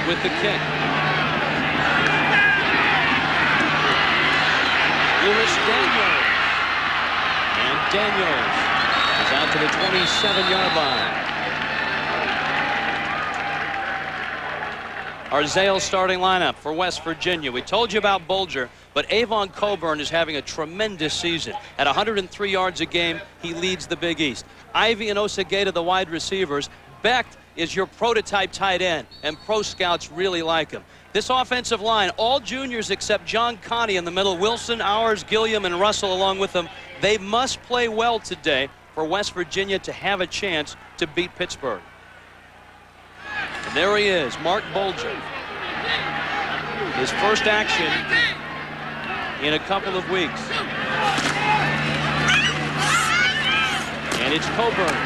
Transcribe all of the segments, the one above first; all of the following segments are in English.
with the kick. Lewis Daniels. And Daniels is out to the 27-yard line. Our Zale starting lineup for West Virginia. We told you about Bulger, but Avon Coburn is having a tremendous season. At 103 yards a game, he leads the Big East. Ivy and Osageda, the wide receivers. Beck is your prototype tight end, and pro scouts really like him. This offensive line, all juniors except John Connie in the middle. Wilson,Owers, Gilliam, and Russell along with them. They must play well today for West Virginia to have a chance to beat Pittsburgh. And there he is, Mark Bulger. His first action in a couple of weeks. And it's Coburn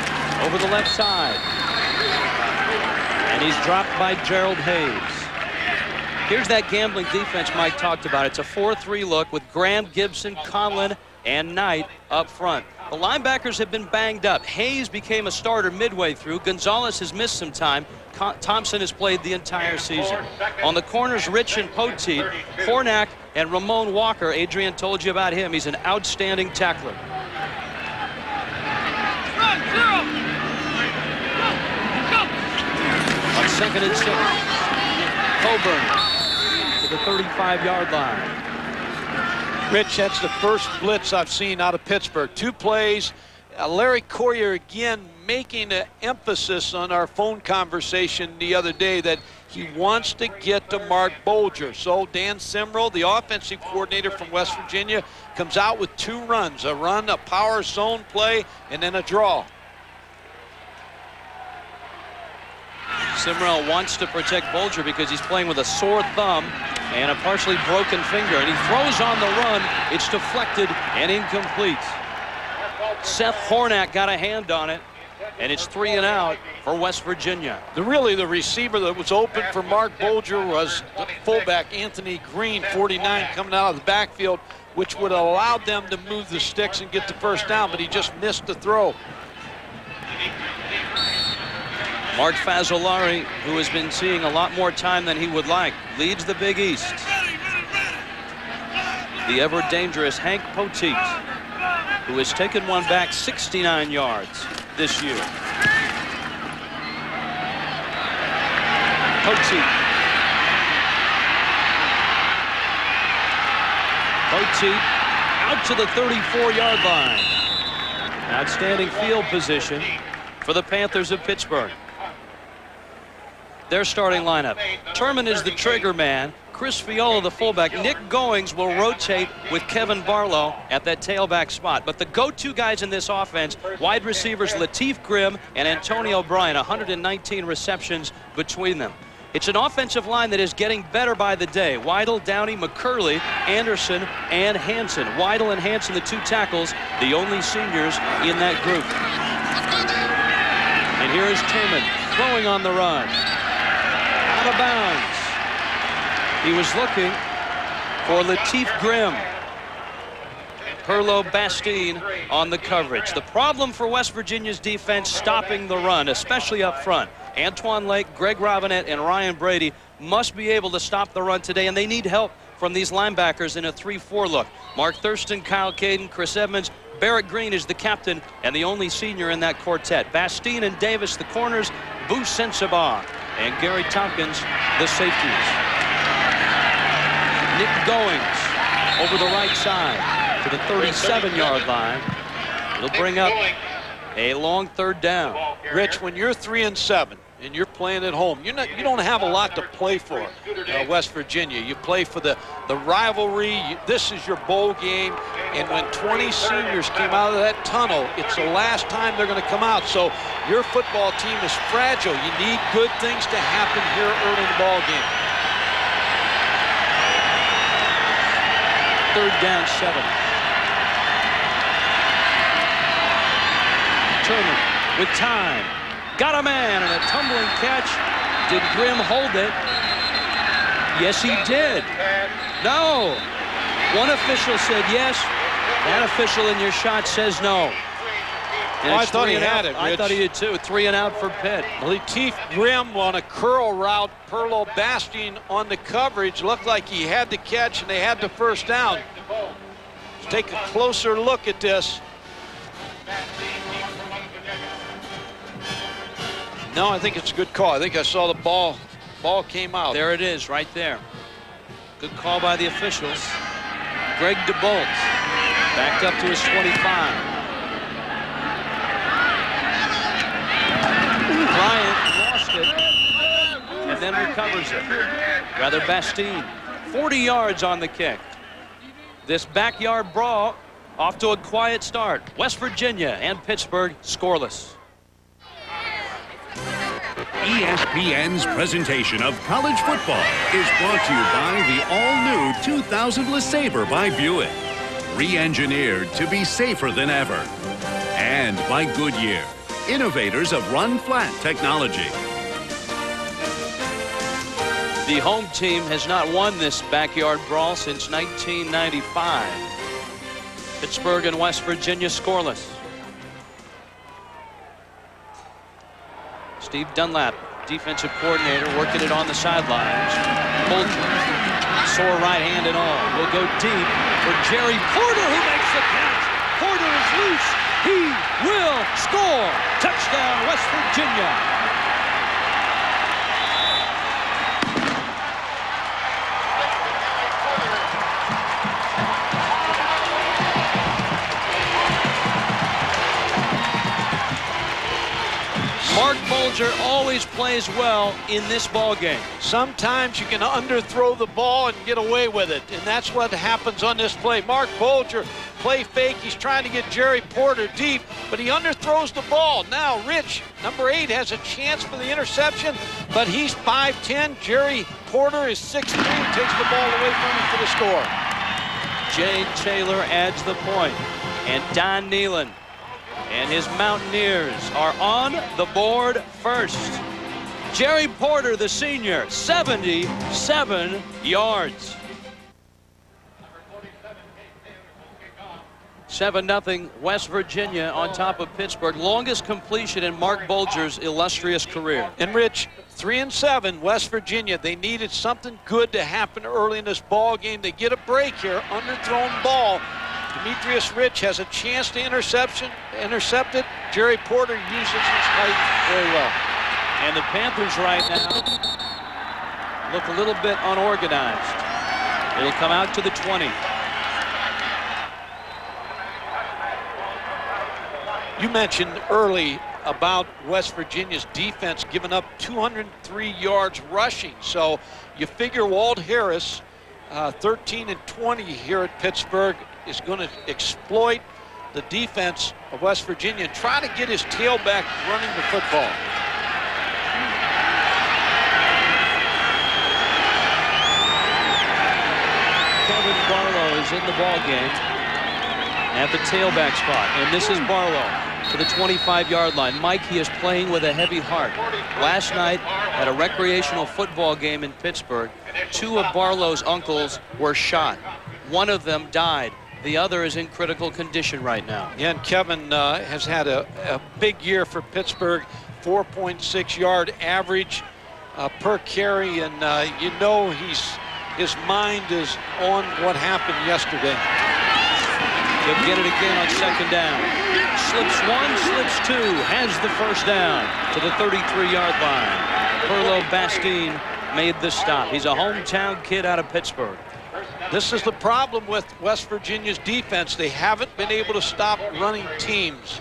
over the left side. And he's dropped by Gerald Hayes. Here's that gambling defense Mike talked about. It's a 4-3 look with Graham, Gibson, Conlon, and Knight up front. The linebackers have been banged up. Hayes became a starter midway through. Gonzalez has missed some time. Thompson has played the entire season. On the corners, Rich and Poteet, Hornack, and Ramon Walker. Adrian told you about him. He's an outstanding tackler. On 2nd and 6, Coburn to the 35-yard line. Rich, that's the first blitz I've seen out of Pittsburgh. 2 plays. Larry Courier again making an emphasis on our phone conversation the other day that he wants to get to Mark Bulger. So Dan Simrell, the offensive coordinator from West Virginia, comes out with 2 runs, a run, a power zone play, and then a draw. Simrell wants to protect Bulger because he's playing with a sore thumb and a partially broken finger, and he throws on the run. It's deflected and incomplete. Seth Hornack got a hand on it, and it's 3 and out for West Virginia. The receiver that was open for Mark Bulger was the fullback Anthony Green, 49, coming out of the backfield, which would have allowed them to move the sticks and get the first down, but he just missed the throw. Mark Fazzolari, who has been seeing a lot more time than he would like, leads the Big East. The ever-dangerous Hank Poteet, who has taken one back 69 yards this year. Poteet. Poteet out to the 34-yard line. Outstanding field position for the Panthers of Pittsburgh. Their starting lineup. Turman is the trigger man. Chris Fiola, the fullback. Nick Goings will rotate with Kevin Barlow at that tailback spot. But the go-to guys in this offense, wide receivers Lateef Grimm and Antonio Bryan, 119 receptions between them. It's an offensive line that is getting better by the day. Weidel, Downey, McCurley, Anderson, and Hansen. Weidel and Hansen, the 2 tackles, the only seniors in that group. And here is Turman throwing on the run. Out of bounds. He was looking for Lateef Grimm. Perlo Bastine on the coverage. The problem for West Virginia's defense, stopping the run, especially up front. Antoine Lake, Greg Robinette, and Ryan Brady must be able to stop the run today, and they need help from these linebackers in a 3-4 look. Mark Thurston, Kyle Caden, Chris Edmonds, Barrett Green is the captain and the only senior in that quartet. Bastine and Davis, the corners, Boo Sensabaugh, and Gary Tompkins, the safeties. Nick Goings over the right side to the 37-yard line. It'll bring up a long 3rd down. Rich, when you're 3 and 7 and you're playing at home, you don't have a lot to play for, West Virginia. You play for the rivalry. This is your bowl game. And when 20 seniors came out of that tunnel, it's the last time they're going to come out. So your football team is fragile. You need good things to happen here early in the ball game. 3rd down, 7. Turner with time. Got a man and a tumbling catch. Did Grimm hold it? Yes, he did. No. One official said yes. That official in your shot says no. And I thought he had it, I Rich. thought he did too. 3 and out for Pitt. Latif Grimm on a curl route. Perlo Bastien on the coverage. Looked like he had the catch, and they had the first down. Let's take a closer look at this. No, I think it's a good call. I think I saw the ball. Ball came out. There it is, right there. Good call by the officials. Greg DeBolt backed up to his 25. Bryant lost it and then recovers it. Rather Bastien. 40 yards on the kick. This backyard brawl off to a quiet start. West Virginia and Pittsburgh scoreless. ESPN's presentation of college football is brought to you by the all-new 2000 LeSabre by Buick. Re-engineered to be safer than ever. And by Goodyear, innovators of run-flat technology. The home team has not won this backyard brawl since 1995. Pittsburgh and West Virginia scoreless. Steve Dunlap, defensive coordinator, working it on the sidelines. Bulger, sore right hand and all, will go deep for Jerry Porter, who makes the catch. Porter is loose. He will score. Touchdown, West Virginia. Mark Bulger always plays well in this ball game. Sometimes you can underthrow the ball and get away with it, and that's what happens on this play. Mark Bulger, play fake. He's trying to get Jerry Porter deep, but he underthrows the ball. Now Rich, number 8, has a chance for the interception, but he's 5'10". Jerry Porter is 6'3", takes the ball away from him for the score. Jay Taylor adds the point, and Don Nealon and his Mountaineers are on the board first. Jerry Porter, the senior, 77 yards. 7-0 West Virginia on top of Pittsburgh. Longest completion in Mark Bulger's illustrious career. And Rich, 3-7, West Virginia. They needed something good to happen early in this ball game. They get a break here, underthrown ball. Demetrius Rich has a chance to intercept it. Jerry Porter uses his height very well. And the Panthers right now look a little bit unorganized. It'll come out to the 20. You mentioned early about West Virginia's defense giving up 203 yards rushing. So you figure Walt Harris, 13-20 here at Pittsburgh, is going to exploit the defense of West Virginia and try to get his tailback running the football. Kevin Barlow is in the ball game at the tailback spot, and this is Barlow to the 25-yard line. Mike, he is playing with a heavy heart. Last night at a recreational football game in Pittsburgh, 2 of Barlow's uncles were shot. One of them died. The other is in critical condition right now. Yeah, and Kevin has had a big year for Pittsburgh, 4.6 yard average per carry, and you know his mind is on what happened yesterday. He'll get it again on second down. Slips 1, slips 2, has the first down to the 33-yard line. Perlo Bastien made the stop. He's a hometown kid out of Pittsburgh. This is the problem with West Virginia's defense. They haven't been able to stop running teams.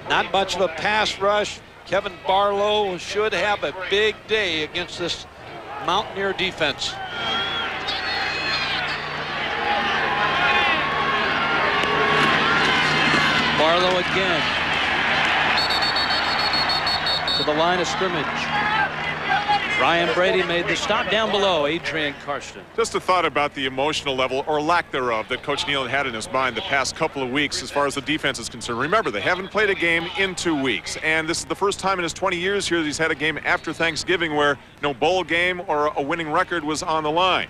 Not much of a pass rush. Kevin Barlow should have a big day against this Mountaineer defense. Barlow again to the line of scrimmage. Ryan Brady made the stop down below. Adrian Karsten. Just a thought about the emotional level, or lack thereof, that Coach Nealon had in his mind the past couple of weeks as far as the defense is concerned. Remember, they haven't played a game in 2 weeks, and this is the first time in his 20 years here that he's had a game after Thanksgiving where no bowl game or a winning record was on the line.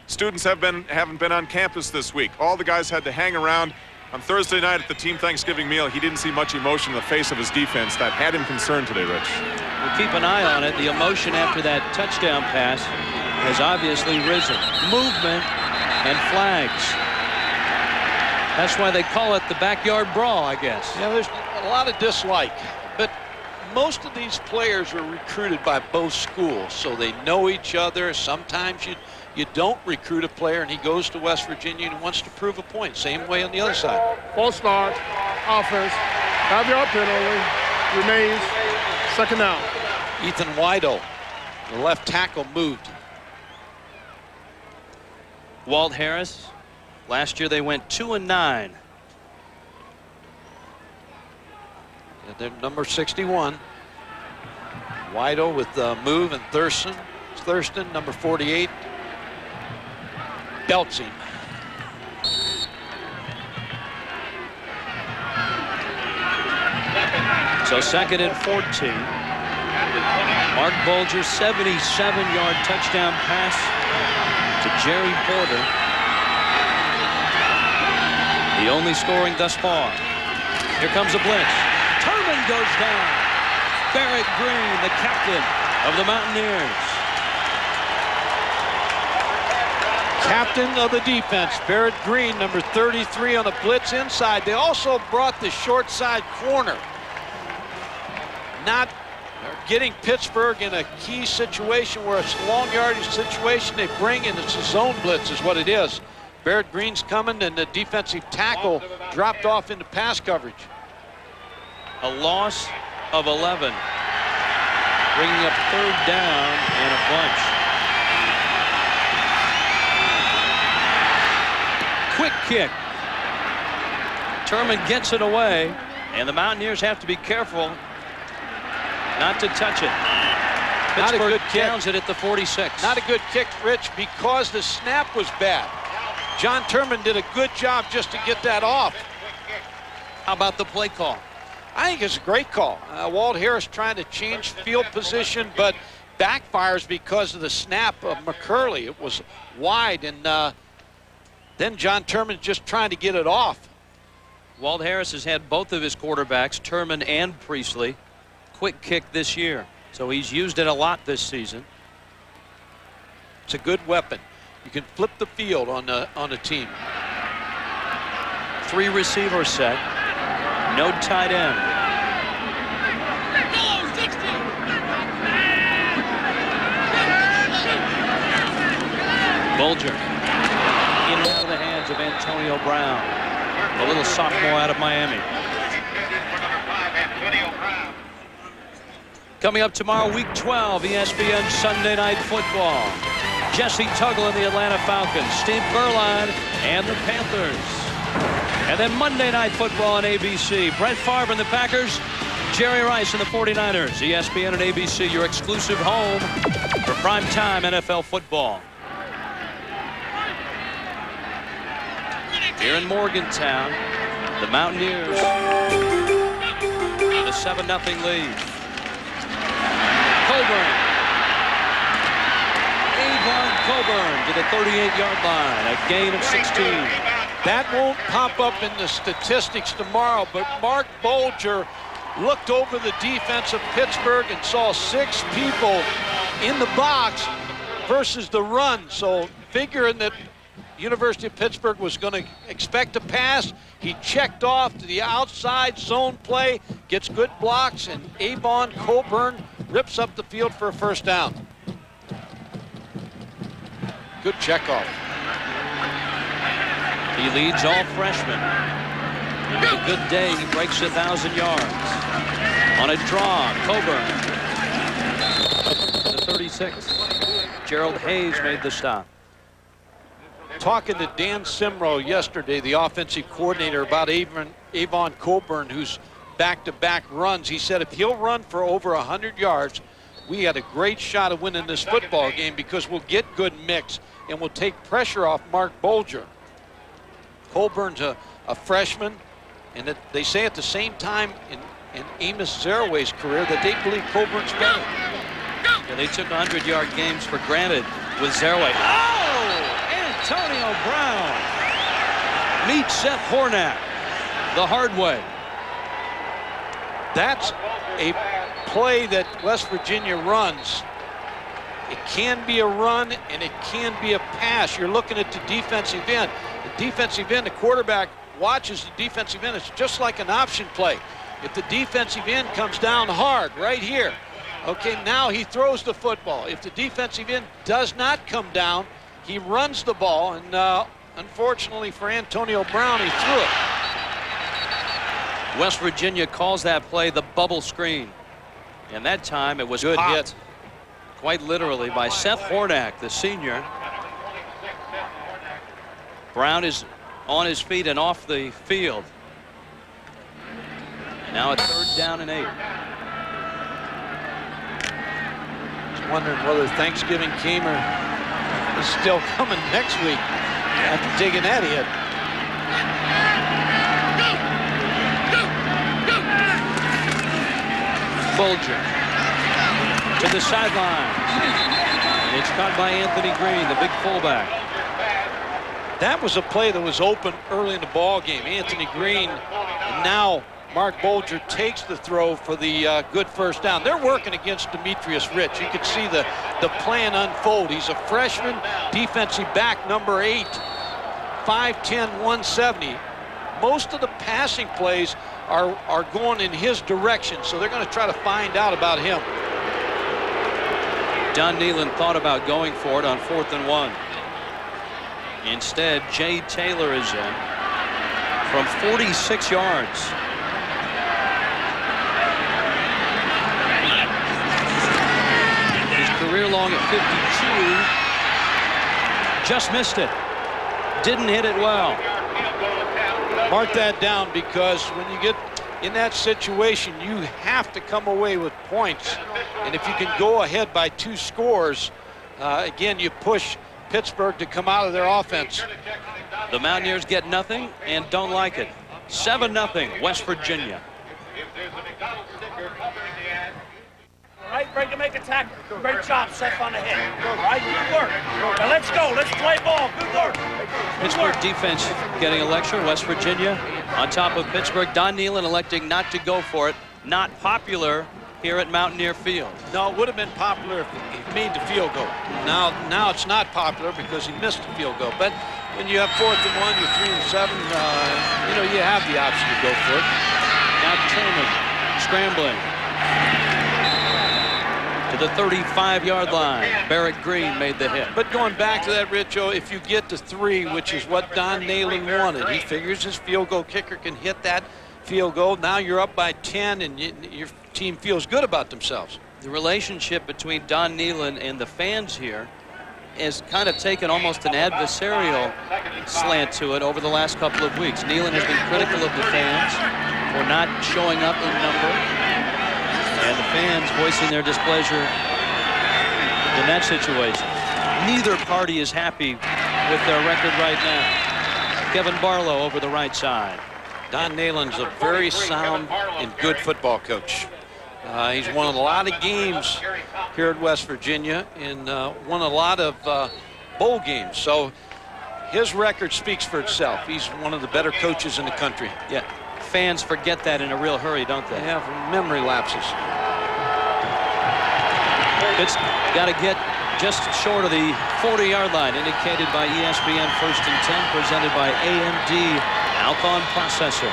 Students haven't been on campus this week. All the guys had to hang around On Thursday night at the team Thanksgiving meal, he didn't see much emotion in the face of his defense. That had him concerned today, Rich. We'll keep an eye on it. The emotion after that touchdown pass has obviously risen. Movement and flags. That's why they call it the backyard brawl, I guess. Yeah, there's a lot of dislike, but most of these players were recruited by both schools, so they know each other. Sometimes you don't recruit a player and he goes to West Virginia and wants to prove a point. Same way on the other side. False start, offense, 5-yard penalty, remains second down. Ethan Wido, the left tackle, moved. Walt Harris, last year they went 2-9. They're number 61. Wido with the move, and Thurston, number 48, belts him. So 2nd and 14. Mark Bulger, 77-yard touchdown pass to Jerry Porter. The only scoring thus far. Here comes a blitz. Turman goes down. Barrett Green, the captain of the Mountaineers. Captain of the defense, Barrett Green, number 33 on the blitz inside. They also brought the short side corner. Not getting Pittsburgh in a key situation where it's a long yardage situation. They bring in, it's a zone blitz is what it is. Barrett Green's coming, and the defensive tackle dropped off into pass coverage. A loss of 11. Bringing up 3rd down and a bunch. Quick kick. Turman gets it away, and the Mountaineers have to be careful not to touch it. Not a Pittsburgh good kick. downs it at the 46. Not a good kick, Rich, because the snap was bad. John Turman did a good job just to get that off. How about the play call? I think it's a great call. Walt Harris trying to change field position, but backfires because of the snap of McCurley. It was wide, and then John Turman just trying to get it off. Walt Harris has had both of his quarterbacks, Turman and Priestley, quick kick this year. So he's used it a lot this season. It's a good weapon. You can flip the field on a team. 3 receiver set. No tight end. Bulger. In and out of the hands of Antonio Brown. The little sophomore out of Miami. Coming up tomorrow, week 12, ESPN Sunday Night Football. Jesse Tuggle and the Atlanta Falcons, Steve Berline and the Panthers. And then Monday Night Football on ABC. Brett Favre and the Packers, Jerry Rice and the 49ers. ESPN and ABC, your exclusive home for primetime NFL football. Here in Morgantown, the Mountaineers with a 7-0 lead. Coburn. Avon Coburn to the 38-yard line, a gain of 16. That won't pop up in the statistics tomorrow, but Mark Bulger looked over the defense of Pittsburgh and saw 6 people in the box versus the run. So figuring that University of Pittsburgh was going to expect a pass, he checked off to the outside zone play, gets good blocks, and Avon Coburn rips up the field for a first down. Good checkoff. He leads all freshmen. And with a good day, he breaks 1,000 yards. On a draw, Coburn. The 36. Gerald Hayes made the stop. Talking to Dan Simro yesterday, the offensive coordinator, about Avon Coburn, who's back-to-back runs. He said if he'll run for over 100 yards, we had a great shot of winning this football game because we'll get good mix and we'll take pressure off Mark Bulger. Colburn's a freshman, and they say at the same time in Amos Zaraway's career that they believe Colburn's better. Yeah, they took 100-yard games for granted with Zaraway. Oh! Antonio Brown meets Seth Hornak. the hard way. That's a play that West Virginia runs. It can be a run and it can be a pass. You're looking at the defensive end. The defensive end, the quarterback watches the defensive end. It's just like an option play. If the defensive end comes down hard right here, okay, now he throws the football. If the defensive end does not come down, he runs the ball, and unfortunately for Antonio Brown, he threw it. West Virginia calls that play the bubble screen. And that time it was good hit, quite literally, by Seth Hornak, the senior. Brown is on his feet and off the field. Now it's 3rd down and 8. Just wondering whether Thanksgiving came or is still coming next week after taking that hit. Bulger to the sidelines. And it's caught by Anthony Green, the big fullback. That was a play that was open early in the ball game. Anthony Green, and now Mark Bulger takes the throw for the good first down. They're working against Demetrius Rich. You can see the plan unfold. He's a freshman defensive back, number 8, 5'10", 170. Most of the passing plays are going in his direction, so they're going to try to find out about him. Don Nehlen thought about going for it on 4th and 1. Instead, Jay Taylor is in from 46 yards. His career long at 52. Just missed it. Didn't hit it well. Mark that down, because when you get in that situation, you have to come away with points. And if you can go ahead by 2 scores, again, you push Pittsburgh to come out of their offense. The Mountaineers get nothing and don't like it. 7-0 West Virginia. All right, break and make a tackle. Great job, Seth, on the hit. All right, good work. Now let's go. Let's play ball. Good work. Pittsburgh defense getting a lecture. West Virginia on top of Pittsburgh. Don Nehlen electing not to go for it. Not popular here at Mountaineer Field. No, it would have been popular if he made the field goal. Now it's not popular because he missed the field goal. But when you have 4th and 1, you're 3 and 7, you know, you have the option to go for it. Now Truman scrambling to the 35-yard line. Barrett Green made the hit. But going back to that, Richo, if you get to 3, which is what Don Nehlen wanted, he figures his field goal kicker can hit that field goal. Now you're up by 10, and your team feels good about themselves. The relationship between Don Nehlen and the fans here has kind of taken almost an adversarial slant to it over the last couple of weeks. Nehlen has been critical of the fans for not showing up in number, and the fans voicing their displeasure in that situation. Neither party is happy with their record right now. Kevin Barlow over the right side. Don Nehlen's a very sound and good football coach. He's won a lot of games here at West Virginia and won a lot of bowl games. So his record speaks for itself. He's one of the better coaches in the country. Yeah, fans forget that in a real hurry, don't they? Yeah, from memory lapses. It's got to get just short of the 40-yard line, indicated by ESPN 1st and 10, presented by AMD Alcon Processor.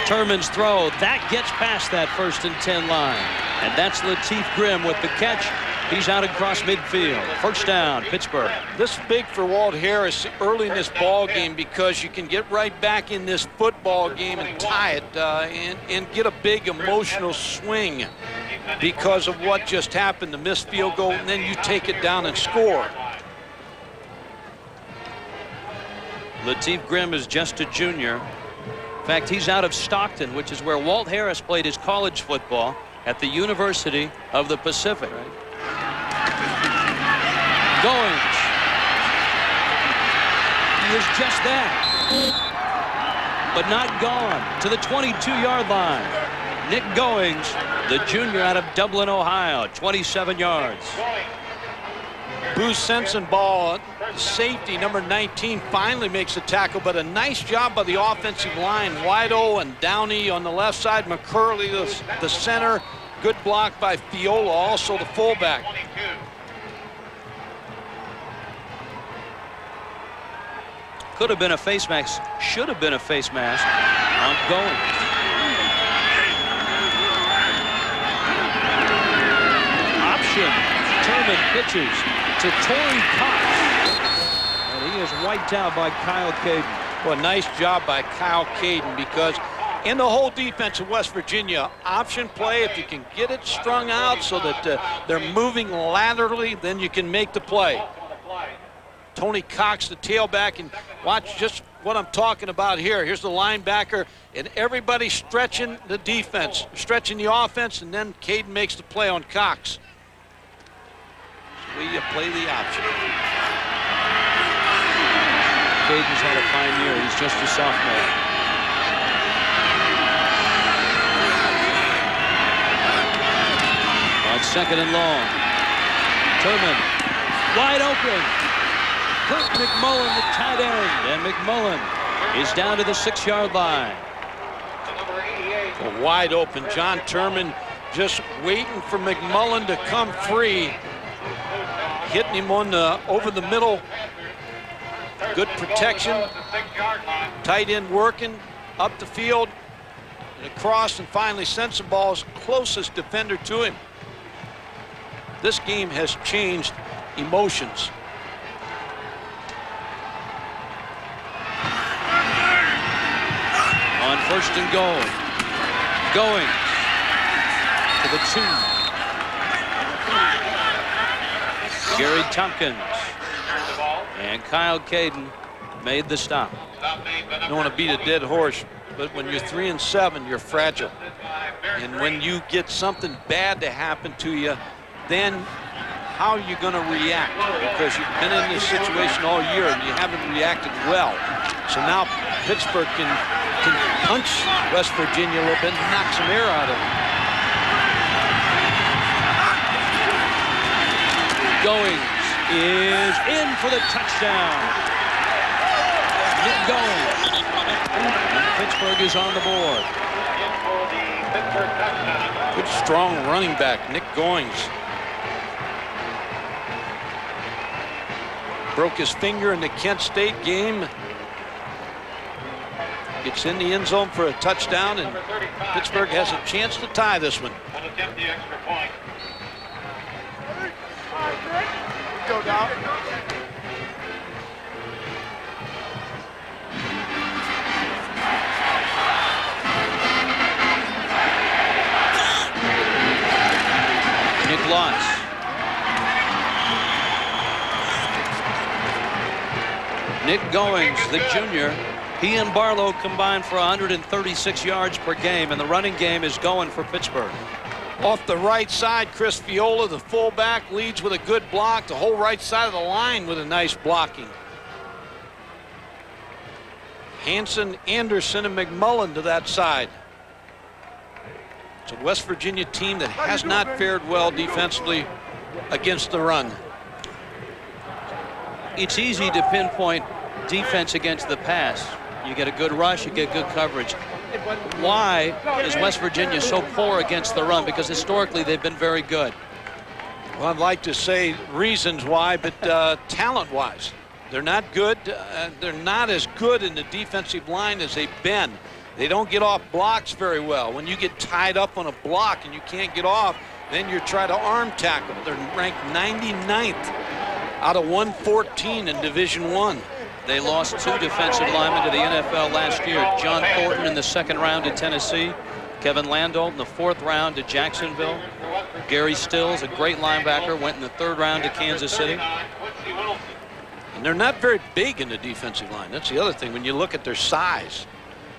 Turman's throw, that gets past that 1st and 10 line. And that's Lateef Grimm with the catch. He's out across midfield. 1st down, Pittsburgh. This is big for Walt Harris early in this ball game, because you can get right back in this football game and tie it and get a big emotional swing because of what just happened, the missed field goal, and then you take it down and score. Lateef Grimm is just a junior. In fact, he's out of Stockton, which is where Walt Harris played his college football, at the University of the Pacific. Goings. He is just that, but not gone to the 22-yard line. Nick Goings, the junior out of Dublin, Ohio, 27 yards. Booth Sensen ball safety, number 19, finally makes the tackle, but a nice job by the offensive line. Wido and Downey on the left side, McCurley the center. Good block by Fiola, also the fullback. Could have been a face mask, should have been a face mask on Goings. Option, Turman pitches to Torrey Cox. And he is wiped out by Kyle Caden. Well, nice job by Kyle Caden, because in the whole defense of West Virginia, option play, if you can get it strung out so that they're moving laterally, then you can make the play. Tony Cox, the tailback, and watch just what I'm talking about here. Here's the linebacker, and everybody stretching the defense, stretching the offense, and then Caden makes the play on Cox. So we play the option. Caden's had a fine year. He's just a sophomore. On second and long, Turman wide open. Kurt McMullen, the tight end, and McMullen is down to the 6-yard line. Well, wide open. John Turman just waiting for McMullen to come free. Hitting him on the over the middle. Good protection. Tight end working up the field and across, and finally sends the ball's closest defender to him. This game has changed emotions. On first and goal, going to the 2. Gary Tompkins and Kyle Caden made the stop. You don't want to beat a dead horse, but when you're 3 and 7, you're fragile. And when you get something bad to happen to you, then how are you going to react? Because you've been in this situation all year and you haven't reacted well. So now Pittsburgh can punch West Virginia a little bit and knock some air out of them. Goings is in for the touchdown. Nick Goings. And Pittsburgh is on the board. Good strong running back, Nick Goings. Broke his finger in the Kent State game. Gets in the end zone for a touchdown, and Pittsburgh has a chance to tie this one. Go down. Nick Lotz. Nick Goings, the junior, he and Barlow combined for 136 yards per game, and the running game is going for Pittsburgh. Off the right side, Chris Fiola, the fullback, leads with a good block. The whole right side of the line with a nice blocking. Hanson, Anderson, and McMullen to that side. It's a West Virginia team that has not fared well defensively against the run. It's easy to pinpoint defense against the pass. You get a good rush, you get good coverage. Why is West Virginia so poor against the run? Because historically they've been very good. Well, I'd like to say reasons why, but talent-wise, they're not good. They're not as good in the defensive line as they've been. They don't get off blocks very well. When you get tied up on a block and you can't get off, then you try to arm tackle. They're ranked 99th out of 114 in Division I. They lost 2 defensive linemen to the NFL last year. John Thornton in the 2nd round to Tennessee. Kevin Landolt in the 4th round to Jacksonville. Gary Stills, a great linebacker, went in the 3rd round to Kansas City. And they're not very big in the defensive line. That's the other thing. When you look at their size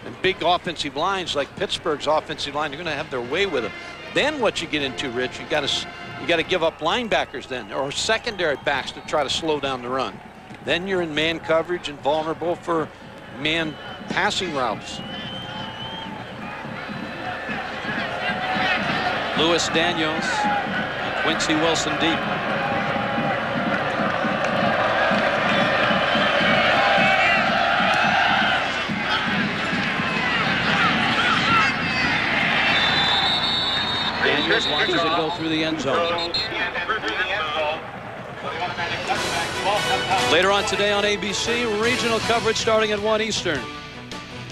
and big offensive lines like Pittsburgh's offensive line, they're going to have their way with them. Then what you get into, Rich, you got to give up linebackers then, or secondary backs to try to slow down the run. Then you're in man coverage and vulnerable for man passing routes. Lewis Daniels and Quincy Wilson deep. Ayers watches it go through the end zone. Later on today on ABC, regional coverage starting at 1 Eastern.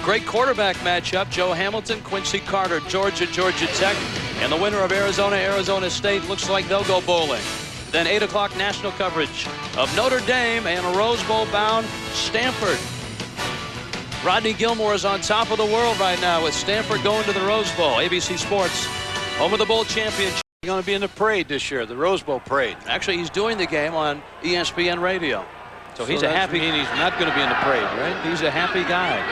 Great quarterback matchup. Joe Hamilton, Quincy Carter, Georgia, Georgia Tech. And the winner of Arizona, Arizona State looks like they'll go bowling. Then 8 o'clock national coverage of Notre Dame and Rose Bowl bound Stanford. Rodney Gilmore is on top of the world right now with Stanford going to the Rose Bowl. ABC Sports, home of the bowl championship. He's going to be in the parade this year, the Rose Bowl parade. Actually, he's doing the game on ESPN radio. So he's a happy. He's not going to be in the parade, right? He's a happy guy.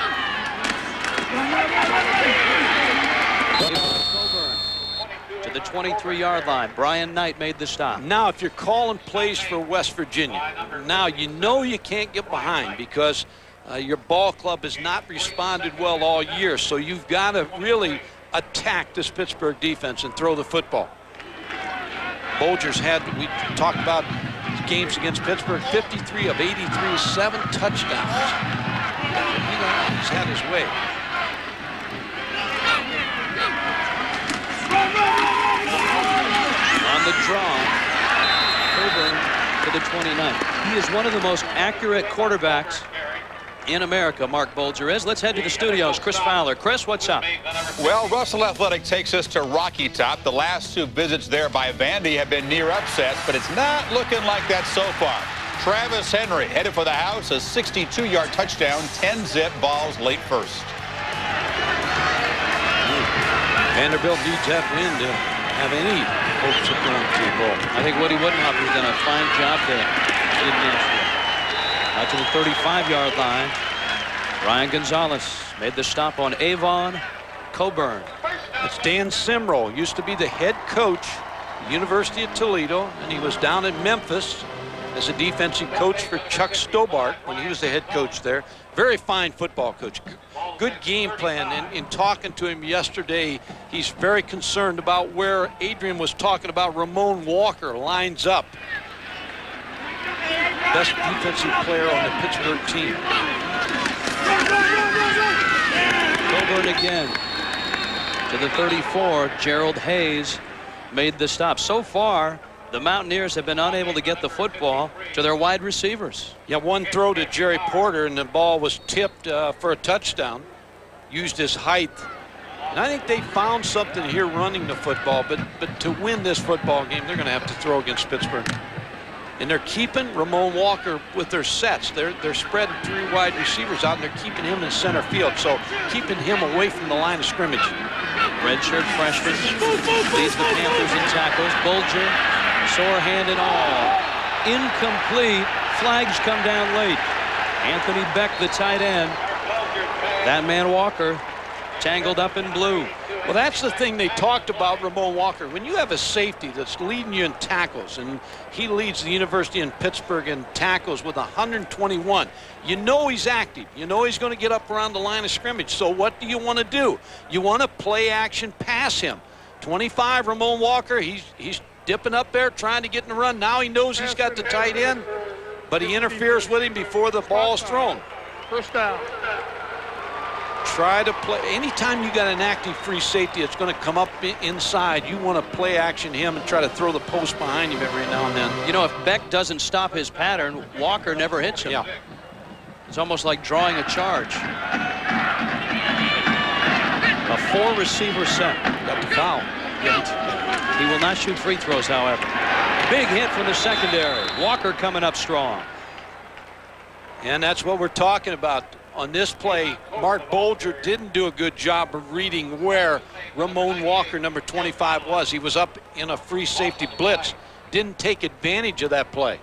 To the 23-yard line. Brian Knight made the stop. Now, if you're calling plays for West Virginia, now you know you can't get behind because your ball club has not responded well all year. So you've got to really attack this Pittsburgh defense and throw the football. Bulger's we talked about games against Pittsburgh, 53 of 83, 7 touchdowns. He's had his way. On the draw, Coburn to the 29. He is one of the most accurate quarterbacks in America, Mark Bulger is. Let's head to the studios. Chris Fowler. Chris, what's up? Well, Russell Athletic takes us to Rocky Top. The last 2 visits there by Vandy have been near upsets, but it's not looking like that so far. Travis Henry headed for the house, a 62-yard touchdown, 10-zip balls late first. Vanderbilt needs that win to have any hopes of going to the bowl. I think Woody Woodenhopper's done a fine job there in Nashville. Out to the 35-yard line. Ryan Gonzalez made the stop on Avon Coburn. It's Dan Simrell, used to be the head coach at the University of Toledo, and he was down in Memphis as a defensive coach for Chuck Stobart when he was the head coach there. Very fine football coach. Good game plan. And in talking to him yesterday, he's very concerned about where Adrian was talking about Ramon Walker lines up. Best defensive player on the Pittsburgh team. Coburn again to the 34. Gerald Hayes made the stop. So far, the Mountaineers have been unable to get the football to their wide receivers. Yeah, one throw to Jerry Porter, and the ball was tipped for a touchdown. Used his height. And I think they found something here running the football, but to win this football game, they're going to have to throw against Pittsburgh. And they're keeping Ramon Walker with their sets. They're spreading 3 wide receivers out, and they're keeping him in center field. So keeping him away from the line of scrimmage. Redshirt freshman leads the Panthers in tackles. Bulger, sore hand and all. Incomplete. Flags come down late. Anthony Beck, the tight end. That man Walker tangled up in blue. Well, that's the thing they talked about Ramon Walker. When you have a safety that's leading you in tackles, and he leads the University in Pittsburgh in tackles with 121, you know he's active. You know he's going to get up around the line of scrimmage. So what do you want to do? You want to play action pass him. 25, Ramon Walker, he's dipping up there trying to get in the run. Now he knows he's got the tight end, but he interferes with him before the ball's thrown. First down. Try to play. Anytime you got an active free safety that's going to come up inside, you want to play action him and try to throw the post behind him every now and then. You know, if Beck doesn't stop his pattern, Walker never hits him. Yeah. It's almost like drawing a charge. A 4-receiver set. Got the foul. He will not shoot free throws, however. Big hit from the secondary. Walker coming up strong. And that's what we're talking about. On this play, Mark Bulger didn't do a good job of reading where Ramon Walker, number 25, was. He was up in a free safety blitz. Didn't take advantage of that play.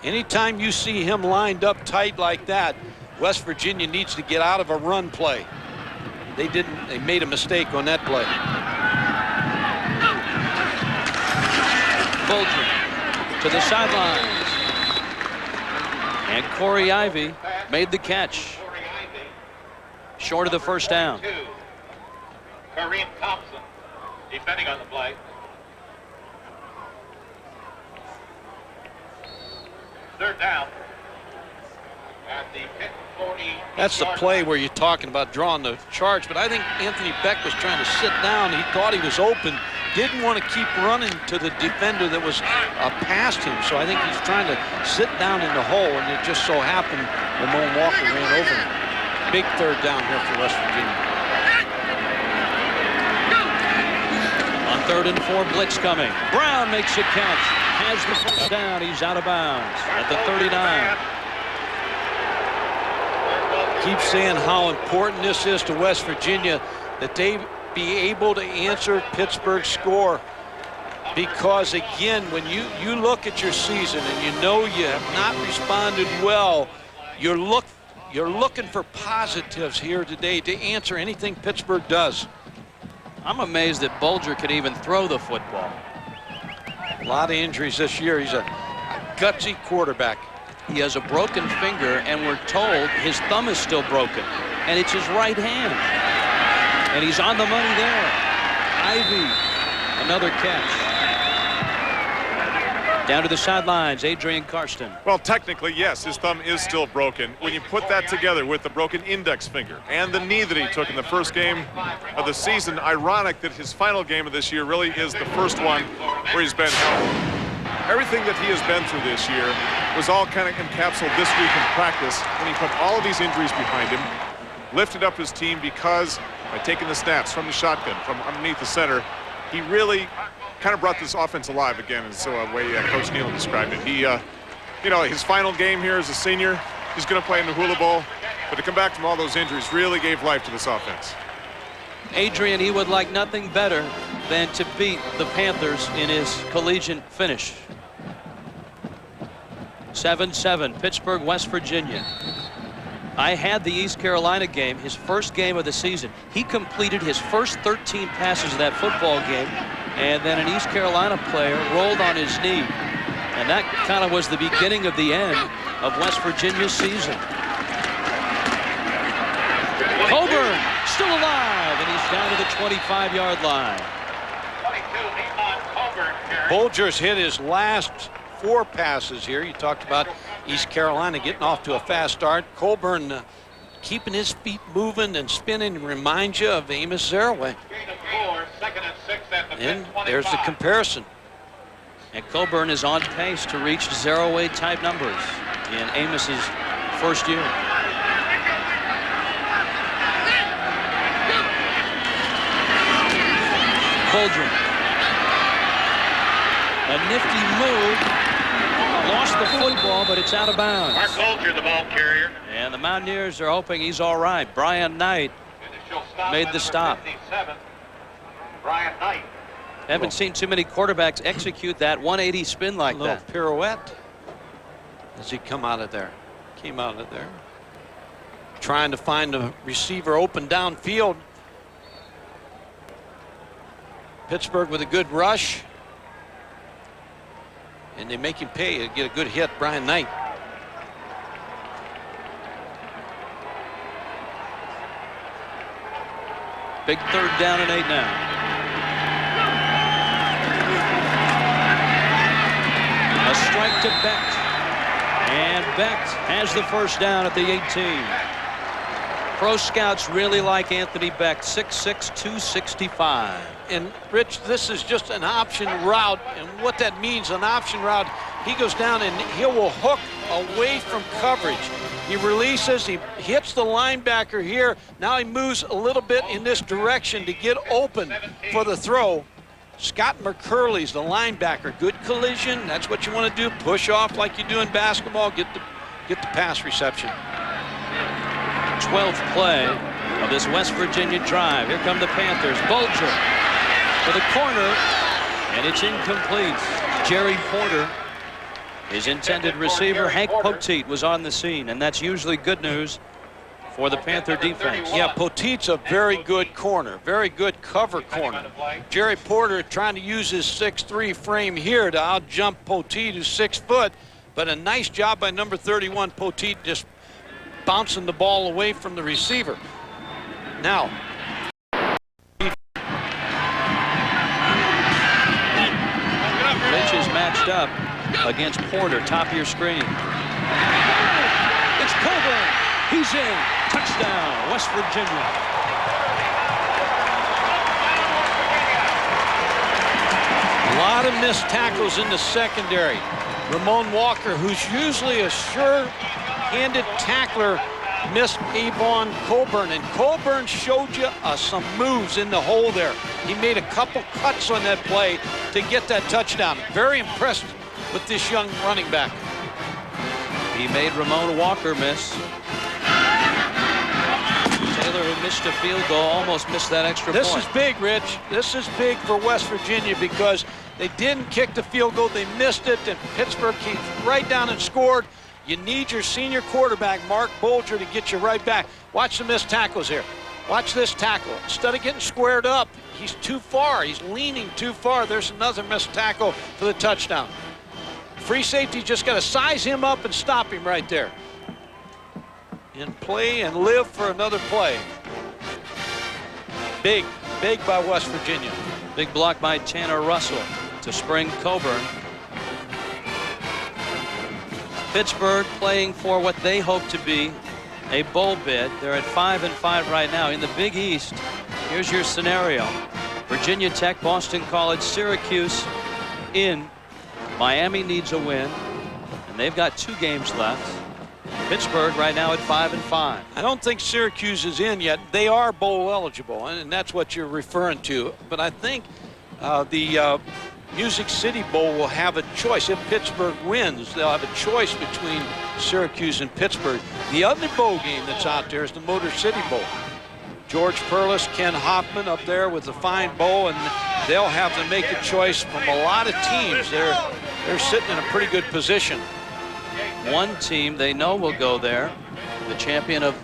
Anytime you see him lined up tight like that, West Virginia needs to get out of a run play. They didn't. They made a mistake on that play. Bulger to the sidelines. And Corey Ivy made the catch. Short of the first down. Kareem Thompson defending on the play. Third down. At the Pitt 40. That's the play where you're talking about drawing the charge, but I think Anthony Beck was trying to sit down. He thought he was open, didn't want to keep running to the defender that was past him, so I think he's trying to sit down in the hole, and it just so happened Ramon Walker ran over him. Big third down here for West Virginia. On 3rd and 4, blitz coming. Brown makes a catch, has the first down. He's out of bounds at the 39. Keep saying how important this is to West Virginia, that they be able to answer Pittsburgh's score, because again, when you look at your season and you know you have not responded well, you're looking for positives here today to answer anything Pittsburgh does. I'm amazed that Bulger could even throw the football. A lot of injuries this year. He's a gutsy quarterback. He has a broken finger, and we're told his thumb is still broken, and it's his right hand. And he's on the money there. Ivy, another catch. Down to the sidelines, Adrian Karsten. Well, technically, yes, his thumb is still broken. When you put that together with the broken index finger and the knee that he took in the first game of the season, ironic that his final game of this year really is the first one where he's been healthy. Everything that he has been through this year was all kind of encapsulated this week in practice when he put all of these injuries behind him, lifted up his team because by taking the snaps from the shotgun, from underneath the center, he really kind of brought this offense alive again, is the way Coach Nealon described it. He, you know, his final game here as a senior, he's going to play in the Hula Bowl, but to come back from all those injuries really gave life to this offense. Adrian, he would like nothing better than to beat the Panthers in his collegiate finish. 7-7, Pittsburgh, West Virginia. I had the East Carolina game, his first game of the season. He completed his first 13 passes of that football game, and then an East Carolina player rolled on his knee. And that kind of was the beginning of the end of West Virginia's season. Coburn still alive, and he's down to the 25-yard line. 22, Iman Coburn. Bulger's hit his last 4 passes here. You talked about East Carolina getting off to a fast start. Coburn keeping his feet moving and spinning reminds you of Amos Zaraway. And there's the comparison. And Coburn is on pace to reach Zaraway type numbers in Amos's first year. Bulger. A nifty move. Lost the football, but it's out of bounds. Mark Bulger, the ball carrier. And the Mountaineers are hoping he's all right. Brian Knight made the stop. Brian Knight. Haven't seen too many quarterbacks execute that 180 spin like little that. Pirouette as he came out of there. Trying to find the receiver open downfield. Pittsburgh with a good rush. And they make him pay to get a good hit, Brian Knight. Big 3rd down and 8 now. A strike to Becht. And Becht has the first down at the 18. Pro scouts really like Anthony Becht, 6'6", 265. And Rich, this is just an option route, and what that means, an option route, he goes down and he will hook away from coverage. He releases, he hits the linebacker here. Now he moves a little bit in this direction to get open for the throw. Scott McCurley's the linebacker. Good collision, that's what you want to do. Push off like you do in basketball, get the pass reception. 12th play of this West Virginia drive. Here come the Panthers. Bulger for the corner, and it's incomplete. Jerry Porter, his intended receiver. Hank Poteet was on the scene, and that's usually good news for the Panther defense. Yeah, Poteet's a very good corner, very good cover corner. Jerry Porter trying to use his 6'3" frame here to out-jump Poteet, who's 6 foot, but a nice job by number 31, Poteet, just bouncing the ball away from the receiver. Now, Lynch is matched up against Porter, top of your screen. It's Coburn, he's in. Touchdown, West Virginia. A lot of missed tackles in the secondary. Ramon Walker, who's usually a sure-handed tackler, missed Avon Coburn, and Coburn showed you some moves in the hole there. He made a couple cuts on that play to get that touchdown. Very impressed with this young running back. He made Ramon Walker miss. Taylor, who missed a field goal, almost missed that extra point. This is big, Rich. This is big for West Virginia because they didn't kick the field goal. They missed it, and Pittsburgh came right down and scored. You need your senior quarterback, Mark Bulger, to get you right back. Watch the missed tackles here. Watch this tackle. Instead of getting squared up, he's too far. He's leaning too far. There's another missed tackle for the touchdown. Free safety just got to size him up and stop him right there. And play and live for another play. Big, big by West Virginia. Big block by Tanner Russell to spring Coburn. Pittsburgh playing for what they hope to be a bowl bid. They're at 5-5 right now. In the Big East, here's your scenario. Virginia Tech, Boston College, Syracuse in. Miami needs a win, and they've got 2 games left. Pittsburgh right now at 5-5. I don't think Syracuse is in yet. They are bowl eligible, and that's what you're referring to. But I think the Music City Bowl will have a choice. If Pittsburgh wins, they'll have a choice between Syracuse and Pittsburgh. The other bowl game that's out there is the Motor City Bowl. George Perlis, Ken Hoffman up there with the fine bowl, and they'll have to make a choice from a lot of teams. They're sitting in a pretty good position. One team they know will go there, the champion of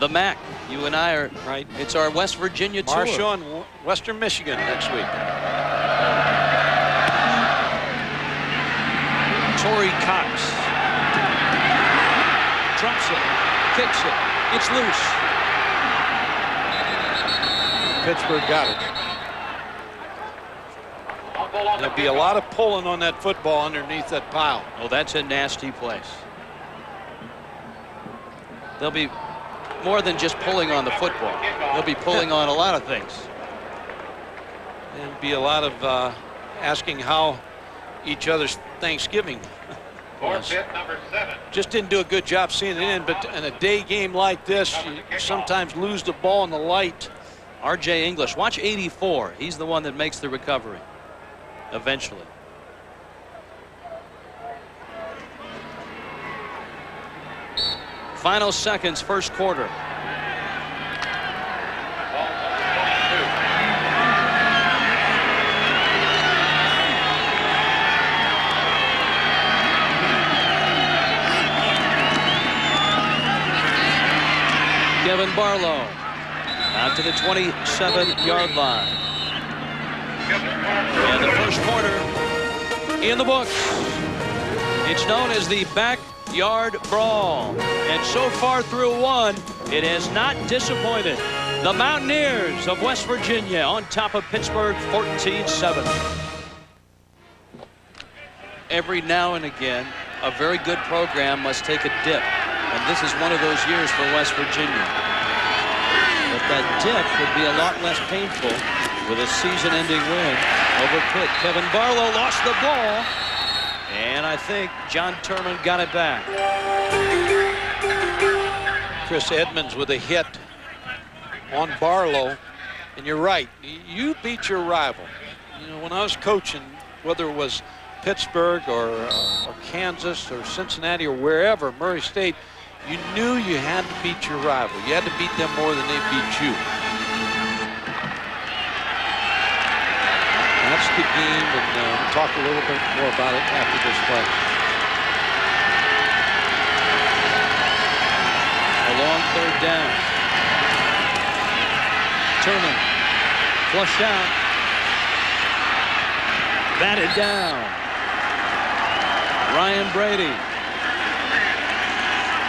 the MAC. You and I are right. It's our West Virginia tour. Marshall and Western Michigan next week. Torrey Cox drops it, kicks it, it's loose. Pittsburgh got it. There'll be a lot of pulling on that football underneath that pile. Oh, that's a nasty place. They'll be more than just pulling on the football. They'll be pulling on a lot of things. And be a lot of asking how each other's Thanksgiving was. Number 7. Just didn't do a good job seeing it in, but in a day game like this, you sometimes lose the ball in the light. R.J. English, watch 84. He's the one that makes the recovery eventually. Final seconds, first quarter. Kevin Barlow out to the 27-yard line. And the first quarter in the books. It's known as the backyard brawl. And so far through one, it has not disappointed. The Mountaineers of West Virginia on top of Pittsburgh 14-7. Every now and again, a very good program must take a dip. And this is one of those years for West Virginia. But that dip would be a lot less painful with a season-ending win over Pitt. Kevin Barlow lost the ball, and I think John Turman got it back. Chris Edmonds with a hit on Barlow, and you're right. You beat your rival. You know, when I was coaching, whether it was Pittsburgh or Kansas or Cincinnati or wherever, Murray State, you knew you had to beat your rival. You had to beat them more than they beat you. That's the game, and we'll talk a little bit more about it after this play. A long third down. Turman, flushed out. Batted down. Ryan Brady.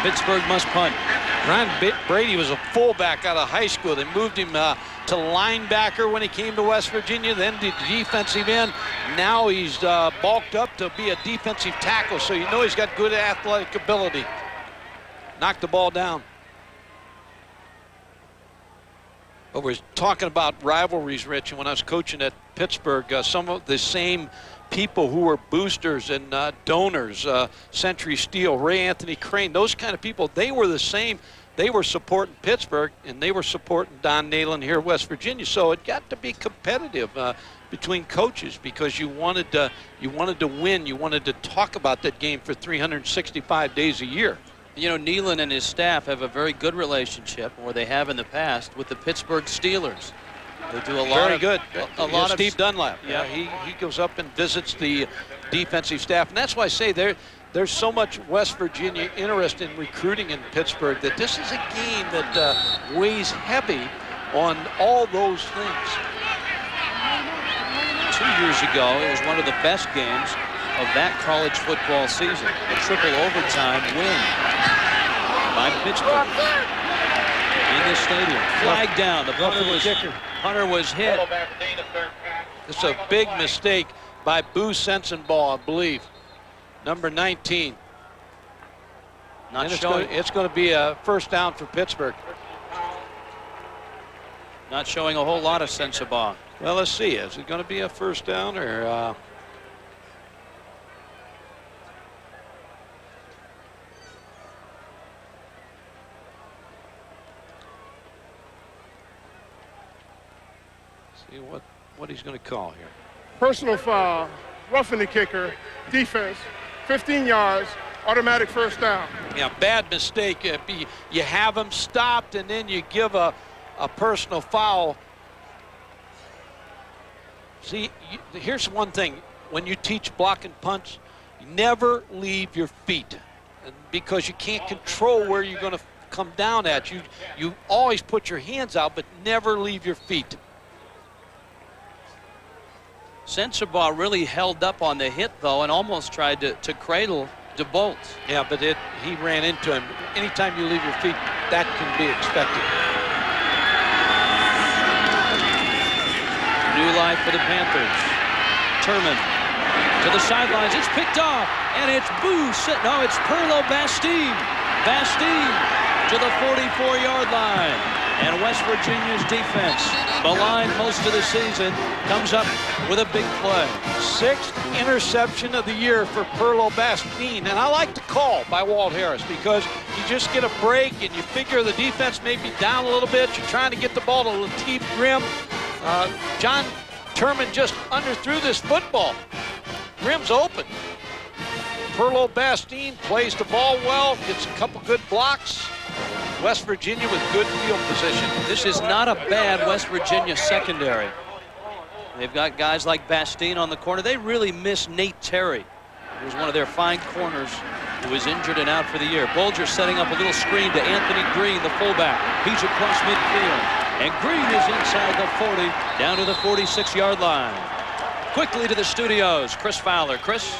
Pittsburgh must punt. Ryan Brady was a fullback out of high school. They moved him to linebacker when he came to West Virginia, then to defensive end. Now he's bulked up to be a defensive tackle, so you know he's got good athletic ability. knocked the ball down. But we're talking about rivalries, Rich, and when I was coaching at Pittsburgh, some of the same people who were boosters and donors, Century Steel, Ray Anthony Crane, those kind of people, they were the same. They were supporting Pittsburgh, and they were supporting Don Nalen here in West Virginia. So it got to be competitive between coaches because you wanted to win. You wanted to talk about that game for 365 days a year. You know, Neyland and his staff have a very good relationship, or they have in the past, with the Pittsburgh Steelers. They do a lot Very of good. A lot of Steve Dunlap. Yeah, he goes up and visits the defensive staff, and that's why I say there's so much West Virginia interest in recruiting in Pittsburgh that this is a game that weighs heavy on all those things. 2 years ago, it was one of the best games of that college football season. A triple overtime win by Pittsburgh in this stadium. Flag down. The punter was hit. It's a big mistake by Boo Sensenball, I believe. Number 19. It's going to be a first down for Pittsburgh. Not showing a whole lot of Sensabaugh. Well, let's see. Is it going to be a first down or? See what he's going to call here. Personal foul, roughing the kicker, defense, 15 yards, automatic first down. Yeah, bad mistake. You have him stopped and then you give a personal foul. See, here's one thing. When you teach block and punts, never leave your feet because you can't control where you're going to come down at. You always put your hands out, but never leave your feet. Sensabaugh really held up on the hit, though, and almost tried to cradle DeBolt. Yeah, but he ran into him. Anytime you leave your feet, that can be expected. New life for the Panthers. Turman to the sidelines. It's picked off, and it's it's Perlo Bastine. Bastine to the 44-yard line. And West Virginia's defense, maligned most of the season, comes up with a big play. 6th interception of the year for Perlo Bastine. And I like the call by Walt Harris because you just get a break and you figure the defense may be down a little bit. You're trying to get the ball to Lateef Grimm. John Turman just underthrew this football. Grimm's open. Perlo Bastine plays the ball well, gets a couple good blocks. West Virginia with good field position. This is not a bad West Virginia secondary. They've got guys like Bastine on the corner. They really miss Nate Terry, who was one of their fine corners, who was injured and out for the year. Bulger setting up a little screen to Anthony Green, the fullback. He's across midfield. And Green is inside the 40, down to the 46-yard line. Quickly to the studios, Chris Fowler. Chris?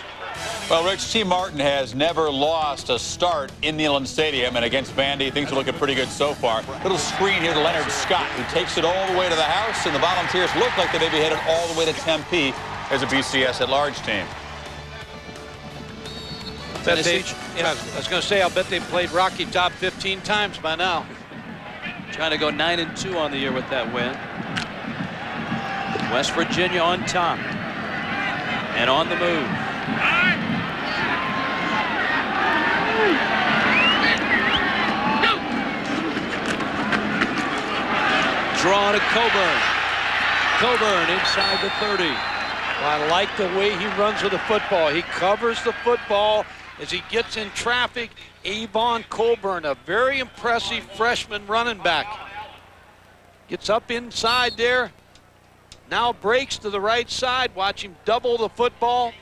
Well, Rich, T. Martin has never lost a start in Neyland Stadium, and against Vandy, things are looking pretty good so far. Little screen here to Leonard Scott, who takes it all the way to the house, and the Volunteers look like they may be headed all the way to Tempe as a BCS at-large team. I was going to say, I'll bet they've played Rocky Top 15 times by now. Trying to go 9-2 on the year with that win. West Virginia on top and on the move. Draw to Coburn. Coburn inside the 30. I like the way he runs with the football. He covers the football as he gets in traffic. Avon Coburn, a very impressive freshman running back. Gets up inside there. Now breaks to the right side. Watch him double the football.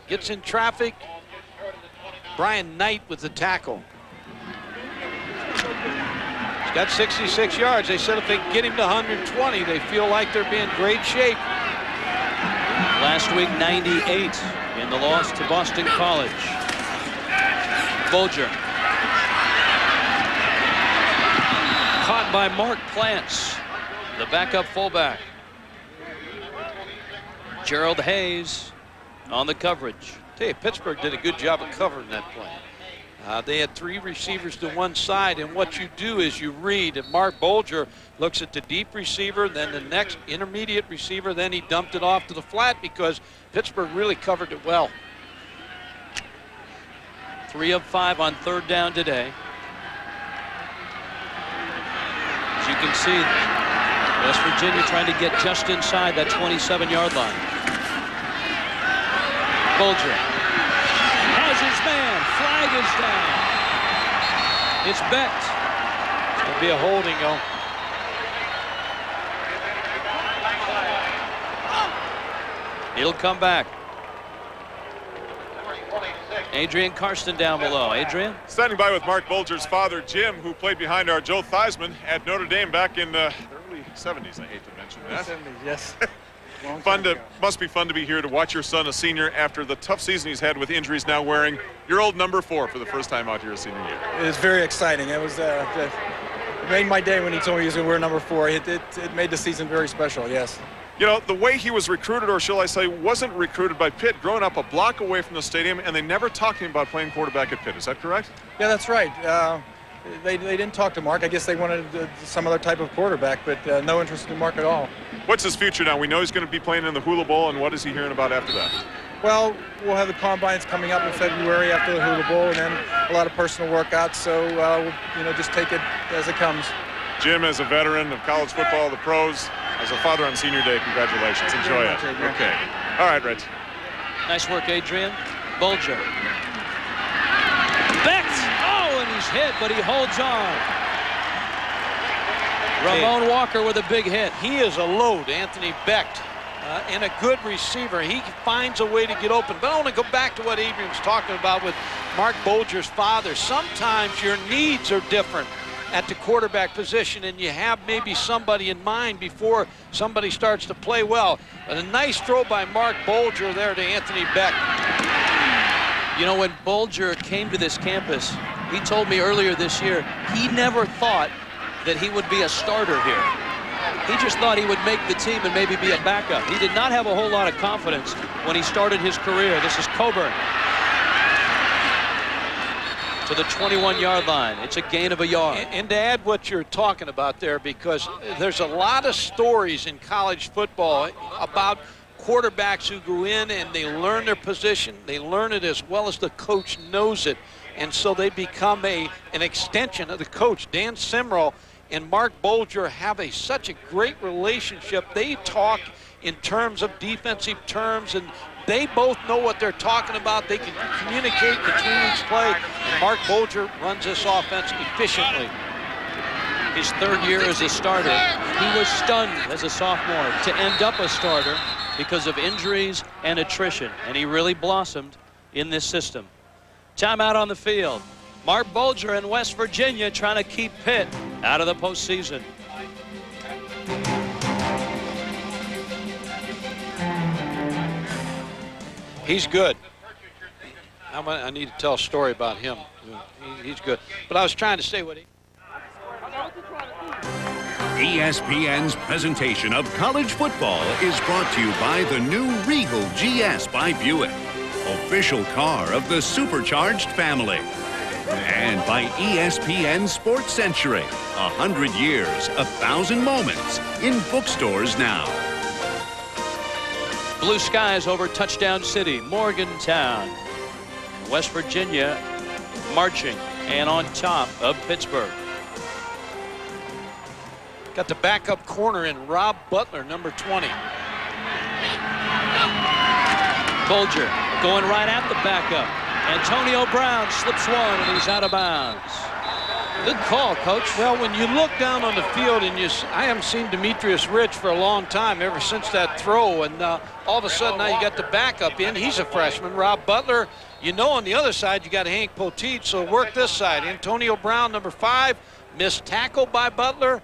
Gets in traffic. Brian Knight with the tackle. He's got 66 yards. They said if they can get him to 120, they feel like they'll be in great shape. Last week, 98 in the loss to Boston College. Bulger. Caught by Mark Plants, the backup fullback. Gerald Hayes on the coverage. Tell you, Pittsburgh did a good job of covering that play. They had 3 receivers to one side, and what you do is you read, and Mark Bulger looks at the deep receiver, then the next intermediate receiver, then he dumped it off to the flat because Pittsburgh really covered it well. 3 of 5 on 3rd down today. As you can see, West Virginia trying to get just inside that 27-yard line. Bulger has his man. Flag is down. It's Becht. It's going to be a holding, though. It'll come back. Adrian Karsten down below. Adrian? Standing by with Mark Bulger's father, Jim, who played behind our Joe Theismann at Notre Dame back in the early 70s. I hate to mention that. 70s, yes. Must be fun to be here to watch your son, a senior, after the tough season he's had with injuries, now wearing your old number 4 for the first time out here his senior year. It was very exciting. It was it made my day when he told me he was going to wear number 4. It made the season very special, yes. You know, the way he was recruited, or shall I say, wasn't recruited by Pitt, growing up a block away from the stadium, and they never talked to him about playing quarterback at Pitt. Is that correct? Yeah, that's right. They didn't talk to Mark. I guess they wanted some other type of quarterback, but no interest in Mark at all. What's his future now? We know he's going to be playing in the Hula Bowl, and what is he hearing about after that? Well, we'll have the combines coming up in February after the Hula Bowl, and then a lot of personal workouts, so we'll just take it as it comes. Jim, as a veteran of college football, the pros, as a father on senior day, congratulations. Enjoy it. Okay. All right, Rich. Nice work, Adrian. Bulger. Becht! Oh, and he's hit, but he holds on. Ramon Walker with a big hit. He is a load, Anthony Becht, and a good receiver. He finds a way to get open. But I want to go back to what Adrian was talking about with Mark Bulger's father. Sometimes your needs are different at the quarterback position, and you have maybe somebody in mind before somebody starts to play well. But a nice throw by Mark Bulger there to Anthony Becht. You know, when Bulger came to this campus, he told me earlier this year he never thought that he would be a starter here. He just thought he would make the team and maybe be a backup. He did not have a whole lot of confidence when he started his career. This is Coburn to the 21-yard line. It's a gain of a yard. And to add what you're talking about there, because there's a lot of stories in college football about quarterbacks who go in and they learn their position. They learn it as well as the coach knows it. And so they become an extension of the coach. Dan Simrell and Mark Bulger have such a great relationship. They talk in terms of defensive terms, and they both know what they're talking about. They can communicate between each play. And Mark Bulger runs this offense efficiently. His 3rd year as a starter, he was stunned as a sophomore to end up a starter because of injuries and attrition, and he really blossomed in this system. Timeout on the field. Mark Bulger and West Virginia trying to keep Pitt out of the postseason. He's good. I need to tell a story about him. He's good. But I was trying to say what he... ESPN's presentation of college football is brought to you by the new Regal GS by Buick, official car of the supercharged family. And by ESPN Sports Century, 100 years, 1,000 moments in bookstores now. Blue skies over Touchdown City, Morgantown. West Virginia marching and on top of Pittsburgh. Got the backup corner in Rob Butler, number 20. Bulger going right at the backup. Antonio Brown slips one and he's out of bounds. Good call, Coach. Well, when you look down on the field and I haven't seen Demetrius Rich for a long time, ever since that throw, and all of a sudden now you got the backup in. He's a freshman. Rob Butler, on the other side you got Hank Poteet, so work this side. Antonio Brown, number 5, missed tackle by Butler.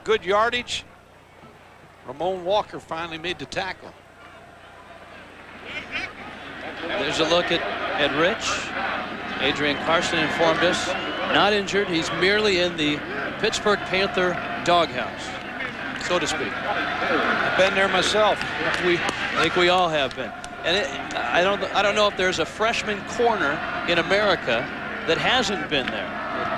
Good yardage. Ramon Walker finally made the tackle. There's a look at Rich. Adrian Karsten informed us, not injured. He's merely in the Pittsburgh Panther doghouse, so to speak. I've been there myself. I think we all have been. And I don't know if there's a freshman corner in America that hasn't been there.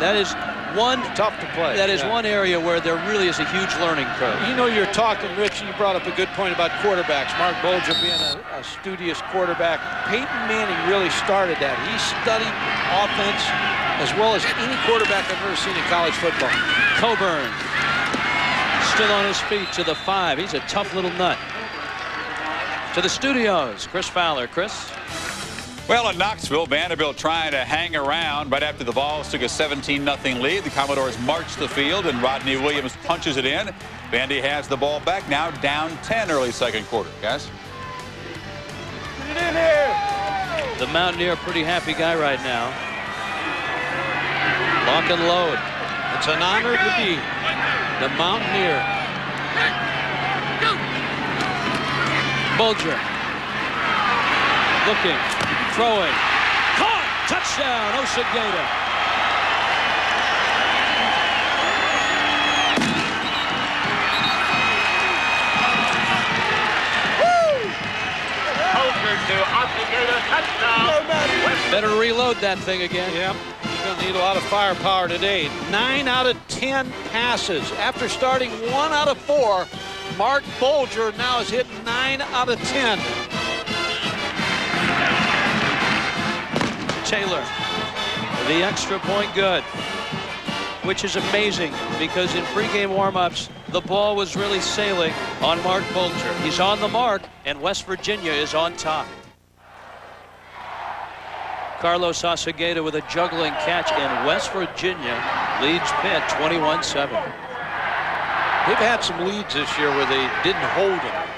That is one tough to play. That is one area where there really is a huge learning curve. You know, you're talking, Rich, and you brought up a good point about quarterbacks. Mark Bulger being a studious quarterback. Peyton Manning really started that. He studied offense as well as any quarterback I've ever seen in college football. Coburn still on his feet to the 5. He's a tough little nut. To the studios, Chris Fowler. Chris? Well, in Knoxville, Vanderbilt trying to hang around right after the Vols took a 17-0 lead. The Commodores marched the field, and Rodney Williams punches it in. Vandy has the ball back, now down 10 early second quarter. Guys? Get it in here. The Mountaineer, pretty happy guy right now. Lock and load. It's an honor to be the Mountaineer. Bulger. Looking. Throwing. Caught! Touchdown, Osageda. Better reload that thing again. Yep. You're going to need a lot of firepower today. 9 out of 10 passes. After starting 1 out of 4, Mark Bulger now has hit 9 out of 10. Taylor, the extra point good, which is amazing because in pregame warm-ups, the ball was really sailing on Mark Bulger. He's on the mark, and West Virginia is on top. Carlos Osageda with a juggling catch, and West Virginia leads Pitt 21-7. They've had some leads this year where they didn't hold them.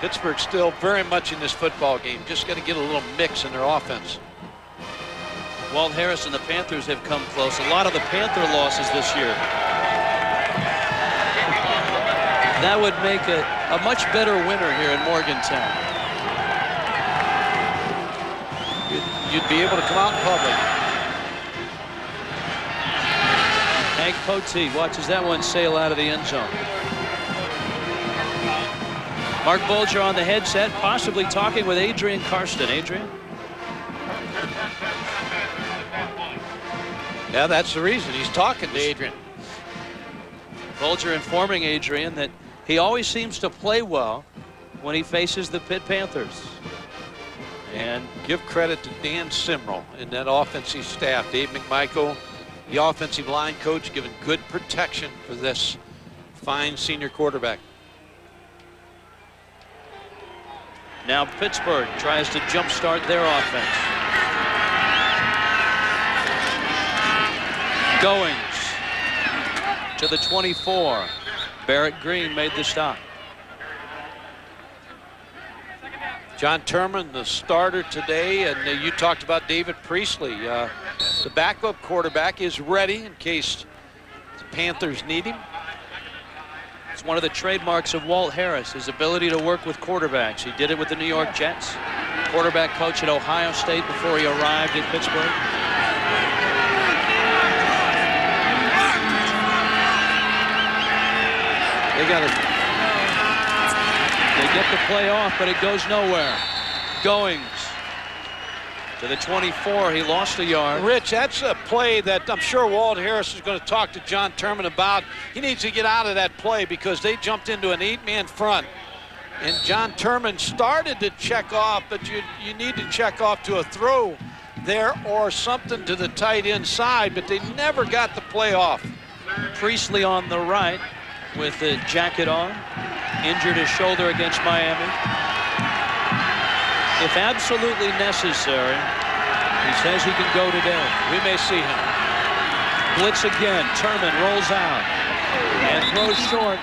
Pittsburgh still very much in this football game. Just got to get a little mix in their offense. Walt Harris and the Panthers have come close. A lot of the Panther losses this year. That would make it a much better winter here in Morgantown. You'd be able to come out in public. Hank Poteet watches that one sail out of the end zone. Mark Bulger on the headset, possibly talking with Adrian Karsten. Adrian? Yeah, that's the reason he's talking to Adrian. Bulger informing Adrian that he always seems to play well when he faces the Pitt Panthers. And give credit to Dan Simrell and that offensive staff. Dave McMichael, the offensive line coach, giving good protection for this fine senior quarterback. Now Pittsburgh tries to jumpstart their offense. Goings to the 24. Barrett Green made the stop. John Turman, the starter today, and you talked about David Priestley. The backup quarterback is ready in case the Panthers need him. It's one of the trademarks of Walt Harris, his ability to work with quarterbacks. He did it with the New York Jets. Quarterback coach at Ohio State before he arrived in Pittsburgh. They get the play off, but it goes nowhere. Goings to the 24. He lost a yard. Rich, that's a play that I'm sure Walt Harris is going to talk to John Turman about. He needs to get out of that play because they jumped into an 8-man front. And John Turman started to check off, but you need to check off to a throw there or something to the tight end side, but they never got the play off. Priestley on the right with the jacket on. Injured his shoulder against Miami. If absolutely necessary, he says he can go today. We may see him. Blitz again. Turman rolls out and throws short.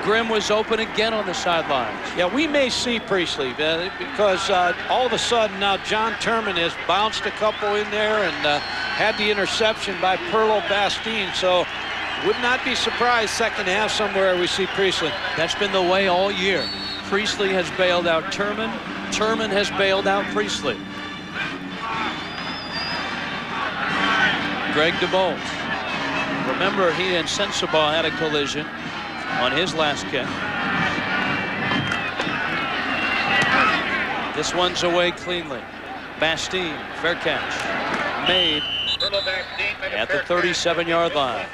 Grimm was open again on the sidelines. Yeah, we may see Priestley because all of a sudden now John Turman has bounced a couple in there and had the interception by Perlo Bastine. So would not be surprised second half somewhere we see Priestley. That's been the way all year. Priestley has bailed out Turman. Turman has bailed out Priestley. Greg DeBolt. Remember, he and Sensabaugh had a collision on his last kick. This one's away cleanly. Bastine, fair catch. Made at the 37-yard line.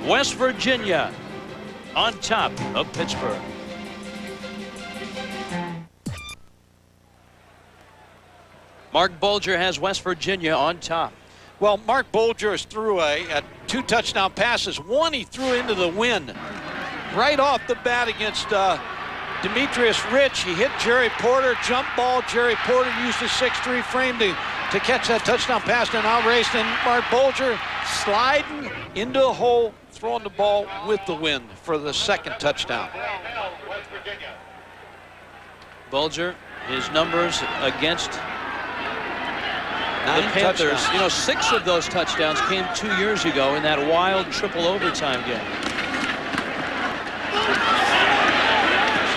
West Virginia on top of Pittsburgh. Mark Bulger has West Virginia on top. Well, Mark Bulger has threw a 2 touchdown passes. One he threw into the wind right off the bat against Demetrius Rich. He hit Jerry Porter, jump ball. Jerry Porter used his 6'3" frame to catch that touchdown pass, then outraced, and Mark Bulger sliding into the hole, throwing the ball with the wind for the 2nd touchdown. Bulger, his numbers against the 9 Panthers, touchdowns. you know, 6 of those touchdowns came 2 years ago in that wild triple overtime game.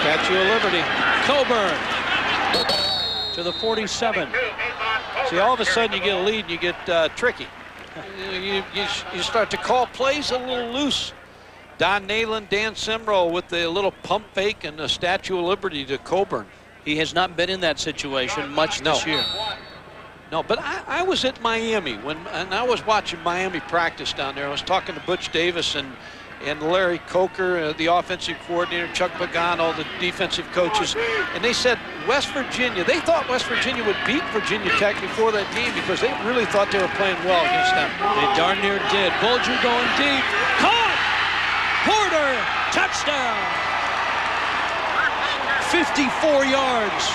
Statue of Liberty. Coburn to the 47. See, all of a sudden you get a lead and you get tricky. You start to call plays a little loose. Don Nalen, Dan Simro with the little pump fake and the Statue of Liberty to Coburn. He has not been in that situation much this year. No, but I was at Miami and I was watching Miami practice down there. I was talking to Butch Davis and Larry Coker, the offensive coordinator, Chuck Pagano, the defensive coaches, and they said West Virginia, they thought West Virginia would beat Virginia Tech before that game because they really thought they were playing well against them. They darn near did. Bulger going deep. Caught! Porter! Touchdown! 54 yards.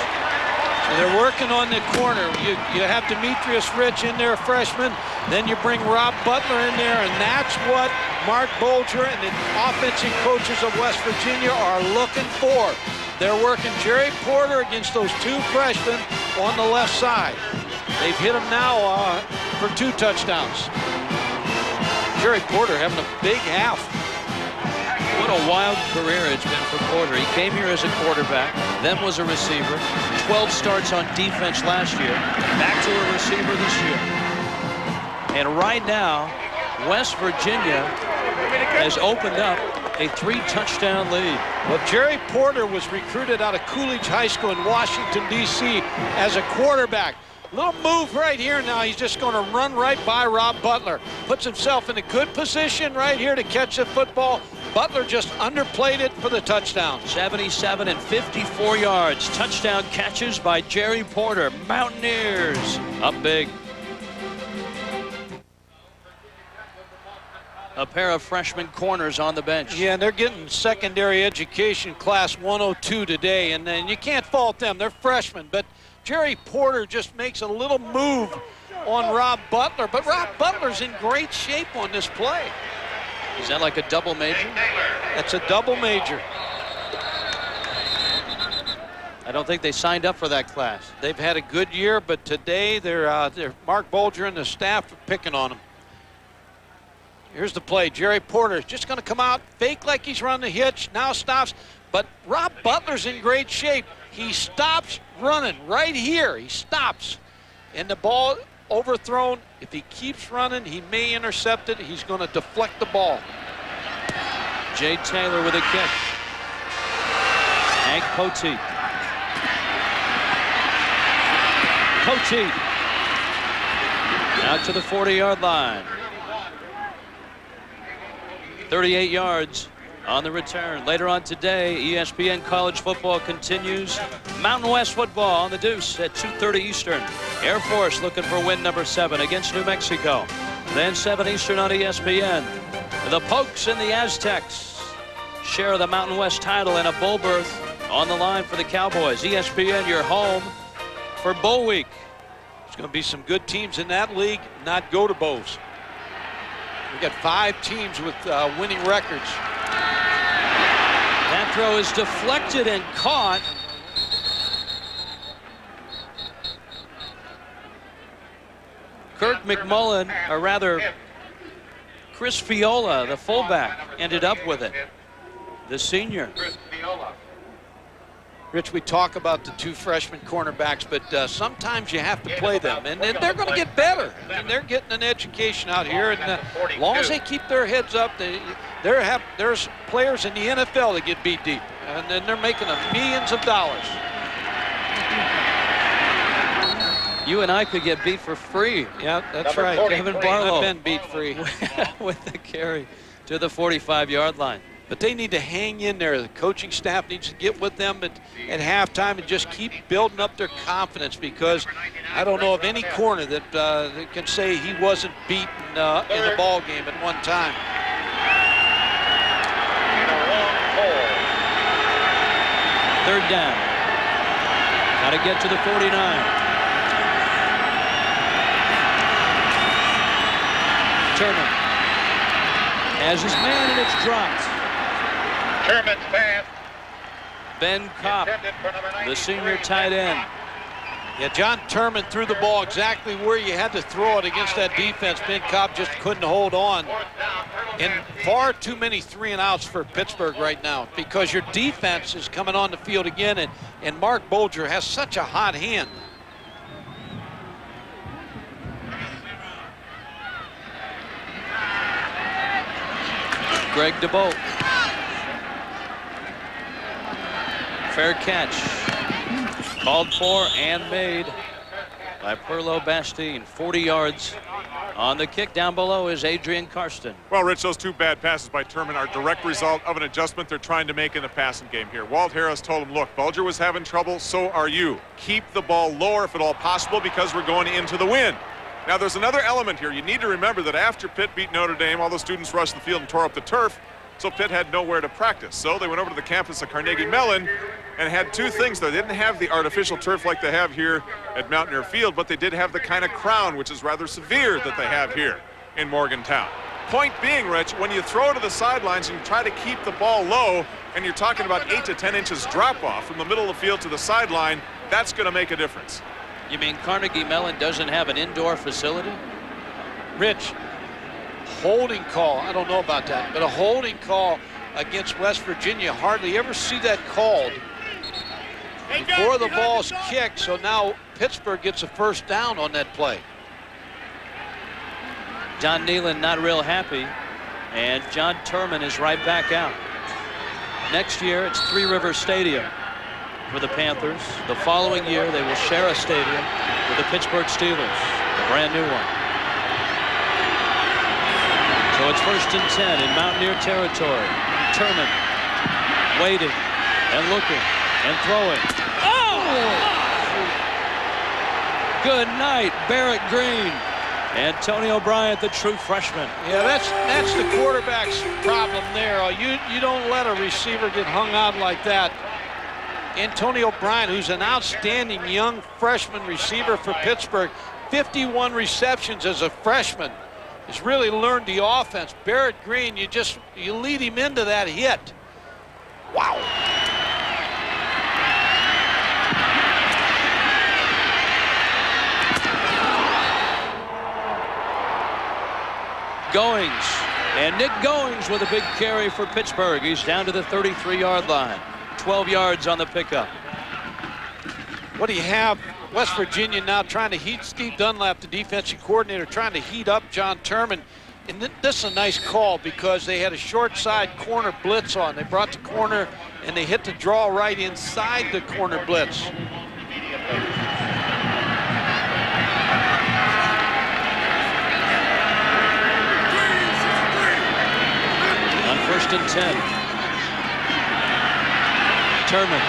And they're working on the corner. You have Demetrius Rich in there, freshman. Then you bring Rob Butler in there, and that's what Mark Bulger and the offensive coaches of West Virginia are looking for. They're working Jerry Porter against those 2 freshmen on the left side. They've hit him now for 2 touchdowns. Jerry Porter having a big half. What a wild career it's been for Porter. He came here as a quarterback, then was a receiver, 12 starts on defense last year, back to a receiver this year. And right now, West Virginia has opened up a 3-touchdown lead. Well, Jerry Porter was recruited out of Coolidge High School in Washington, D.C. as a quarterback. Little move right here now. He's just going to run right by Rob Butler. Puts himself in a good position right here to catch the football. Butler just underplayed it for the touchdown. 77 and 54 yards. Touchdown catches by Jerry Porter. Mountaineers up big. A pair of freshman corners on the bench. Yeah, and they're getting secondary education class 102 today, and then you can't fault them. They're freshmen, but Jerry Porter just makes a little move on Rob Butler, but Rob Butler's in great shape on this play. Is that like a double major? That's a double major. I don't think they signed up for that class. They've had a good year, but today they're Mark Bulger and the staff are picking on them. Here's the play. Jerry Porter just going to come out, fake like he's run the hitch, now stops. But Rob Butler's in great shape. He stops running right here. He stops. And the ball overthrown. If he keeps running, he may intercept it. He's going to deflect the ball. Jay Taylor with a kick. Hank Poteet. Poteet. Out to the 40-yard line. 38 yards on the return. Later on today, ESPN College Football continues. Mountain West football on the Deuce at 2:30 Eastern. Air Force looking for win number 7 against New Mexico. Then 7 Eastern on ESPN. The Pokes and the Aztecs share the Mountain West title and a bowl berth on the line for the Cowboys. ESPN, your home for bowl week. There's going to be some good teams in that league, not go to bowls. We've got 5 teams with winning records. That throw is deflected and caught. Kirk McMullen, or rather Chris Fiola, the fullback, ended up with it. The senior. Rich, we talk about the 2 freshman cornerbacks, but sometimes you have to play them, and they're going to get better. I mean, they're getting an education out here, and as long as they keep their heads up, there's players in the NFL that get beat deep, and then they're making them millions of dollars. You and I could get beat for free. Yeah, that's Number right. 43. Kevin I've Barlow. Been beat free. with the carry to the 45-yard line. But they need to hang in there. The coaching staff needs to get with them at halftime and just keep building up their confidence, because I don't know of any corner that can say he wasn't beaten in the ball game at one time. Third down. Got to get to the 49. Turman has his man, and it's dropped. Sherman's pass. Ben Kopp, the senior tight end. Yeah, John Turman threw the ball exactly where you had to throw it against that defense. Ben Kopp just couldn't hold on. And far too many 3-and-outs for Pittsburgh right now, because your defense is coming on the field again, and Mark Bulger has such a hot hand. Greg DeBolt. Fair catch. Called for and made by Perlo Bastine. 40 yards on the kick. Down below is Adrian Karsten. Well, Rich, those two bad passes by Turman are a direct result of an adjustment they're trying to make in the passing game here. Walt Harris told him, look, Bulger was having trouble, so are you. Keep the ball lower if at all possible, because we're going into the wind. Now, there's another element here. You need to remember that after Pitt beat Notre Dame, all the students rushed the field and tore up the turf, so Pitt had nowhere to practice. So they went over to the campus of Carnegie Mellon and had two things there. They didn't have the artificial turf like they have here at Mountaineer Field, but they did have the kind of crown, which is rather severe, that they have here in Morgantown. Point being, Rich, when you throw to the sidelines and you try to keep the ball low, and you're talking about 8 to 10 inches drop off from the middle of the field to the sideline, that's going to make a difference. You mean Carnegie Mellon doesn't have an indoor facility? Rich, holding call. I don't know about that, but a holding call against West Virginia. Hardly ever see that called before the ball's kicked. So now Pittsburgh gets a first down on that play. John Nealon not real happy, and John Turman is right back out. Next year, it's Three Rivers Stadium for the Panthers. The following year, they will share a stadium with the Pittsburgh Steelers, a brand new one. So it's 1st and 10 in Mountaineer territory. Turman waiting and looking and throwing. Oh! Good night, Barrett Green. Antonio Bryant, the true freshman. Yeah, that's the quarterback's problem there. You don't let a receiver get hung out like that. Antonio Bryant, who's an outstanding young freshman receiver for Pittsburgh, 51 receptions as a freshman, has really learned the offense. Barrett Green, you lead him into that hit. Wow. Goings, and Nick Goings with a big carry for Pittsburgh. He's down to the 33-yard line. 12 yards on the pickup. What do you have? West Virginia now trying to heat Steve Dunlap, the defensive coordinator, trying to heat up John Turman. And this is a nice call, because they had a short side corner blitz on. They brought the corner and they hit the draw right inside the corner blitz. On 1st and 10. Turman.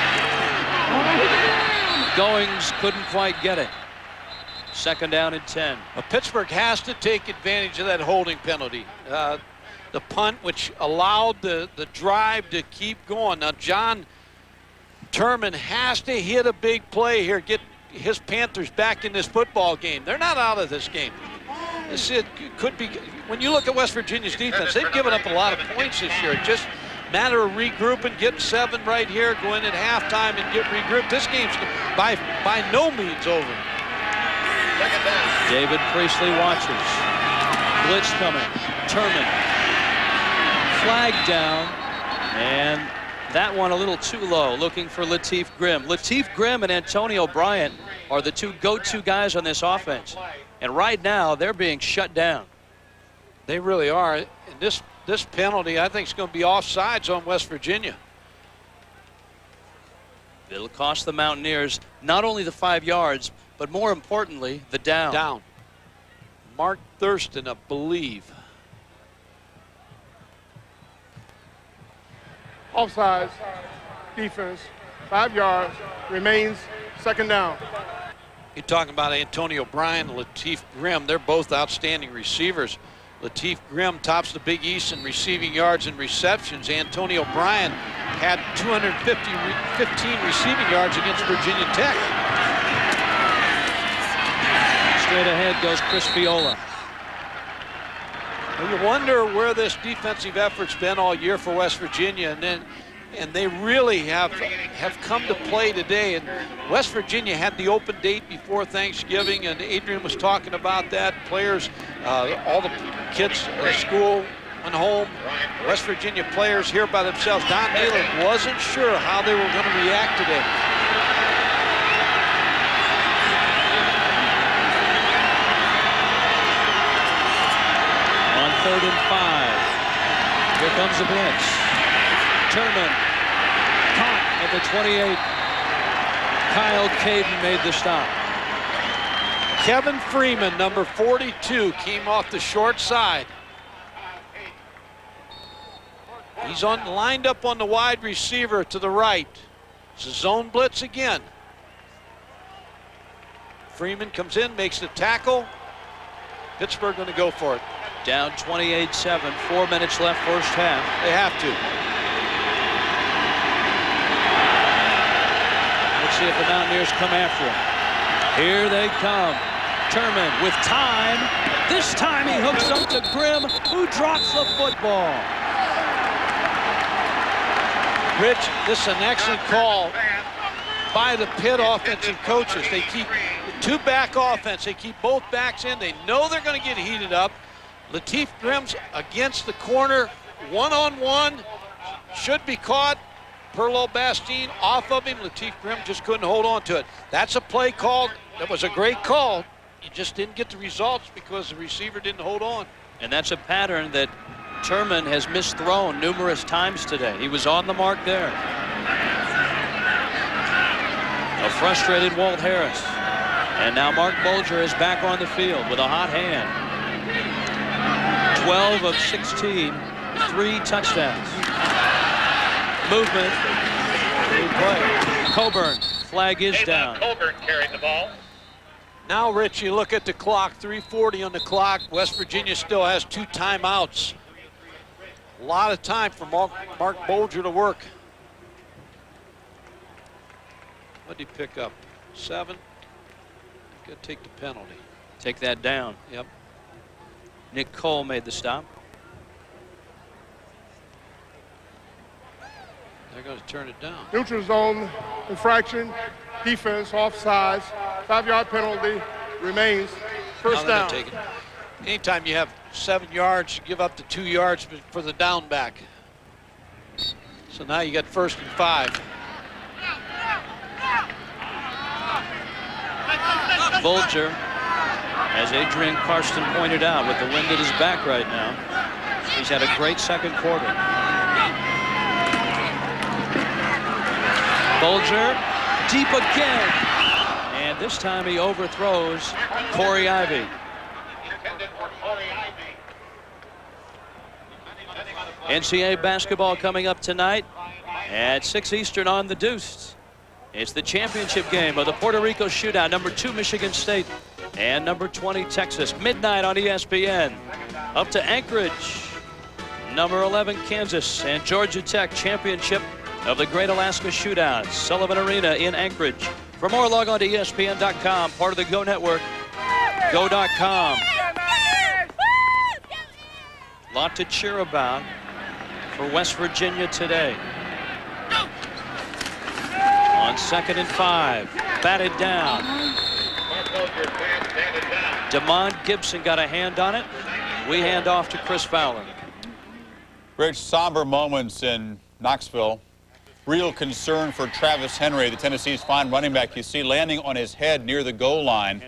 Goings couldn't quite get it. 2nd down and 10. Well, Pittsburgh has to take advantage of that holding penalty. The punt, which allowed the drive to keep going. Now, John Turman has to hit a big play here, get his Panthers back in this football game. They're not out of this game. It could be, when you look at West Virginia's defense, they've given up a lot of points this year. It's just a matter of regrouping, getting 7 right here, go in at halftime and get regrouped. This game's by no means over. David Priestley watches. Blitz coming. Turman. Flag down. And that one a little too low, looking for Lateef Grimm. Lateef Grimm and Antonio Bryant are the two go-to guys on this offense. And right now, they're being shut down. They really are. And this penalty, I think, is going to be offsides on West Virginia. It'll cost the Mountaineers not only the 5 yards, but more importantly, the down. Down. Mark Thurston, I believe. Offsides, defense, 5 yards, remains second down. You're talking about Antonio Bryan and Lateef Grimm. They're both outstanding receivers. Lateef Grimm tops the Big East in receiving yards and receptions. Antonio Bryan had 215 receiving yards against Virginia Tech. Straight ahead goes Chris Viola. You wonder where this defensive effort's been all year for West Virginia, and they really have come to play today. And West Virginia had the open date before Thanksgiving, and Adrian was talking about that. Players, all the kids at school went home. West Virginia players here by themselves. Don Naylor wasn't sure how they were going to react today. On 3rd and 5. Here comes the blitz. Turman caught at the 28. Kyle Caden made the stop. Kevin Freeman, number 42, came off the short side. He's lined up on the wide receiver to the right. It's a zone blitz again. Freeman comes in, makes the tackle. Pittsburgh going to go for it. Down 28-7, 4 minutes left first half. They have to. Let's see if the Mountaineers come after him. Here they come. Turman with time. This time he hooks up to Grimm, who drops the football. Rich, this is an excellent call by the Pitt offensive coaches. They keep two-back offense. They keep both backs in. They know they're going to get heated up. Lateef Grimm's against the corner, one-on-one, should be caught. Perlo Bastine off of him. Lateef Grimm just couldn't hold on to it. That's a play call. That was a great call. You just didn't get the results because the receiver didn't hold on. And that's a pattern that Turman has misthrown numerous times today. He was on the mark there. A frustrated Walt Harris. And now Mark Bulger is back on the field with a hot hand. 12 of 16, 3 touchdowns. Movement. Good play. Coburn. Flag is down. Coburn carried the ball. Now, Rich, you look at the clock, 3:40 on the clock. West Virginia still has 2 timeouts. A lot of time for Mark Bulger to work. What did he pick up? 7? Got to take the penalty. Take that down. Yep. Nick Cole made the stop. They're going to turn it down. Neutral zone infraction, defense, offsides, 5-yard penalty, remains first down. Take it. Anytime you have 7 yards, you give up the 2 yards for the down back. So now you got 1st and 5. Bulger, as Adrian Karsten pointed out, with the wind at his back right now, he's had a great second quarter. Bulger, deep again. And this time he overthrows Corey Ivy. NCAA basketball coming up tonight at 6 Eastern on the Deuce. It's the championship game of the Puerto Rico Shootout. Number 2 Michigan State and number 20 Texas. Midnight on ESPN. Up to Anchorage. Number 11 Kansas and Georgia Tech. Championship of the Great Alaska Shootout. Sullivan Arena in Anchorage. For more, log on to ESPN.com, part of the Go Network. Go.com. Lot to cheer about for West Virginia today. On 2nd and 5, batted down. Damon Gibson got a hand on it. We hand off to Chris Fowler. Great somber moments in Knoxville. Real concern for Travis Henry, the Tennessee's fine running back. You see landing on his head near the goal line.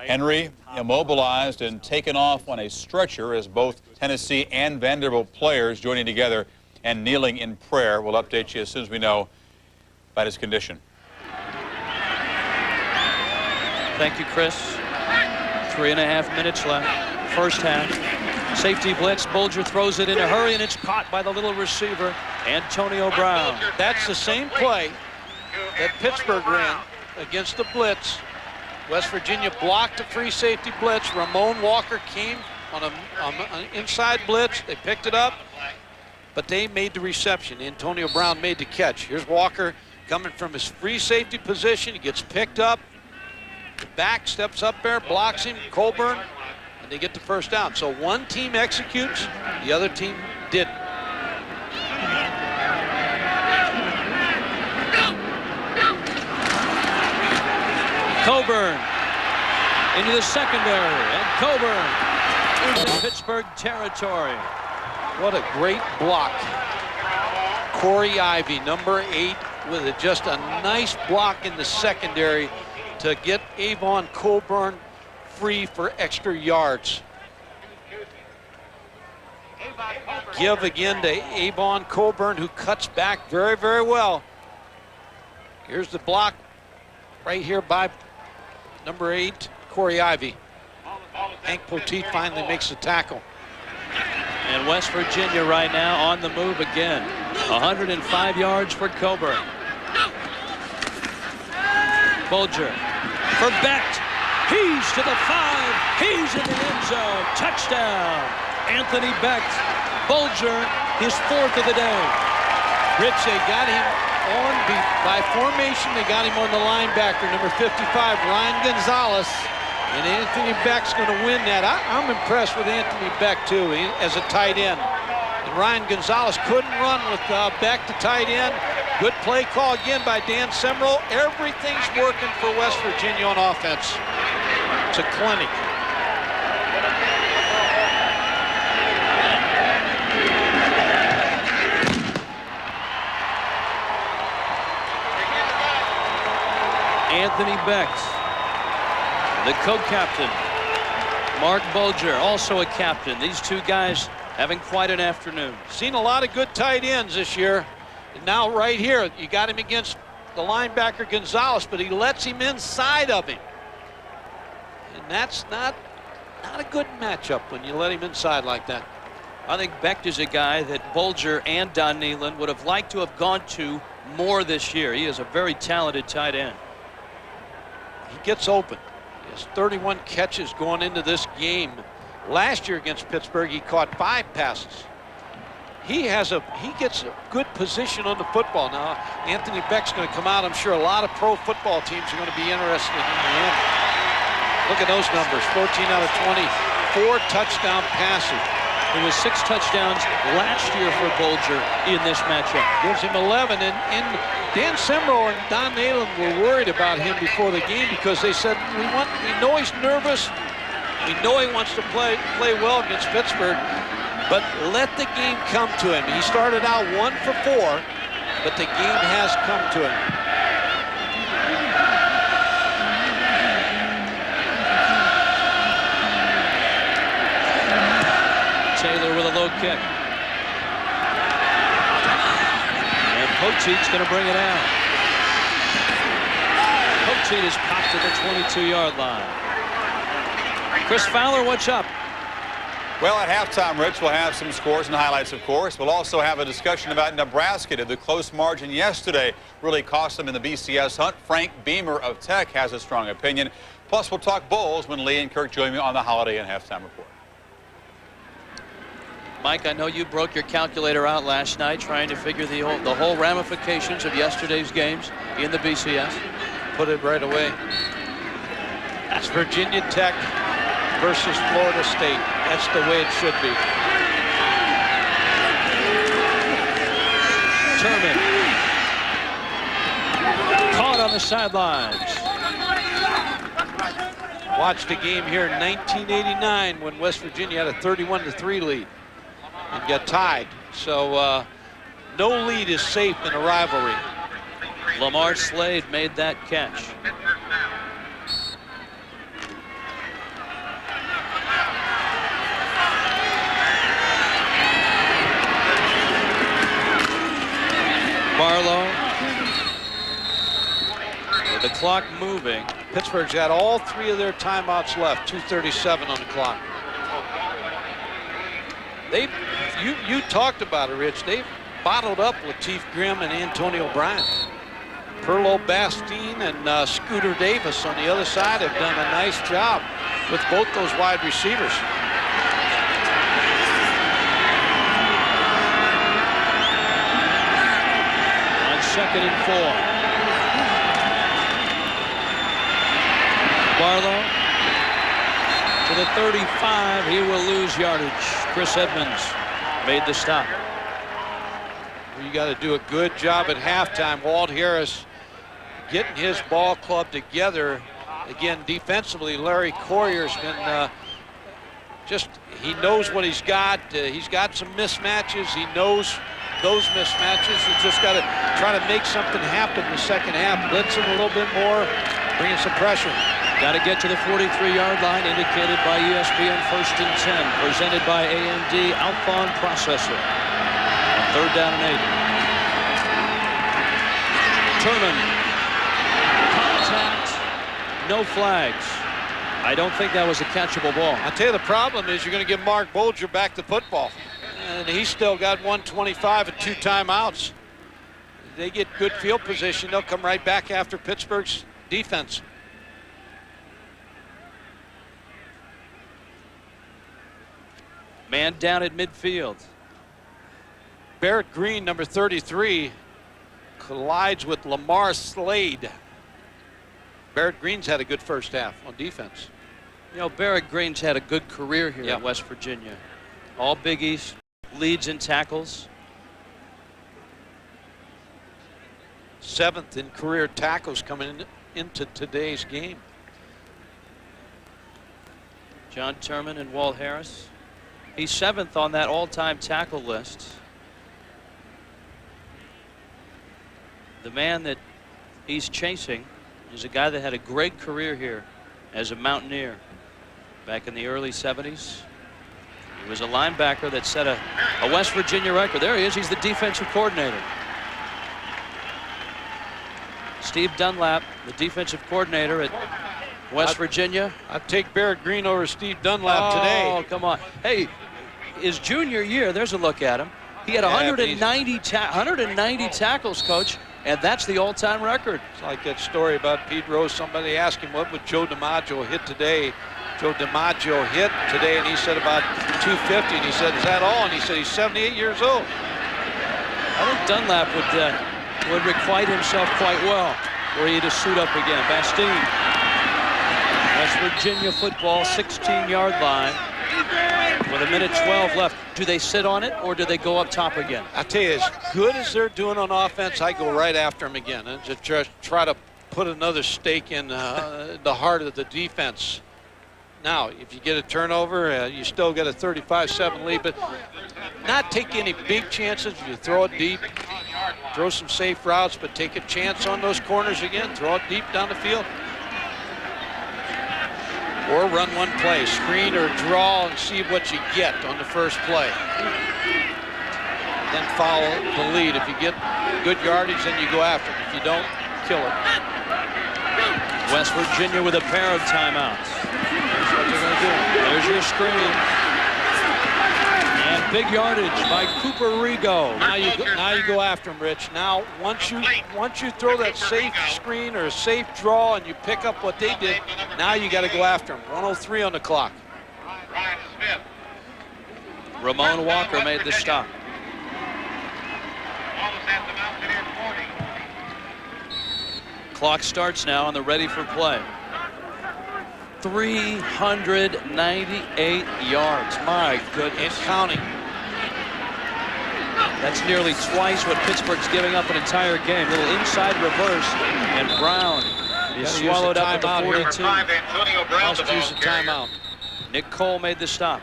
Henry immobilized and taken off on a stretcher as both Tennessee and Vanderbilt players joining together and kneeling in prayer. We'll update you as soon as we know about his condition. Thank you, Chris. 3.5 minutes left. First half. Safety blitz. Bulger throws it in a hurry, and it's caught by the little receiver, Antonio Brown. That's the same play that Pittsburgh ran against the blitz. West Virginia blocked a free safety blitz. Ramon Walker came on an inside blitz. They picked it up, but they made the reception. Antonio Brown made the catch. Here's Walker coming from his free safety position. He gets picked up. The back steps up there, blocks him, Coburn, and they get the first down. So one team executes, the other team didn't. Coburn into the secondary, and Coburn into Pittsburgh territory. What a great block. Corey Ivy, number 8, with just a nice block in the secondary to get Avon Coburn free for extra yards. Give again to Avon Coburn, who cuts back very, very well. Here's the block right here by number 8, Corey Ivy. Hank Poteet finally makes the tackle. And West Virginia right now on the move again. 105 yards for Coburn. Bulger for Becht. He's to the 5. He's in the end zone. Touchdown. Anthony Becht. Bulger, his 4th of the day. Rich, they got him on by formation. They got him on the linebacker, number 55, Ryan Gonzalez. And Anthony Becht's going to win that. I'm impressed with Anthony Becht, too, as a tight end. And Ryan Gonzalez couldn't run with Becht, the tight end. Good play call again by Dan Semrel. Everything's working for West Virginia on offense. It's a clinic. Anthony Becht, the co-captain. Mark Bulger, also a captain. These two guys having quite an afternoon. Seen a lot of good tight ends this year. And now right here, you got him against the linebacker Gonzalez, but he lets him inside of him. And that's not a good matchup when you let him inside like that. I think Becht is a guy that Bulger and Don Nehlen would have liked to have gone to more this year. He is a very talented tight end. He gets open. He has 31 catches going into this game. Last year against Pittsburgh, he caught 5 passes. He gets a good position on the football. Now, Anthony Becht's going to come out. I'm sure a lot of pro football teams are going to be interested in him. Look at those numbers, 14 out of 20, 4 touchdown passes. There was 6 touchdowns last year for Bulger in this matchup. Gives him 11, and Dan Semrel and Don Nehlen were worried about him before the game because they said, we know he's nervous, we know he wants to play well against Pittsburgh, but let the game come to him. He started out 1 for 4, but the game has come to him. Taylor with a low kick. And Poteet's going to bring it out. Poteet is popped to the 22-yard line. Chris Fowler, what's up? Well, at halftime, Rich, we'll have some scores and highlights, of course. We'll also have a discussion about Nebraska. Did the close margin yesterday really cost them in the BCS hunt? Frank Beamer of Tech has a strong opinion. Plus, we'll talk Bulls when Lee and Kirk join me on the Holiday and Halftime Report. Mike, I know you broke your calculator out last night trying to figure the whole ramifications of yesterday's games in the BCS. Put it right away. That's Virginia Tech versus Florida State. That's the way it should be. Turman. Caught on the sidelines. Watched the game here in 1989 when West Virginia had a 31-3 lead and got tied. So no lead is safe in a rivalry. Lamar Slade made that catch. Barlow with the clock moving. Pittsburgh's got all 3 of their timeouts left, 2:37 on the clock. You talked about it, Rich. They've bottled up Lateef Grimm and Antonio Bryant. Perlo Bastine and Scooter Davis on the other side have done a nice job with both those wide receivers. On 2nd and 4. Barlow to the 35. He will lose yardage. Chris Edmonds made the stop. You got to do a good job at halftime. Walt Harris getting his ball club together. Again, defensively, Larry Coryer's been he knows what he's got. He's got some mismatches. He knows those mismatches. He's just got to try to make something happen in the second half. Blitzing a little bit more, bringing some pressure. Got to get to the 43-yard line, indicated by ESPN. 1st and 10, presented by AMD Alphon Processor. 3rd down and 8. Turman. Contact. No flags. I don't think that was a catchable ball. I'll tell you, the problem is you're going to give Mark Bulger back the football. And he's still got 125 and 2 timeouts. They get good field position. They'll come right back after Pittsburgh's defense. Man down at midfield. Barrett Green, number 33, collides with Lamar Slade. Barrett Green's had a good first half on defense. You know, Barrett Green's had a good career here at West Virginia. All Big East, leads in tackles. 7th in career tackles coming into today's game. John Turman and Walt Harris. He's 7th on that all-time tackle list. The man that he's chasing is a guy that had a great career here as a Mountaineer back in the early 70s. He was a linebacker that set a West Virginia record. There he is. He's the defensive coordinator. Steve Dunlap, the defensive coordinator at West Virginia. I'd take Barrett Green over Steve Dunlap today. Oh, come on. Hey, his junior year, there's a look at him. He had 190 tackles, Coach, and that's the all-time record. It's like that story about Pete Rose. Somebody asked him, what would Joe DiMaggio hit today? Joe DiMaggio hit today, and he said about 250, and he said, is that all? And he said, he's 78 years old. I think Dunlap would requite himself quite well were he to suit up again. Bastine. West Virginia football, 16-yard line. With 1:12 left. Do they sit on it or do they go up top again? I tell you, as good as they're doing on offense, I go right after them again and just try to put another stake in the heart of the defense. Now, if you get a turnover, you still get a 35-7 lead, but not take any big chances. You throw it deep, throw some safe routes, but take a chance on those corners again. Throw it deep down the field. Or run one play, screen or draw and see what you get on the first play. Then follow the lead. If you get good yardage, then you go after it. If you don't, kill it. West Virginia with a pair of timeouts. That's what they're going to do. There's your screen. And big yardage by Cooper Rigo. Now you go after him, Rich. Now, once you throw that safe screen or a safe draw and you pick up what they did, now you got to go after him. 1:03 on the clock. Ramon Walker made the stop. Clock starts now on the ready for play. 398 yards. My goodness. And counting. That's nearly twice what Pittsburgh's giving up an entire game. Little inside reverse, and Brown is swallowed up at the 42. Must use a timeout. Nick Cole made the stop.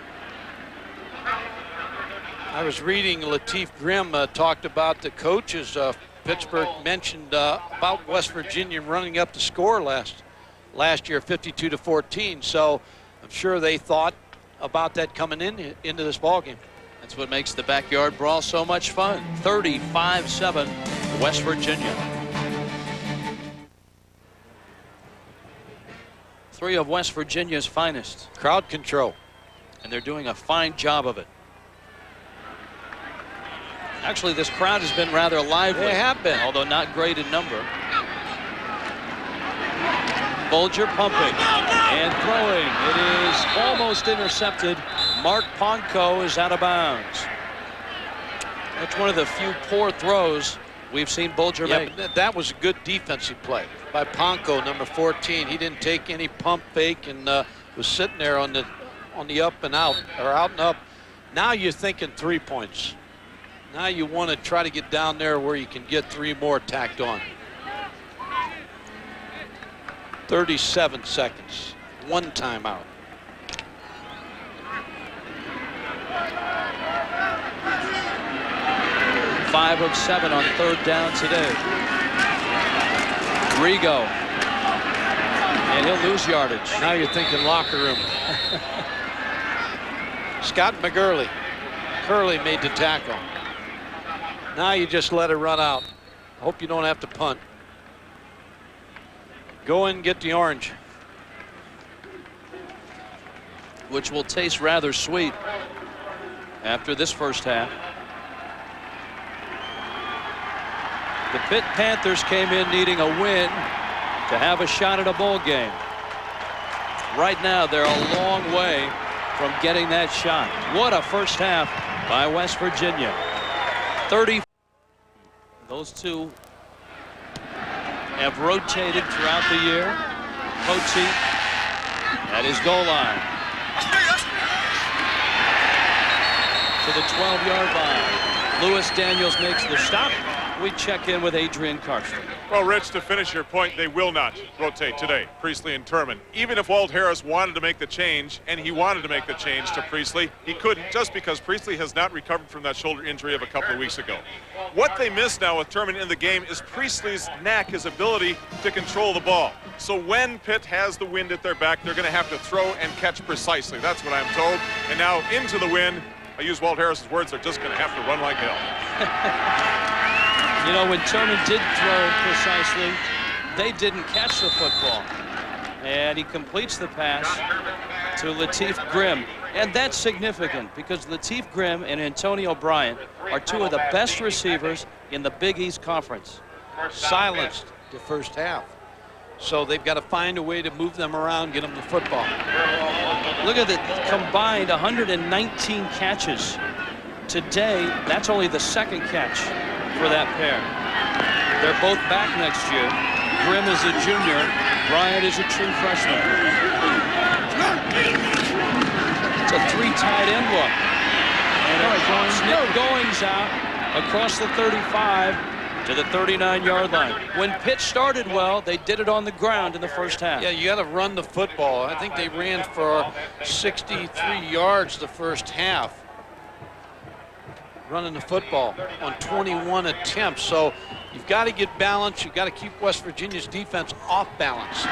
I was reading Lateef Grimm talked about the coaches. Pittsburgh mentioned about West Virginia running up the score last year, 52-14. So I'm sure they thought about that coming into this ball game. That's what makes the backyard brawl so much fun. 35-7, West Virginia. Three of West Virginia's finest. Crowd control. And they're doing a fine job of it. Actually, this crowd has been rather lively. They have been. Although not great in number. Bulger pumping and throwing. It is almost intercepted. Mark Ponko is out of bounds. That's one of the few poor throws we've seen Bulger make. That was a good defensive play by Ponko, number 14. He didn't take any pump fake and was sitting there on the up and out, or out and up. Now you're thinking 3 points. Now you want to try to get down there where you can get 3 more tacked on. 37 seconds. 1 timeout. Five of 7 on 3rd down today. Rigo. And he'll lose yardage. Now you're thinking locker room. Scott McGurley. Curley made the tackle. Now you just let it run out. Hope you don't have to punt. Go in and get the orange. Which will taste rather sweet after this first half. The Pitt Panthers came in needing a win to have a shot at a bowl game. Right now, they're a long way from getting that shot. What a first half by West Virginia. 30. Those two have rotated throughout the year. Coatsy at his goal line. To the 12-yard line. Lewis Daniels makes the stop. We check in with Adrian Karsten. Well, Rich, to finish your point, they will not rotate today, Priestley and Turman. Even if Walt Harris wanted to make the change, and he wanted to make the change to Priestley, he couldn't, just because Priestley has not recovered from that shoulder injury of a couple of weeks ago. What they miss now with Turman in the game is Priestley's knack, his ability to control the ball. So when Pitt has the wind at their back, they're going to have to throw and catch precisely. That's what I'm told. And now into the wind, I use Walt Harris's words, they're just going to have to run like hell. You know, when Turman did throw precisely, they didn't catch the football. And he completes the pass to Lateef Grimm. And that's significant because Lateef Grimm and Antonio Bryant are two of the best receivers in the Big East Conference. Silenced the first half. So they've got to find a way to move them around, get them the football. Look at the combined 119 catches. Today, that's only the 2nd catch for that pair. They're both back next year. Grimm is a junior. Bryant is a true freshman. It's a 3 tight end look. And it goings out across the 35 to the 39-yard line. When Pitt started well, they did it on the ground in the first half. Yeah, you got to run the football. I think they ran for 63 yards the first half. Running the football on 21 attempts. So you've got to get balance. You've got to keep West Virginia's defense off balance.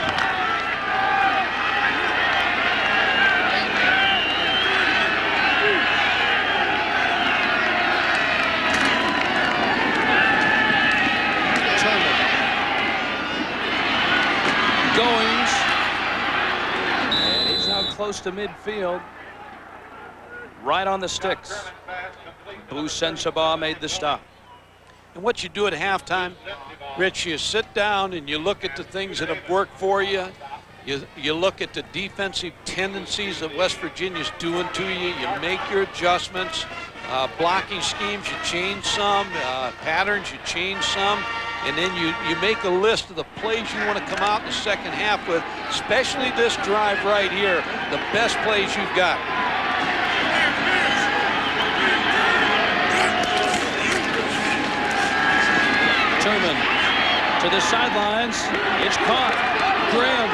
Turner. Goings. And he's now close to midfield. Right on the sticks. Blue Sensabaugh made the stop. And what you do at halftime, Rich, you sit down and you look at the things that have worked for you. You look at the defensive tendencies that West Virginia's doing to you. You make your adjustments. Blocking schemes, you change some. Patterns, you change some. And then you make a list of the plays you want to come out in the second half with, especially this drive right here, the best plays you've got. Turman to the sidelines. It's caught. Grimm.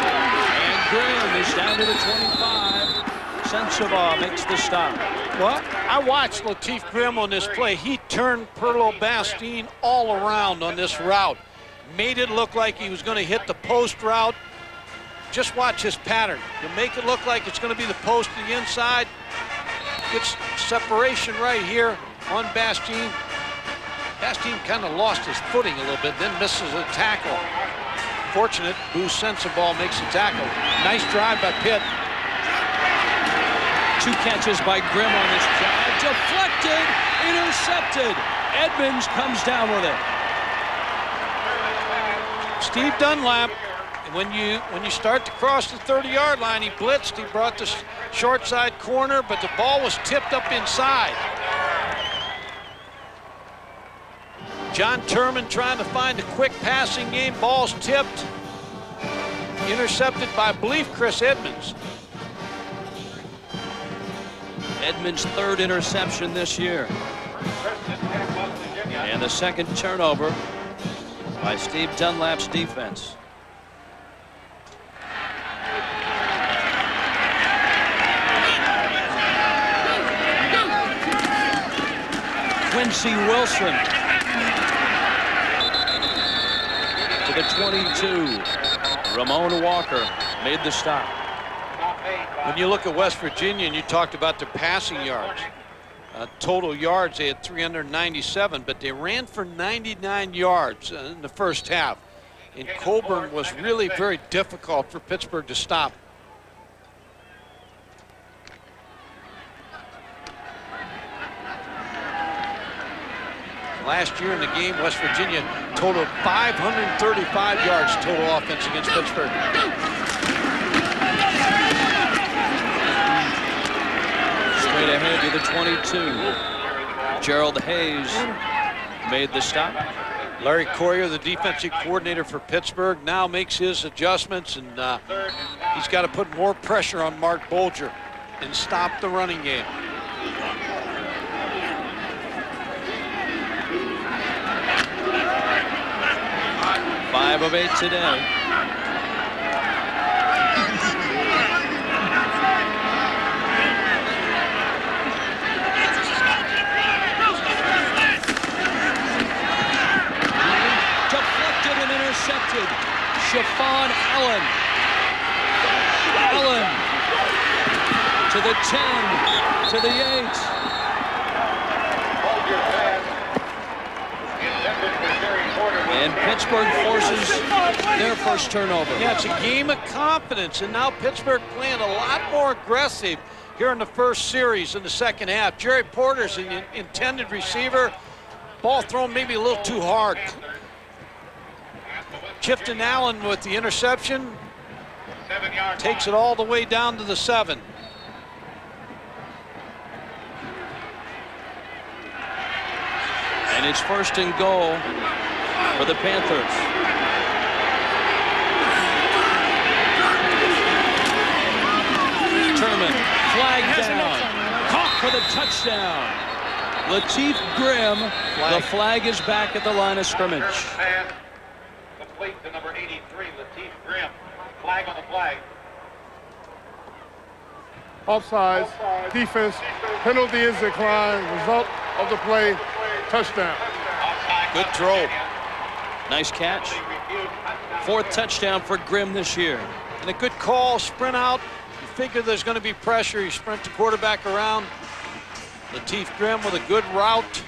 And Grimm is down to the 25. Sensabaugh makes the stop. Well, I watched Lateef Grimm on this play. He turned Perlo Bastine all around on this route. Made it look like he was going to hit the post route. Just watch his pattern. To make it look like it's going to be the post to the inside. Gets separation right here on Bastine. Bastine kind of lost his footing a little bit, then misses a tackle. Fortunate, Boo Sensabaugh makes the tackle. Nice drive by Pitt. 2 catches by Grimm on this drive. Deflected, intercepted. Edmonds comes down with it. Steve Dunlap, when you start to cross the 30-yard line, he blitzed. He brought the short side corner, but the ball was tipped up inside. John Turman trying to find a quick passing game. Ball's tipped. Intercepted by, I believe, Chris Edmonds. Edmonds' 3rd interception this year. And the 2nd turnover by Steve Dunlap's defense. Quincy Wilson to the 22. Ramon Walker made the stop. When you look at West Virginia and you talked about their passing yards, total yards, they had 397, but they ran for 99 yards in the first half. And Coburn was really very difficult for Pittsburgh to stop. Last year in the game, West Virginia totaled 535 yards total offense against Pittsburgh. Straight ahead to the 22. Gerald Hayes made the stop. Larry Coyer, the defensive coordinator for Pittsburgh, now makes his adjustments, and he's got to put more pressure on Mark Bulger and stop the running game. Five of 8 today. Intercepted. Chiffon Allen. Allen to the 10, to the 8. And Pittsburgh forces their first turnover. Yeah, it's a game of confidence, and now Pittsburgh playing a lot more aggressive here in the first series in the second half. Jerry Porter's an intended receiver. Ball thrown maybe a little too hard. Chifton Allen with the interception, takes it all the way down to the 7. And it's 1st and goal for the Panthers. Turman, flag down, caught for the touchdown. Lateef Grimm, the flag is back at the line of scrimmage. Complete to number 83, Lateef Grimm. Flag on the flag. Offsides, defense, penalty is declined. Result of the play, touchdown. Good throw. Nice catch. 4th touchdown for Grimm this year. And a good call, sprint out. You figure there's going to be pressure. You sprint the quarterback around. Lateef Grimm with a good route.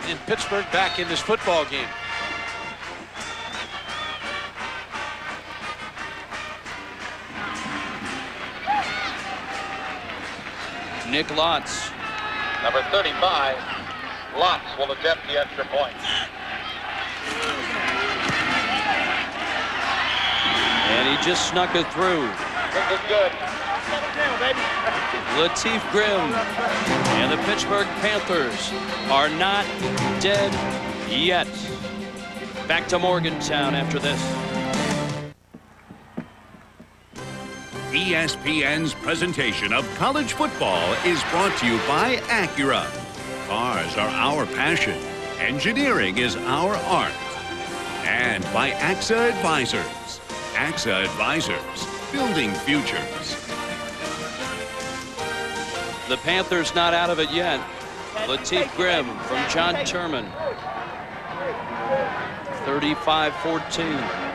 And Pittsburgh back in this football game. Nick Lotz. Number 35, Lotz will attempt the extra point. And he just snuck it through. This is good. Lateef Grimm and the Pittsburgh Panthers are not dead yet. Back to Morgantown after this. ESPN's presentation of college football is brought to you by Acura. Cars are our passion. Engineering is our art. And by AXA Advisors. AXA Advisors, building futures. The Panthers not out of it yet. Lateef Grimm from John Turman. 35-14.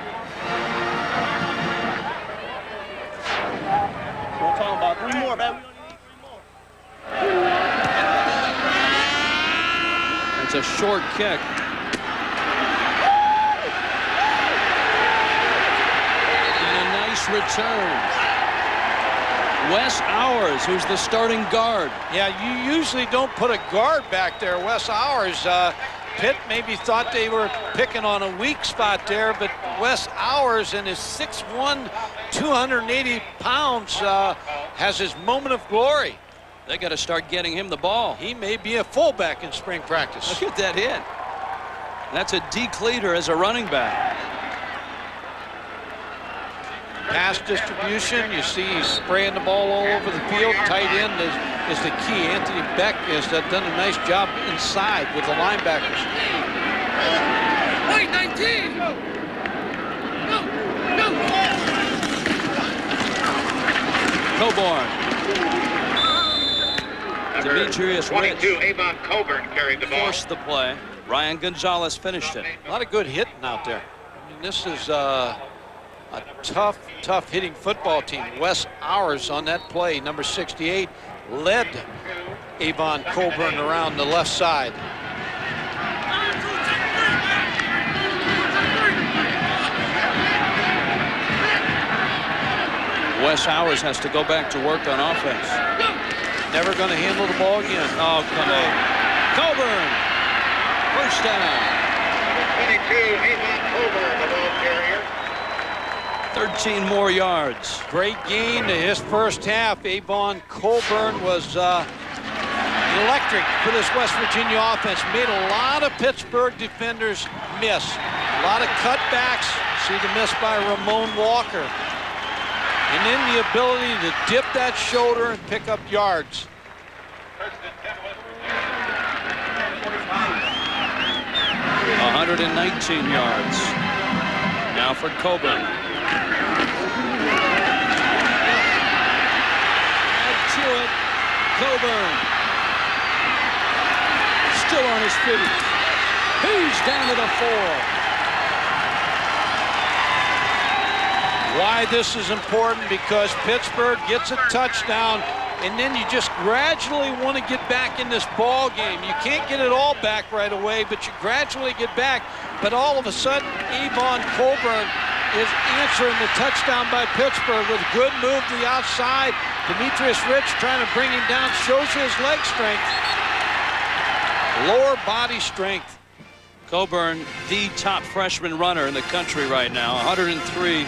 It's a short kick. Nice return. Wes Hours, who's the starting guard. Yeah, you usually don't put a guard back there. Wes Hours, Pitt maybe thought they were picking on a weak spot there, but Wes Hours in his 6'1", 280 pounds has his moment of glory. They got to start getting him the ball. He may be a fullback in spring practice. Look at that hit. That's a decleater as a running back. Pass distribution, you see he's spraying the ball all over the field. Tight end is the key. Anthony Beck has done a nice job inside with the linebackers. Wait, 19! Coburn. Demetrius 22, Avon Coburn carried the ball. forced the play. Ryan Gonzalez finished it. A lot of good hitting out there. I mean, this is a tough hitting football team. Wes Hours on that play, number 68, led Avon Coburn around the left side. Wes Hours has to go back to work on offense. Never going to handle the ball again. Oh, come on. Coburn. First down. 22, Avon Coburn, the ball carrier. 13 more yards. Great gain to his first half. Avon Coburn was electric for this West Virginia offense. Made a lot of Pittsburgh defenders miss. A lot of cutbacks. See the miss by Ramon Walker. And then the ability to dip that shoulder and pick up yards. 119 yards. Now for Coburn. Add to it. Coburn. Still on his feet. He's down to the 4. Why this is important, because Pittsburgh gets a touchdown, and then you just gradually want to get back in this ball game. You can't get it all back right away, but you gradually get back. But all of a sudden, Avon Coburn is answering the touchdown by Pittsburgh with a good move to the outside. Demetrius Rich trying to bring him down, shows his leg strength. Lower body strength. Coburn, the top freshman runner in the country right now. 103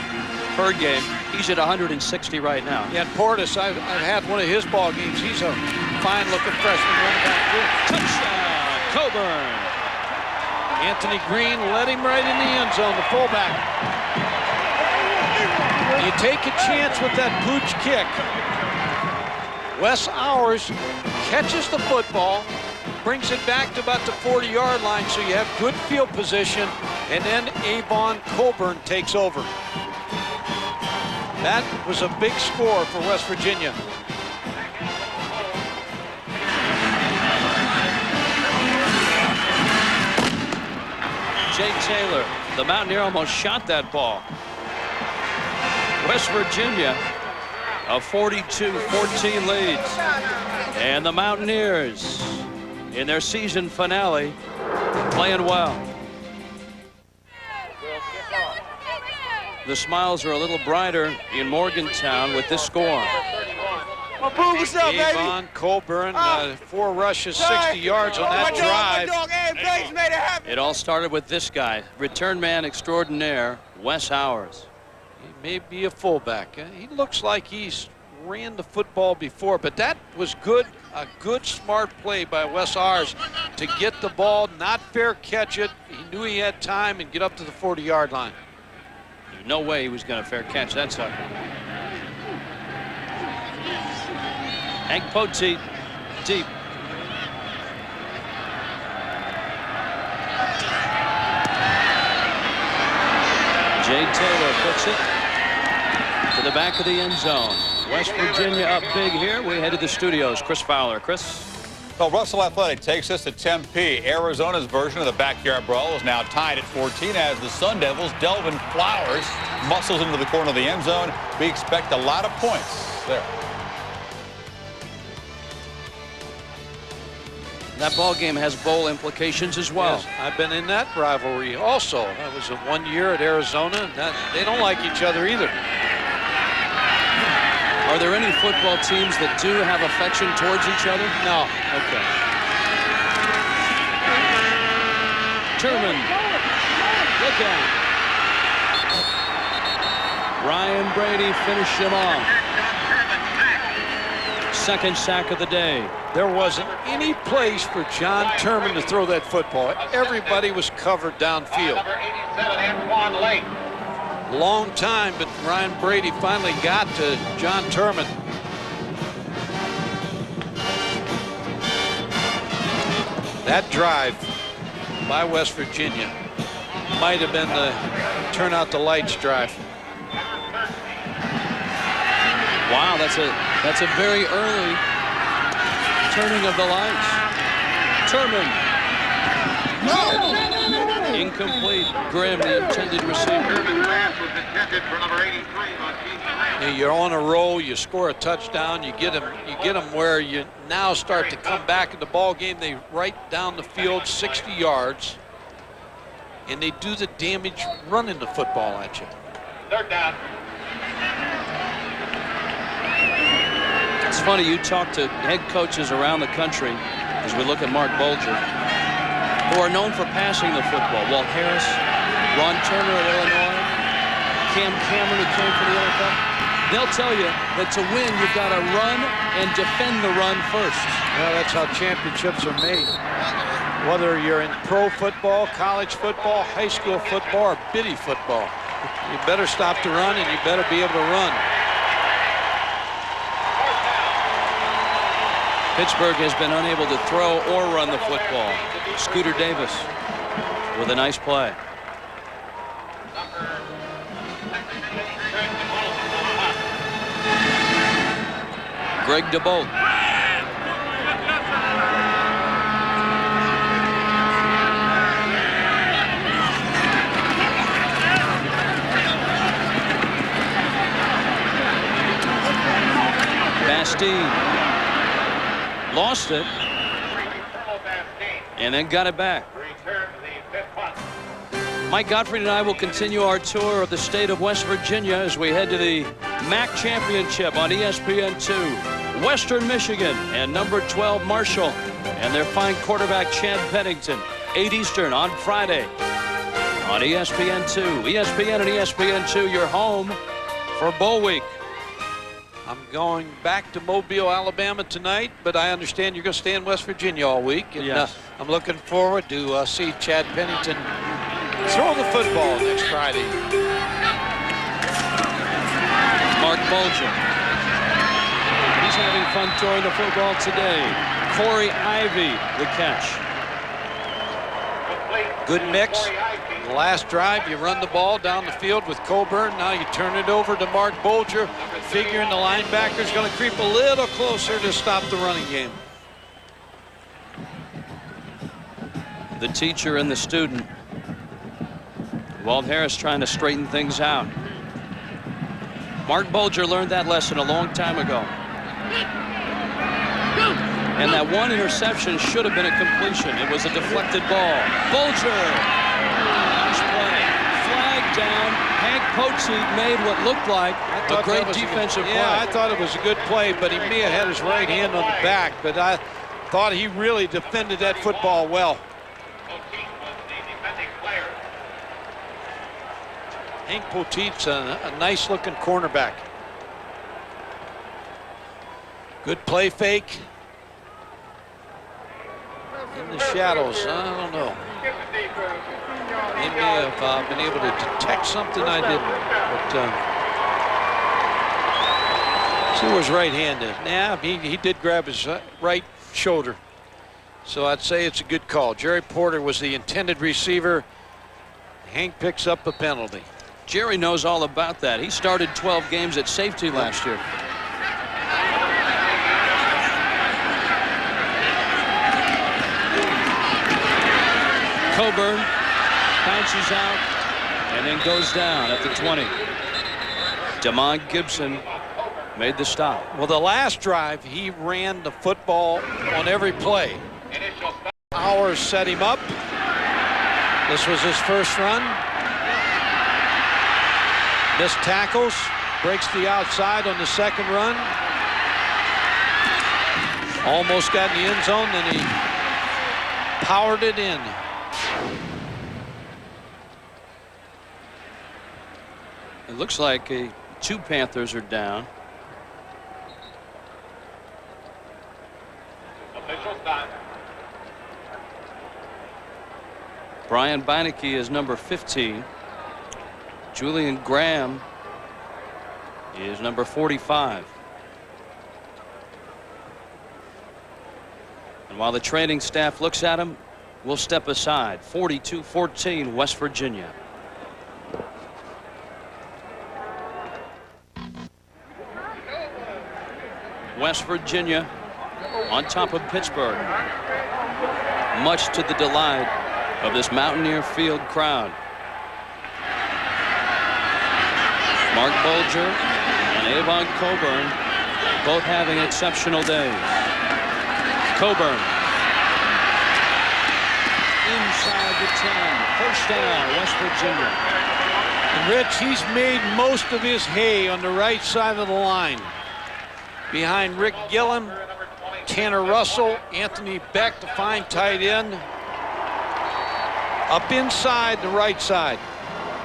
per game. He's at 160 right now. Yeah, and Portis, I've had one of his ball games. He's a fine-looking freshman running back too. Touchdown, Coburn. Anthony Green led him right in the end zone, the fullback. You take a chance with that pooch kick. Wes Hours catches the football, brings it back to about the 40-yard line, so you have good field position, and then Avon Coburn takes over. That was a big score for West Virginia. Jay Taylor, the Mountaineer, almost shot that ball. West Virginia, a 42-14 leads. And the Mountaineers, in their season finale, playing well. The smiles are a little brighter in Morgantown with this score. What's up, baby? Avon Coburn, 4 rushes, 60 yards on that drive. It all started with this guy, return man extraordinaire, Wes Hours. He may be a fullback. He looks like he's ran the football before, but that was good, a good, smart play by Wes Hours to get the ball, not fair catch it. He knew he had time and get up to the 40-yard line. There's no way he was going to fair catch that sucker. Hank Poteet, deep. Jay Taylor puts it to the back of the end zone. West Virginia up big here. We head to the studios. Chris Fowler. Chris? Well, Russell Athletic takes us to Tempe. Arizona's version of the backyard brawl is now tied at 14 as the Sun Devils, Delvin Flowers, muscles into the corner of the end zone. We expect a lot of points there. That ball game has bowl implications as well. Yes, I've been in that rivalry also. That was 1 year at Arizona. They don't like each other either. Are there any football teams that do have affection towards each other? No. Okay. Turman. Look out. Ryan Brady finished him off. Second sack of the day. There wasn't any place for John Turman to throw that football. Everybody was covered downfield. Number 87, Antoine Lake. Long time, but Ryan Brady finally got to John Turman. That drive by West Virginia might have been the turn out the lights drive. Wow, that's a very early turning of the lights. Turman. No! Incomplete. Grimm, the intended receiver. You're on a roll. You score a touchdown. You get them where you now start to come back in the ball game. They right down the field 60 yards, and they do the damage running the football at you. Third down. It's funny, you talk to head coaches around the country, as we look at Mark Bulger, who are known for passing the football. Walt Harris, Ron Turner at Illinois, Cam Cameron, who came from the NFL. They'll tell you that to win, you've got to run and defend the run first. Well, that's how championships are made. Whether you're in pro football, college football, high school football, or biddy football, you better stop the run and you better be able to run. Pittsburgh has been unable to throw or run the football. Scooter Davis with a nice play. Greg DeBolt. Bastine. Lost it, and then got it back. Mike Gottfried and I will continue our tour of the state of West Virginia as we head to the MAC Championship on ESPN2. Western Michigan and number 12 Marshall and their fine quarterback Chad Pennington. 8 Eastern on Friday on ESPN2. ESPN and ESPN2, your home for Bowl Week. I'm going back to Mobile, Alabama tonight, but I understand you're going to stay in West Virginia all week. And yes. I'm looking forward to see Chad Pennington throw the football next Friday. Mark Bulger. He's having fun throwing the football today. Corey Ivy, the catch. Good mix. The last drive, you run the ball down the field with Coburn. Now you turn it over to Mark Bulger, figuring the linebacker's going to creep a little closer to stop the running game. The teacher and the student. Walt Harris trying to straighten things out. Mark Bulger learned that lesson a long time ago. And that one interception should have been a completion. It was a deflected ball. Bulger. Nice play. Flag down. Hank Poteet made what looked like a great defensive play. Yeah, I thought it was a good play, but he may have had his right hand on the back, but I thought he really defended that football well. Hank Poteet's a nice-looking cornerback. Good play fake. In the shadows, I don't know. He may have been able to detect something I didn't. But he was right-handed. Nah, he did grab his right shoulder. So I'd say it's a good call. Jerry Porter was the intended receiver. Hank picks up a penalty. Jerry knows all about that. He started 12 games at safety last year. Coburn bounces out and then goes down at the 20. Damon Gibson made the stop. Well, the last drive, he ran the football on every play. Powers set him up. This was his first run. Missed tackles. breaks the outside on the second run. Almost got in the end zone, then he powered it in. It looks like 2 Panthers are down. Official time. Brian Beinecke is number 15. Julian Graham is number 45. And while the training staff looks at him, we'll step aside. 42-14 West Virginia. West Virginia on top of Pittsburgh, much to the delight of this Mountaineer Field crowd. Mark Bulger and Avon Coburn both having exceptional days. Coburn inside the 10, first down, West Virginia. And Rich, he's made most of his hay on the right side of the line. Behind Rick Gillum, Tanner Russell, Anthony Beck, the fine tight end. Up inside the right side.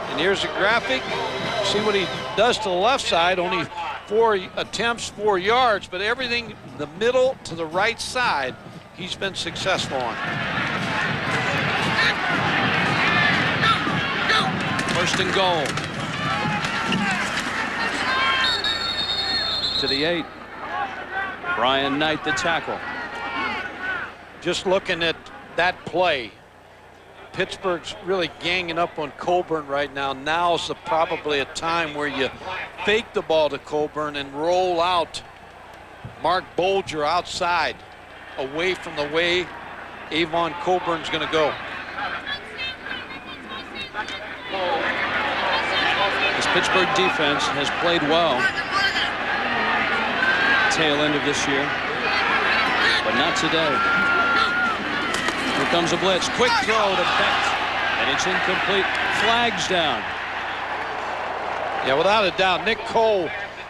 And here's a graphic. See what he does to the left side. Only 4 attempts, 4 yards, but everything the middle to the right side, he's been successful on. First and goal. To the 8. Brian Knight, the tackle. Just looking at that play, Pittsburgh's really ganging up on Coburn right now. Now's probably a time where you fake the ball to Coburn and roll out Mark Bulger outside, away from the way Avon Coburn's going to go. This Pittsburgh defense has played well tail end of this year, but not today. Here comes a blitz. Quick throw to Beck, and it's incomplete. Flags down. Yeah, without a doubt, Nick Cole,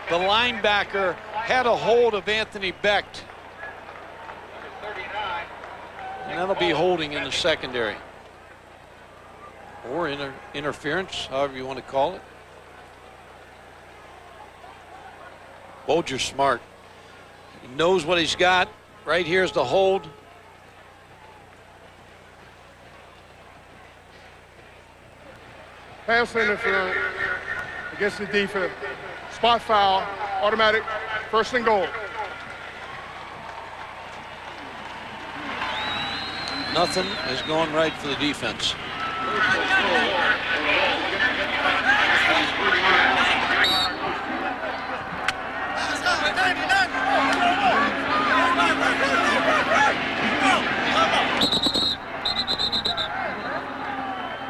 the linebacker, had a hold of Anthony Beck. And that'll be holding in the secondary. Or interference, however you want to call it. Bulger's smart. He knows what he's got. Right here's the hold. Pass interference against the defense. Spot foul, automatic, first and goal. Nothing is going right for the defense.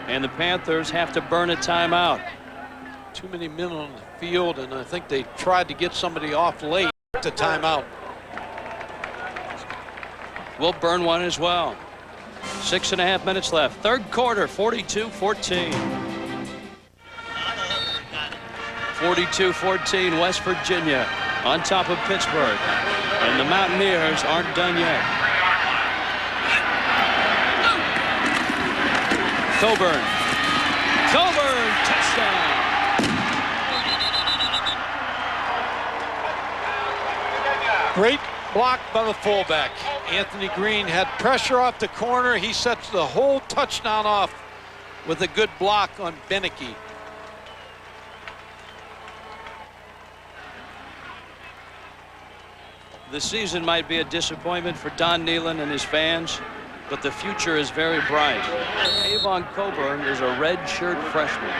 And the Panthers have to burn a timeout. Too many men on the field, and I think they tried to get somebody off late to timeout. We'll burn one as well. 6.5 minutes left. Third quarter, 42-14. 42-14, West Virginia on top of Pittsburgh. And the Mountaineers aren't done yet. Coburn, touchdown. Great block by the fullback. Anthony Green had pressure off the corner. He sets the whole touchdown off with a good block on Beinecke. The season might be a disappointment for Don Nehlen and his fans, but the future is very bright. Avon Coburn is a redshirt freshman.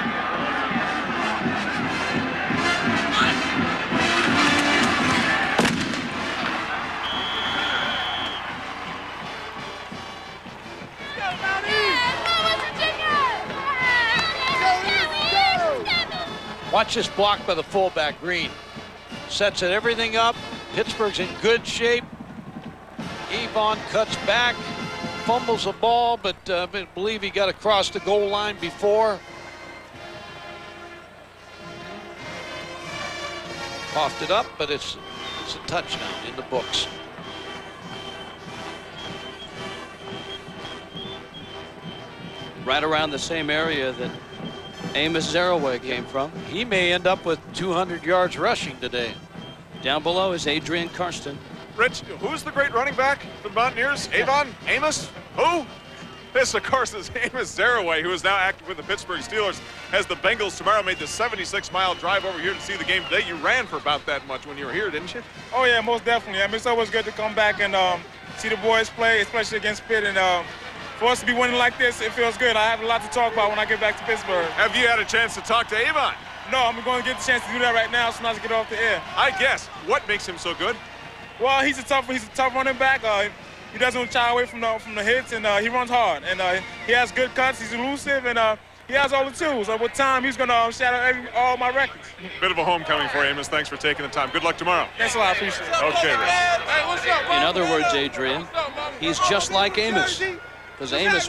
Watch this block by the fullback, Green. Sets it everything up. Pittsburgh's in good shape. Avon cuts back, fumbles the ball, but I believe he got across the goal line before. Coughed it up, but it's a touchdown in the books. Right around the same area that Amos Zaraway came from. He may end up with 200 yards rushing today. Down below is Adrian Karsten. Rich, who's the great running back for the Mountaineers? Avon? Amos? Who? This, of course, is Amos Zaraway, who is now active with the Pittsburgh Steelers. As the Bengals tomorrow made the 76-mile drive over here to see the game today. You ran for about that much when you were here, didn't you? Oh, yeah, most definitely. I mean, it's always good to come back and see the boys play, especially against Pitt. And for us to be winning like this, it feels good. I have a lot to talk about when I get back to Pittsburgh. Have you had a chance to talk to Avon? No, I'm going to get the chance to do that right now as soon as I get off the air. I guess. What makes him so good? Well, he's a tough running back. He doesn't shy away from the hits, and he runs hard. And he has good cuts. He's elusive, and he has all the tools. With time, he's going to shatter all my records. Bit of a homecoming for Amos. Thanks for taking the time. Good luck tomorrow. Thanks a lot. I appreciate it. Okay, Rich. In other words, Adrian, he's just like Amos. Because Amos,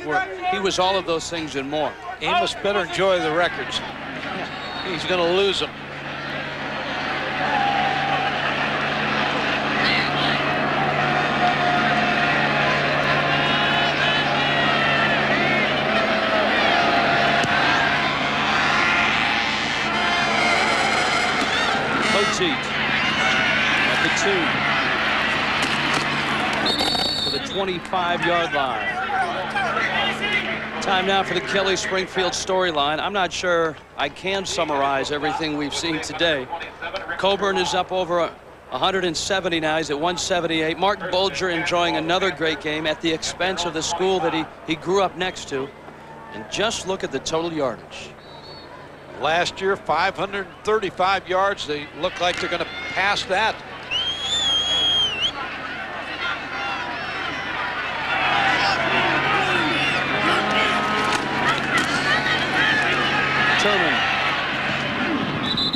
he was all of those things and more. Amos better enjoy the records. He's going to lose them. Poteet at the 2 for the 25-yard line. Time now for the Kelly Springfield storyline. I'm not sure I can summarize everything we've seen today. Coburn is up over 170 now. He's at 178. Mark Bulger enjoying another great game at the expense of the school that he grew up next to. And just look at the total yardage. Last year, 535 yards. They look like they're going to pass that. Turman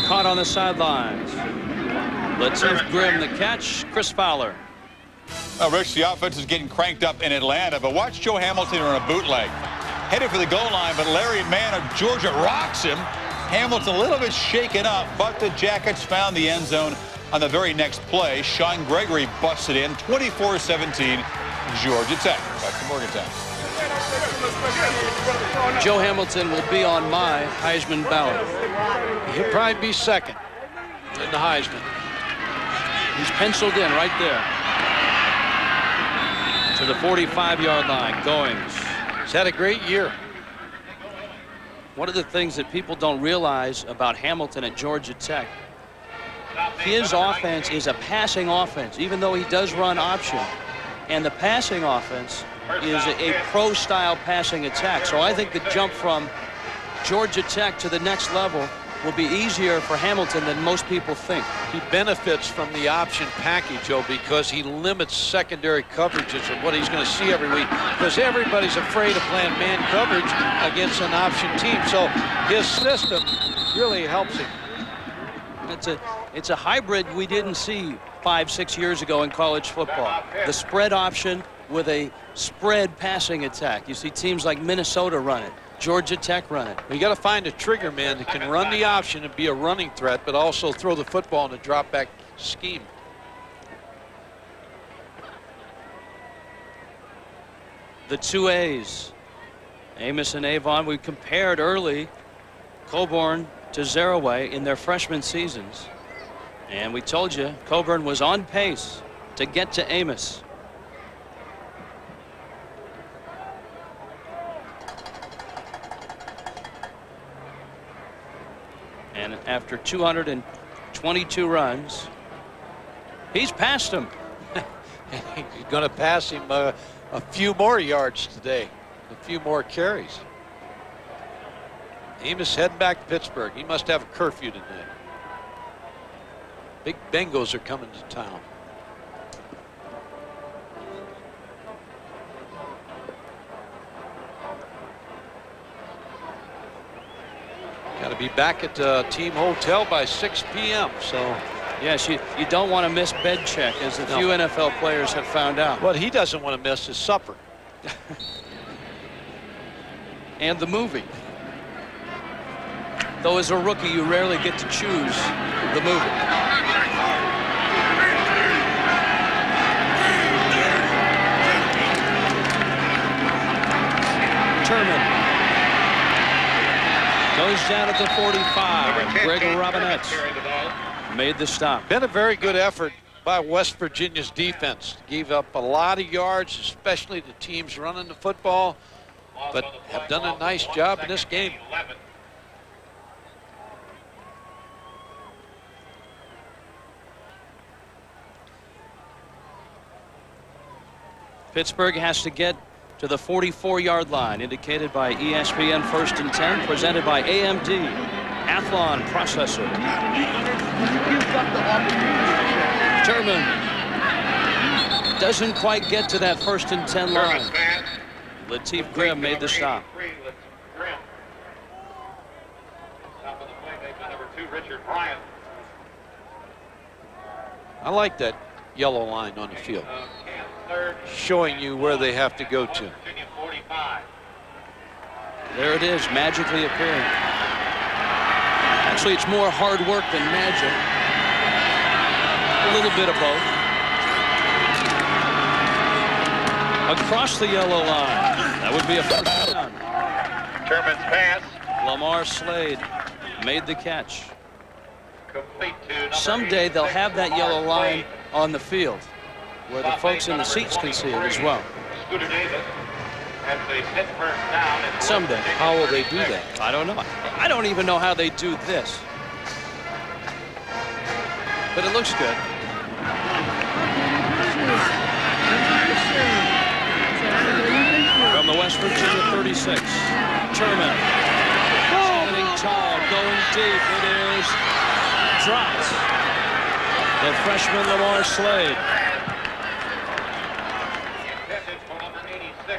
caught on the sidelines. Blitzers, Grimm the catch. Chris Fowler. Well, Rich, the offense is getting cranked up in Atlanta, but watch Joe Hamilton run a bootleg. Headed for the goal line, but Larry Mann of Georgia rocks him. Hamilton a little bit shaken up, but the Jackets found the end zone on the very next play. Sean Gregory busted in, 24-17, Georgia Tech. Back to Morgantown. Joe Hamilton will be on my Heisman ballot. He'll probably be second in the Heisman. He's penciled in right there to the 45-yard line. Goings. He's had a great year. One of the things that people don't realize about Hamilton at Georgia Tech, his offense is a passing offense, even though he does run option. And the passing offense is a pro-style passing attack. So I think the jump from Georgia Tech to the next level will be easier for Hamilton than most people think. He benefits from the option package, Joe, because he limits secondary coverages of what he's going to see every week, because everybody's afraid of playing man coverage against an option team. So his system really helps him. It's a hybrid we didn't see 5-6 years ago in college football. The spread option with a spread passing attack. You see teams like Minnesota run it. Georgia Tech run it. You got to find a trigger man that can run the option and be a running threat, but also throw the football in a drop back scheme. The 2As, Amos and Avon. We compared early Coburn to Zaraway in their freshman seasons. And we told you Coburn was on pace to get to Amos. And after 222 runs, he's passed him. He's going to pass him a few more yards today, a few more carries. Amos heading back to Pittsburgh. He must have a curfew today. Big Bengals are coming to town. Got to be back at the team hotel by 6 p.m. So, yes, you don't want to miss bed check, as a few NFL players have found out. What he doesn't want to miss is supper. And the movie. Though as a rookie, you rarely get to choose the movie. Sherman goes down at the 45. Greg Robinette made the stop. Been a very good effort by West Virginia's defense. Gave up a lot of yards, especially to teams running the football, but have done a nice job in this game. Pittsburgh has to get to the 44-yard line, indicated by ESPN 1st and 10, presented by AMD Athlon Processor. Sherman doesn't quite get to that 1st and 10 line. Lateef Grimm made the stop. I like that yellow line on the field, showing you where they have to go to. There it is, magically appearing. Actually, it's more hard work than magic. A little bit of both. Across the yellow line. That would be a first down. Sherman's pass. Lamar Slade made the catch. Complete to Someday they'll have that yellow line on the field where the folks in the seats can see it as well. Scooter Davis has the hit first down. Someday. How will they do that? I don't know. I don't even know how they do this. But it looks good. From the West Virginia 36, Sherman. Standing tall, going deep. It is dropped. The freshman Lamar Slade.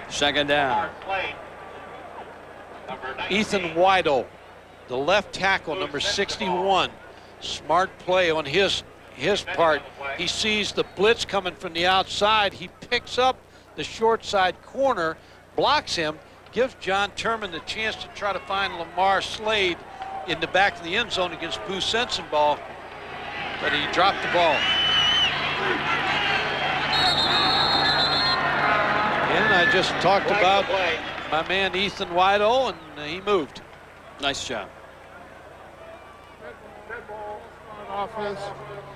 Second down. Ethan Weidel, the left tackle, number 61. Smart play on his part. He sees the blitz coming from the outside. He picks up the short side corner, blocks him, gives John Turman the chance to try to find Lamar Slade in the back of the end zone against Boo Sensenball, but he dropped the ball. And I just talked about my man Ethan Weidel, and he moved. Nice job. Offense,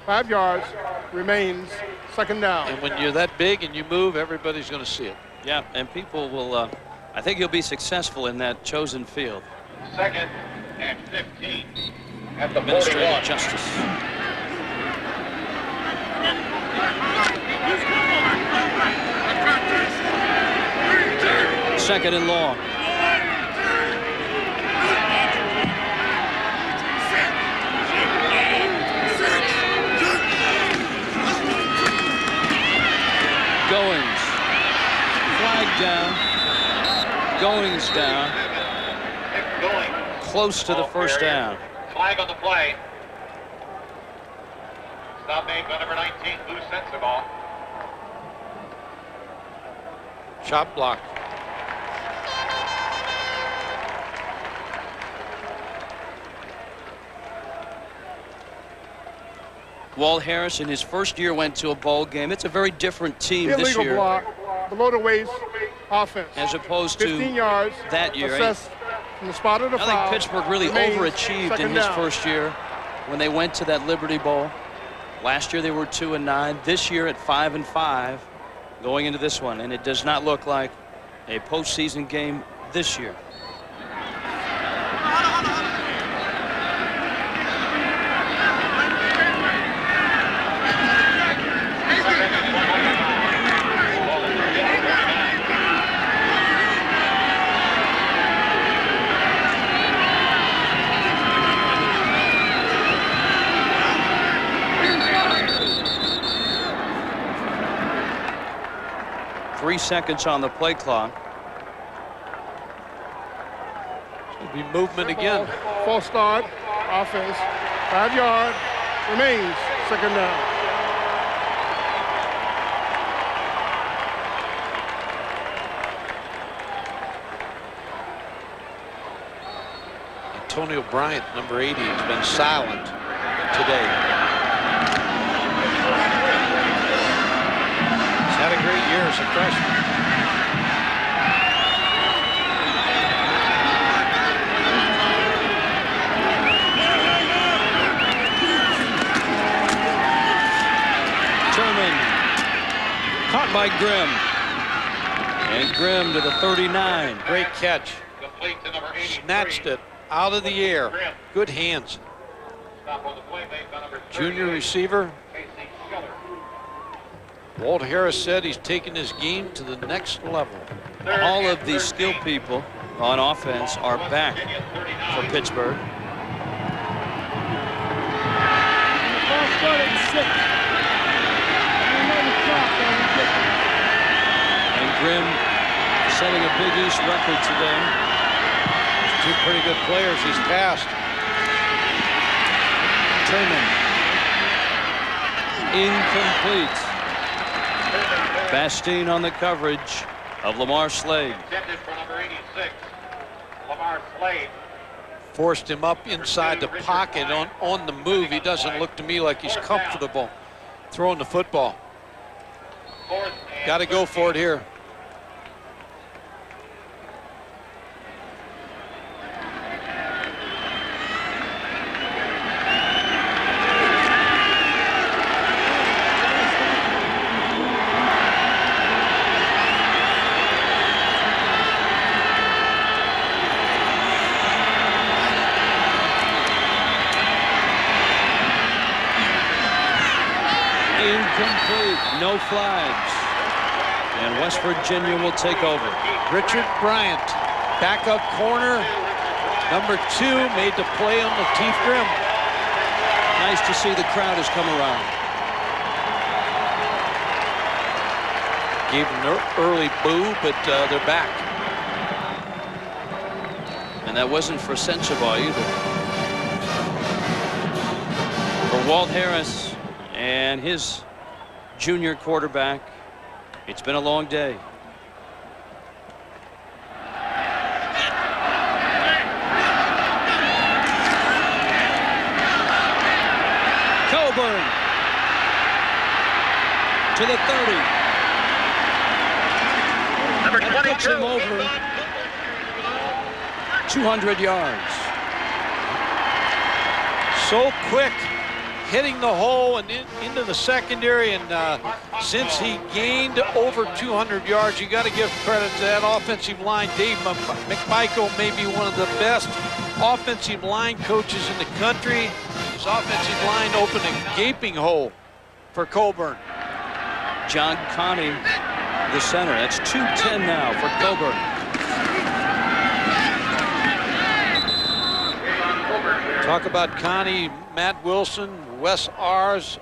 5 yards, remains second down. And when you're that big and you move, everybody's going to see it. Yeah, and people will, I think he'll be successful in that chosen field. Second and 15 at the Administrative 41. justice. Second and long. Goings. Flag down. Goings down. Close to the first down. Flag on the play. Stop made by number 19, Boo Sensenball. Chop block. Walt Harris in his first year went to a bowl game. It's a very different team this year. Block, below the waist, offense. As opposed 15 to yards, that year. assessed from the spot of the I foul. think Pittsburgh really Remains overachieved in second his down. first year when they went to that Liberty Bowl. Last year they were 2-9. This year at 5-5 going into this one. And it does not look like a postseason game this year. Three seconds on the play clock. It'll be movement again. False start, offense, 5 yards, remains second down. Antonio Bryant, number 80, has been silent today. He's had a great year as a freshman. by Grimm. And Grimm to the 39. Great catch. Snatched it out of the air. Good hands. Junior receiver. Walt Harris said he's taking his game to the next level. All of the skill people on offense are back for Pittsburgh. And Grimm setting a Big East record today. Two pretty good players he's passed. Turman. Incomplete. Bastine on the coverage of Lamar Slade. Intended for number 86, Lamar Slade. Forced him up inside the pocket on the move. He doesn't look to me like he's comfortable throwing the football. Got to go for it here. Incomplete, no flags. And West Virginia will take over. Richard Bryant, backup corner, number 2, made the play on Lateef Grimm. Nice to see the crowd has come around. Gave them an early boo, but they're back. And that wasn't for Sensabaugh either. For Walt Harris and his junior quarterback, it's been a long day. Coburn to the 30. Number That 22. puts him over 200 yards. So quick, hitting the hole and into the secondary, and since he gained over 200 yards, you got to give credit to that offensive line. Dave McMichael may be one of the best offensive line coaches in the country. His offensive line opened a gaping hole for Coburn. John Connie, the center. That's 210 now for Coburn. Talk about Connie, Matt Wilson, Wes Ars,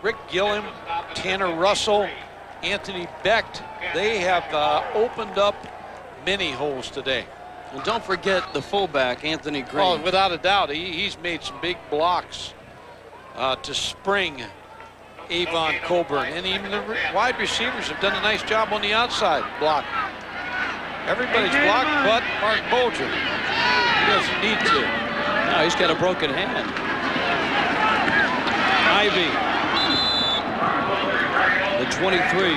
Rick Gilliam, Tanner Russell, Anthony Becht. They have opened up many holes today. And don't forget the fullback, Anthony Green. Oh, without a doubt, he's made some big blocks to spring Avon Coburn. And even the wide receivers have done a nice job on the outside block. Everybody's blocked but Mark Bulger. He doesn't need to. No, he's got a broken hand. Ivy, the 23.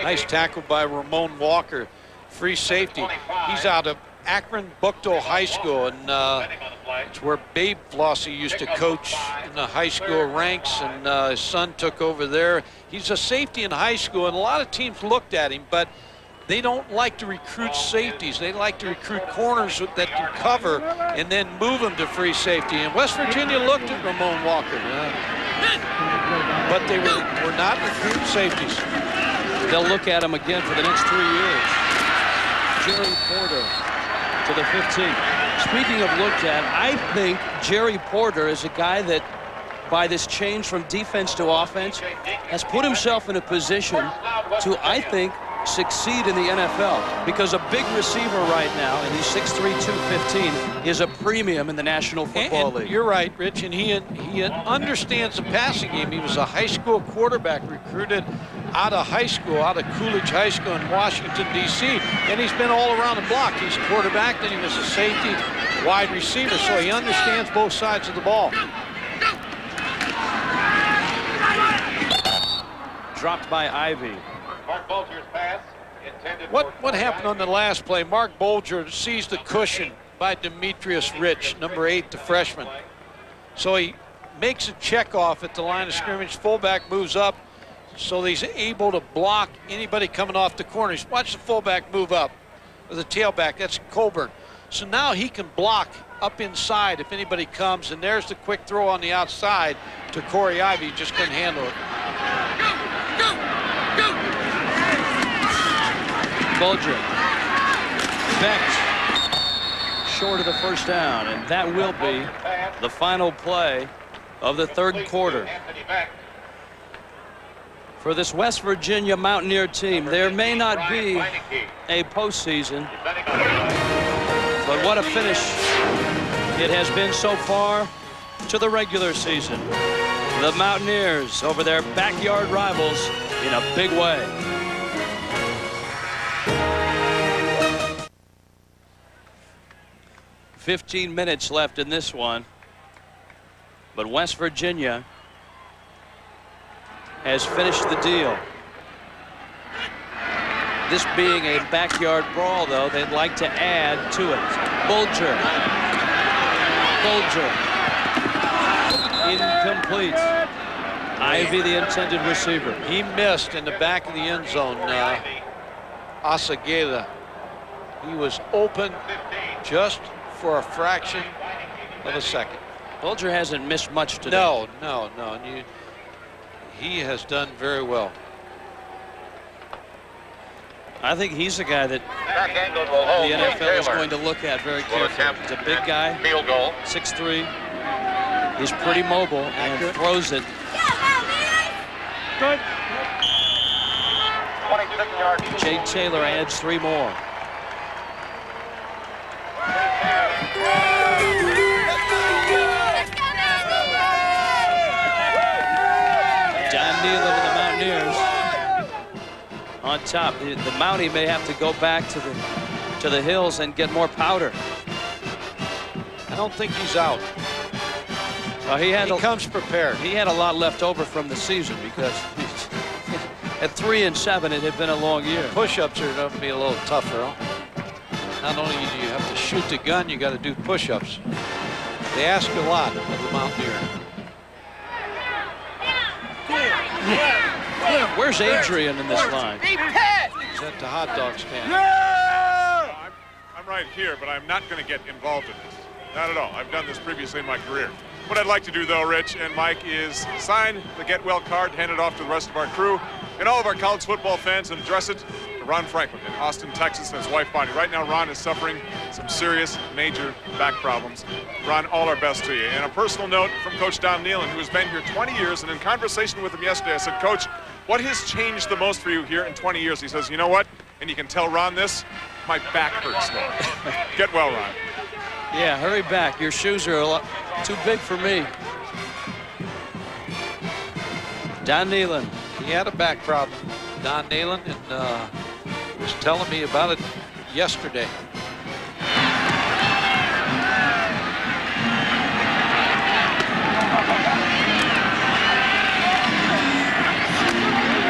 Nice tackle by Ramon Walker, free safety. He's out of Akron Buchtel High School, and it's where Babe Flossie used to coach in the high school ranks, and his son took over there. He's a safety in high school, and a lot of teams looked at him, but they don't like to recruit safeties. They like to recruit corners that can cover and then move them to free safety. And West Virginia looked at Ramon Walker, but they were not recruiting safeties. They'll look at him again for the next 3 years. Jerry Porter to the 15. Speaking of looked at, I think Jerry Porter is a guy that, by this change from defense to offense, has put himself in a position to, I think, succeed in the NFL, because a big receiver right now, and he's 6'3", 215, is a premium in the National Football League. You're right, Rich, and he understands the passing game. He was a high school quarterback recruited out of high school, out of Coolidge High School in Washington, D.C., and he's been all around the block. He's a quarterback, then he was a safety, wide receiver, so he understands both sides of the ball. Dropped by Ivy. Mark Bulger's pass intended. What happened on the last play? Mark Bulger sees the cushion by Demetrius Rich, number 8, the freshman. So he makes a check off at the line of scrimmage. Fullback moves up so he's able to block anybody coming off the corners. Watch the fullback move up with the tailback. That's Coburn. So now he can block up inside if anybody comes, and there's the quick throw on the outside to Corey Ivy. Just couldn't handle it. Bulger. Becht. Short of the first down, and that will be the final play of the third quarter. For this West Virginia Mountaineer team, there may not be a postseason, but what a finish it has been so far to the regular season. The Mountaineers over their backyard rivals in a big way. "15 minutes left in this one, but West Virginia has finished the deal. This being a backyard brawl, though, they'd like to add to it. Bulger. Incomplete. Ivy, the intended receiver. He missed in the back of the end zone, Asageda. He was open just for a fraction of a second. Bulger hasn't missed much today. No. He has done very well. I think he's the guy that the NFL is going to look at very carefully. He's a big guy, 6'3". He's pretty mobile and throws it. Good. Jay Taylor adds 3 more. John Nealon and the Mountaineers on top. The Mountie may have to go back to the hills and get more powder. I don't think he's out. He comes prepared. He had a lot left over from the season because at 3-7 it had been a long year. Push-ups are going to be a little tougher. Huh? Not only do you have to shoot the gun, you got to do push-ups. They ask a lot of the Mountaineer. Where's Adrian in this line? He's at the hot dog stand. I'm right here, but I'm not going to get involved in this. Not at all. I've done this previously in my career. What I'd like to do, though, Rich and Mike, is sign the get well card, hand it off to the rest of our crew and all of our college football fans, and address it to Ron Franklin in Austin, Texas, and his wife, Bonnie. Right now, Ron is suffering some serious, major back problems. Ron, all our best to you. And a personal note from Coach Don Nealon, who has been here 20 years, and in conversation with him yesterday, I said, Coach, what has changed the most for you here in 20 years? He says, you know what? And you can tell Ron this, my back hurts now. Get well, Ron. Yeah, hurry back. Your shoes are a lot too big for me. Don Nealon. He had a back problem, Don Nealon, and was telling me about it yesterday.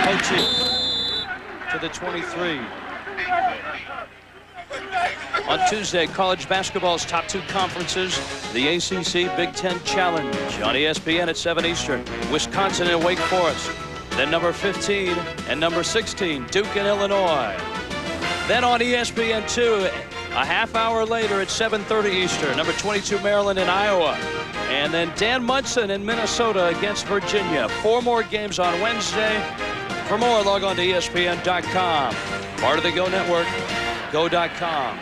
Coaching to the 23. On Tuesday, college basketball's top 2 conferences, the ACC Big Ten Challenge on ESPN at 7 Eastern. Wisconsin and Wake Forest. Then number 15 and number 16, Duke and Illinois. Then on ESPN2, a half hour later at 7:30 Eastern, number 22, Maryland and Iowa. And then Dan Munson in Minnesota against Virginia. 4 more games on Wednesday. For more, log on to ESPN.com. Part of the Go Network, go.com.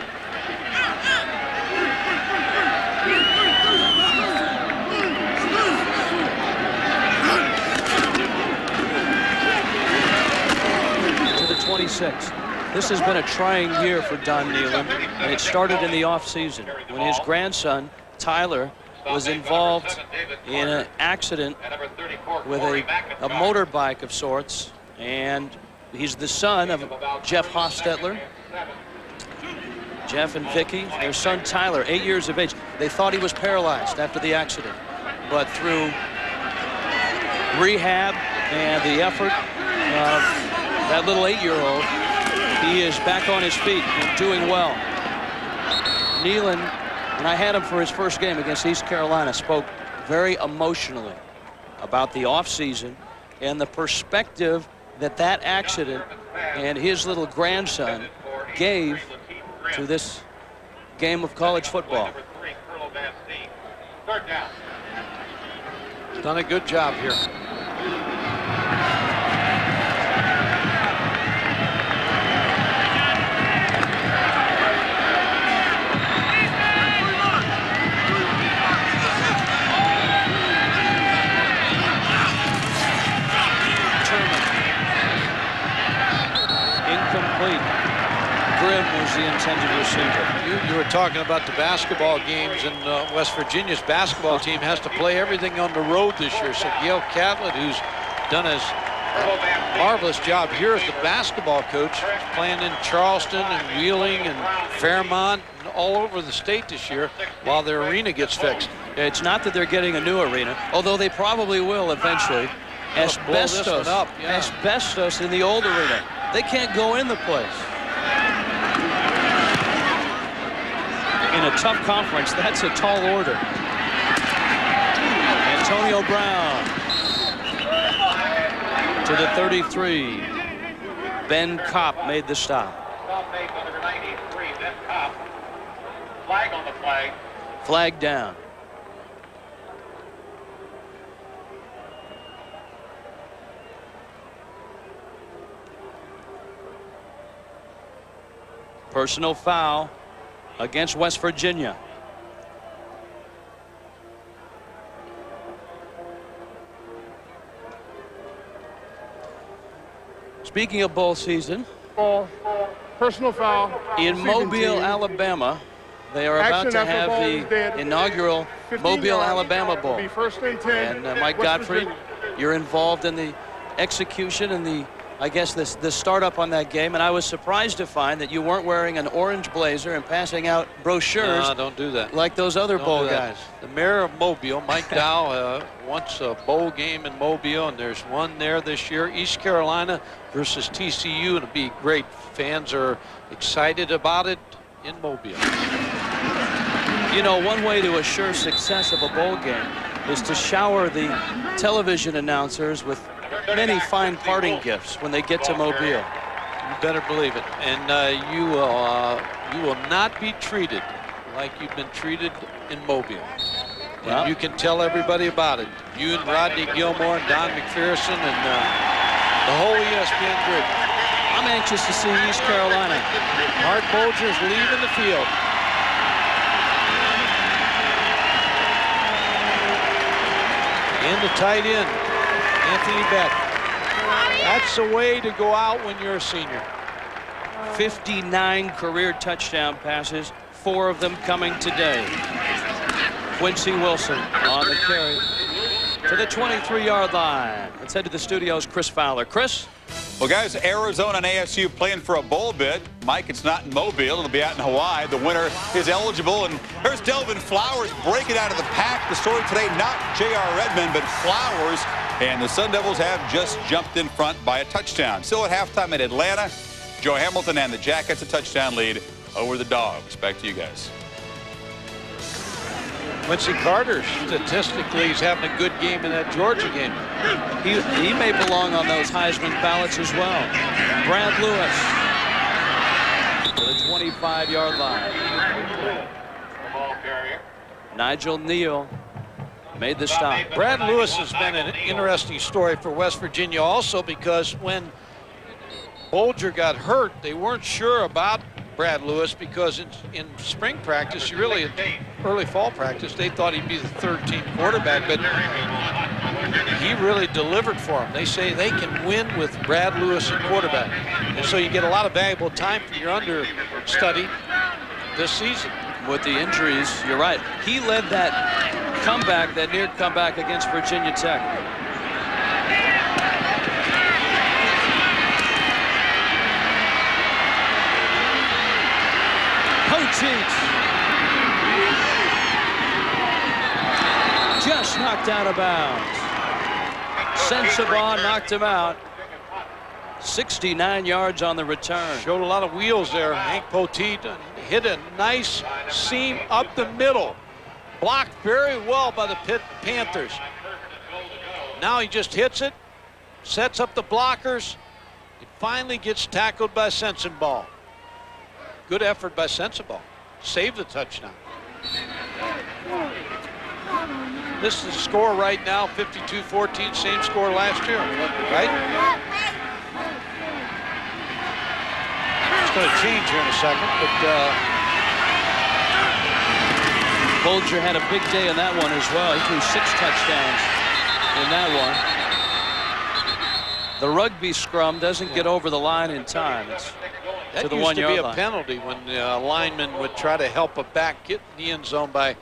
To the 26. This has been a trying year for Don Nealon, and it started in the offseason when his grandson, Tyler, was involved in an accident with a motorbike of sorts, and he's the son of Jeff Hofstetler. Jeff and Vicky, their son Tyler, 8 years of age. They thought he was paralyzed after the accident, but through rehab and the effort of that little 8-year-old, he is back on his feet and doing well. Nealon, and I had him for his first game against East Carolina, spoke very emotionally about the offseason and the perspective that that accident and his little grandson gave to this game of college football. Done a good job here. Incomplete. Grimm was the intended receiver. You were talking about the basketball games, and West Virginia's basketball team has to play everything on the road this year. So Gail Catlett, who's done a marvelous job here as the basketball coach, playing in Charleston and Wheeling and Fairmont and all over the state this year while their arena gets fixed. It's not that they're getting a new arena, although they probably will eventually. Asbestos, asbestos in the old arena. They can't go in the place. In a tough conference, that's a tall order. Antonio Brown to the 33. Ben Kopp made the stop. Flag on the play. Flag down. Personal foul against West Virginia. Speaking of bowl season, personal foul in Mobile, Alabama, they are about to have the inaugural Mobile, Alabama Bowl. And Mike Godfrey, you're involved in the execution and the, I guess, the startup on that game, and I was surprised to find that you weren't wearing an orange blazer and passing out brochures. No, don't do that. Like those other bowl guys. The mayor of Mobile, Mike Dow, wants a bowl game in Mobile, and there's one there this year, East Carolina versus TCU, and it'll be great. Fans are excited about it in Mobile. You know, one way to assure success of a bowl game is to shower the television announcers with many fine parting gifts when they get to Mobile. You better believe it. And you will not be treated like you've been treated in Mobile. Well, and you can tell everybody about it. You and Rodney Gilmore and Don McPherson and the whole ESPN group. I'm anxious to see East Carolina. Art Bulger's leaving the field. And the tight end, Anthony Beck. That's the way to go out when you're a senior. 59 career touchdown passes, 4 of them coming today. Quincy Wilson on the carry to the 23-yard line. Let's head to the studios. Chris Fowler. Chris? Well, guys, Arizona and ASU playing for a bowl bid. Mike, it's not in Mobile. It'll be out in Hawaii. The winner is eligible. And there's Delvin Flowers breaking out of the pack. The story today, not J.R. Redmond, but Flowers. And the Sun Devils have just jumped in front by a touchdown. Still at halftime at Atlanta. Joe Hamilton and the Jackets a touchdown lead over the Dogs. Back to you guys. Quincy Carter, statistically, he's having a good game in that Georgia game. He may belong on those Heisman ballots as well. Brad Lewis to the 25-yard line. Nigel Neal made the stop. Brad Lewis has been an interesting story for West Virginia also, because when Bulger got hurt, they weren't sure about Brad Lewis, because in spring practice, really early fall practice, they thought he'd be the third-team quarterback, but he really delivered for them. They say they can win with Brad Lewis at quarterback, and so you get a lot of valuable time for your understudy this season. With the injuries, you're right. He led that comeback, that near comeback against Virginia Tech. Just knocked out of bounds. Sensabaugh knocked him out. 69 yards on the return. Showed a lot of wheels there. Hank Poteet hit a nice seam up the middle. blocked very well by the Pitt Panthers. Now he just hits it, sets up the blockers. It finally gets tackled by Sensenball. Good effort by Sensenball. Saved the touchdown. This is the score right now, 52-14, same score last year, right? It's going to change here in a second, but Bulger had a big day in that one as well. He threw 6 touchdowns in that one. The rugby scrum doesn't get over the line in time. It's that to the used 1 to yard be a line. penalty when the lineman would try to help a back get in the end zone by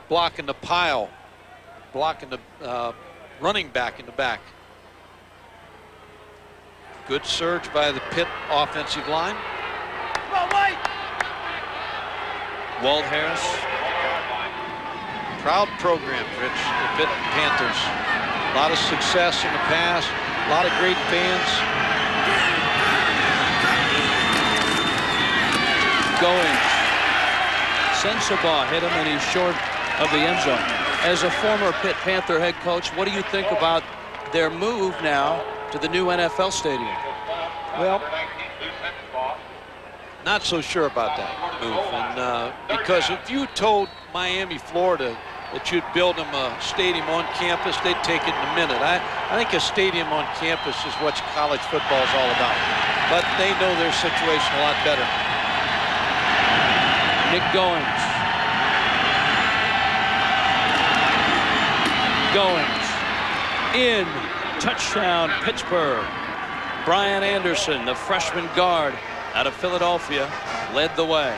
blocking the pile, blocking the running back in the back. Good surge by the Pitt offensive line. Walt Harris. Proud program, Rich, the Pitt Panthers. A lot of success in the past, a lot of great fans. Going. Sensabaugh hit him and he's short of the end zone. As a former Pitt Panther head coach, what do you think about their move now to the new NFL stadium? Well, not so sure about that move. And because if you told Miami, Florida, that you'd build them a stadium on campus, they'd take it in a minute. I think a stadium on campus is what college football is all about. But they know their situation a lot better. Nick Goins. Goins. In. Touchdown, Pittsburgh. Brian Anderson, the freshman guard out of Philadelphia, led the way.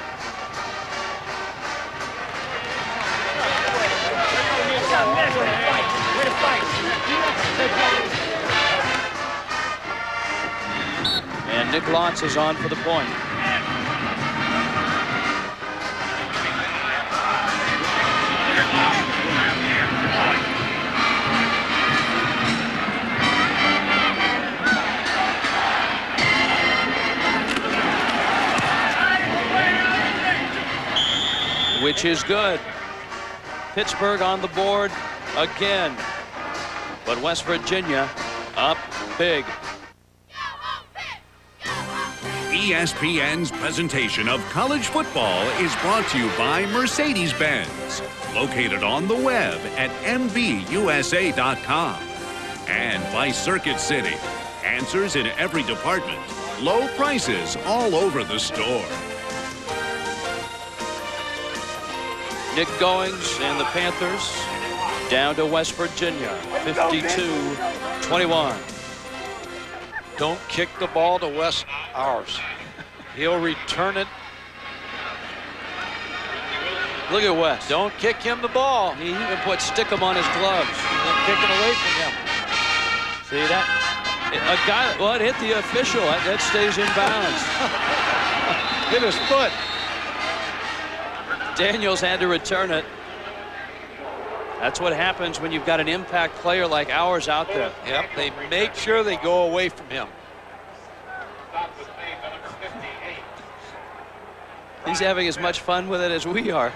And Nick Lotz is on for the point. Which is good. Pittsburgh on the board again. But West Virginia up big. ESPN's presentation of college football is brought to you by Mercedes-Benz, located on the web at mbusa.com, and by Circuit City, answers in every department, low prices all over the store. Nick Goings and the Panthers down to West Virginia, 52-21. Don't kick the ball to West ours. He'll return it. Look at West. Don't kick him the ball. He even put stickum on his gloves. They're kicking away from him. See that? A guy, well, it hit the official. That stays in bounds. Hit his foot. Daniels had to return it. That's what happens when you've got an impact player like ours out there. Yep, they make sure they go away from him. He's having as much fun with it as we are.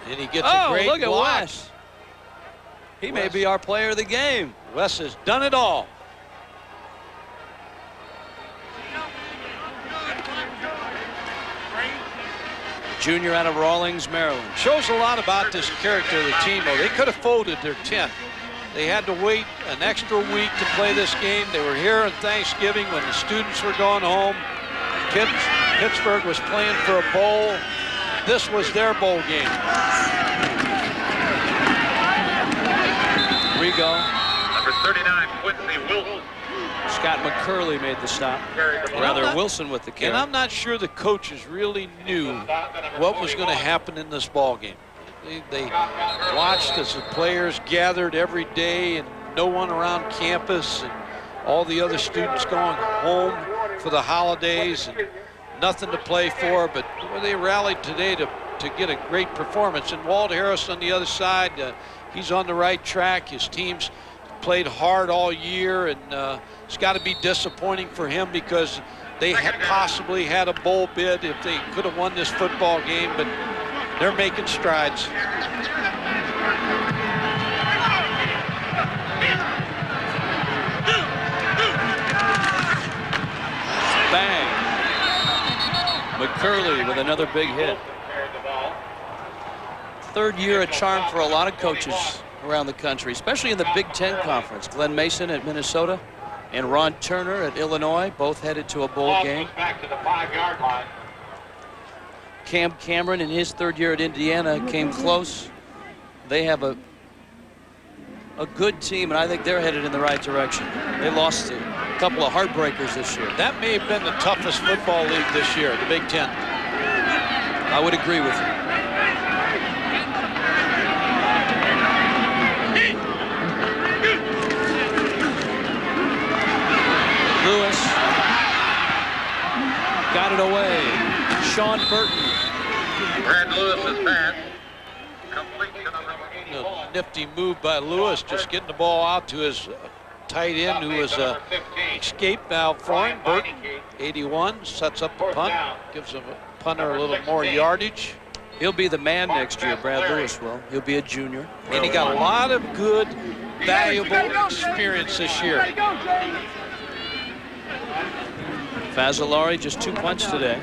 And he gets a great look at block. Wes. He may be our player of the game. Wes has done it all. Junior out of Rawlings, Maryland. Shows a lot about this character of the team, though. They could have folded their 10th. They had to wait an extra week to play this game. They were here on Thanksgiving when the students were going home. Pittsburgh was playing for a bowl. This was their bowl game. Rigo. Number 39, Quincy Wilson. Scott McCurley made the stop. Rather, Wilson with the carry. And I'm not sure the coaches really knew what was going to happen in this ball game. They watched as the players gathered every day and no one around campus and all the other students going home for the holidays and nothing to play for, but they rallied today to get a great performance. And Walt Harris on the other side, he's on the right track. His team's played hard all year, and it's got to be disappointing for him because they had possibly had a bowl bid if they could have won this football game, but They're making strides. Bang. McCurley with another big hit. Third year a charm for a lot of coaches around the country, especially in the Big Ten Conference. Glenn Mason at Minnesota and Ron Turner at Illinois, both headed to a bowl game. Back to the 5-yard line. Cam Cameron in his third year at Indiana came close. They have a good team, and I think they're headed in the right direction. They lost a couple of heartbreakers this year. That may have been the toughest football league this year, the Big Ten. I would agree with you. Lewis got it away. Sean Burton. Brad Lewis's pass. Complete to number 81. A nifty move by Lewis, just getting the ball out to his tight end, who was escape valve for him. Burton, 81, sets up the punt, gives him a punter a little more yardage. He'll be the man next year, Brad Lewis will. He'll be a junior. And he got a lot of good, valuable experience this year. Fazzolari just 2 punts today.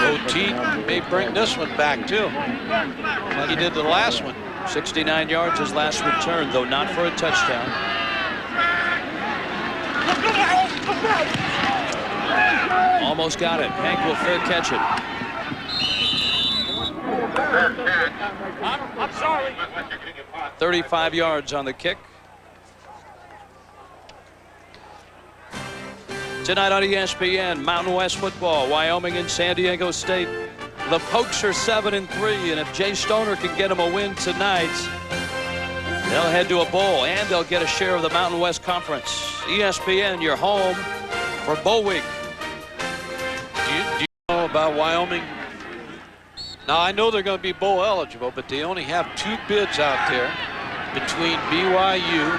OT may bring this one back too, like he did the last one. 69 yards his last return, though not for a touchdown. Almost got it. Hank will fair catch it. I'm sorry. 35 yards on the kick. Tonight on ESPN, Mountain West football, Wyoming and San Diego State. The Pokes are 7-3, and if Jay Stoner can get them a win tonight, they'll head to a bowl, and they'll get a share of the Mountain West Conference. ESPN, your home for bowl week. Do you know about Wyoming? Now, I know they're going to be bowl eligible, but they only have 2 bids out there between BYU,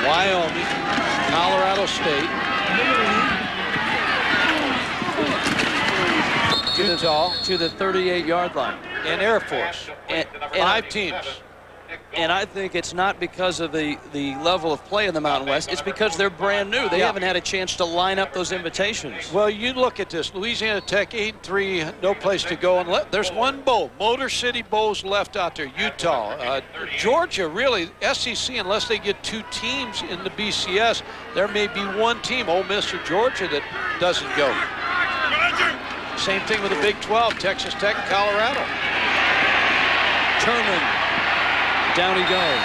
Wyoming, Colorado State, Utah, to the 38-yard line. and Air Force. And 5 teams. And I think it's not because of the level of play in the Mountain West. It's because they're brand new. They haven't had a chance to line up those invitations. Well, you look at this. Louisiana Tech 8-3, no place to go. And there's one bowl. Motor City Bowl's left out there. Utah. Georgia, really, SEC, unless they get 2 teams in the BCS, there may be 1 team, Ole Miss or Georgia, that doesn't go. Same thing with the Big 12, Texas Tech and Colorado. Turman. Down he goes.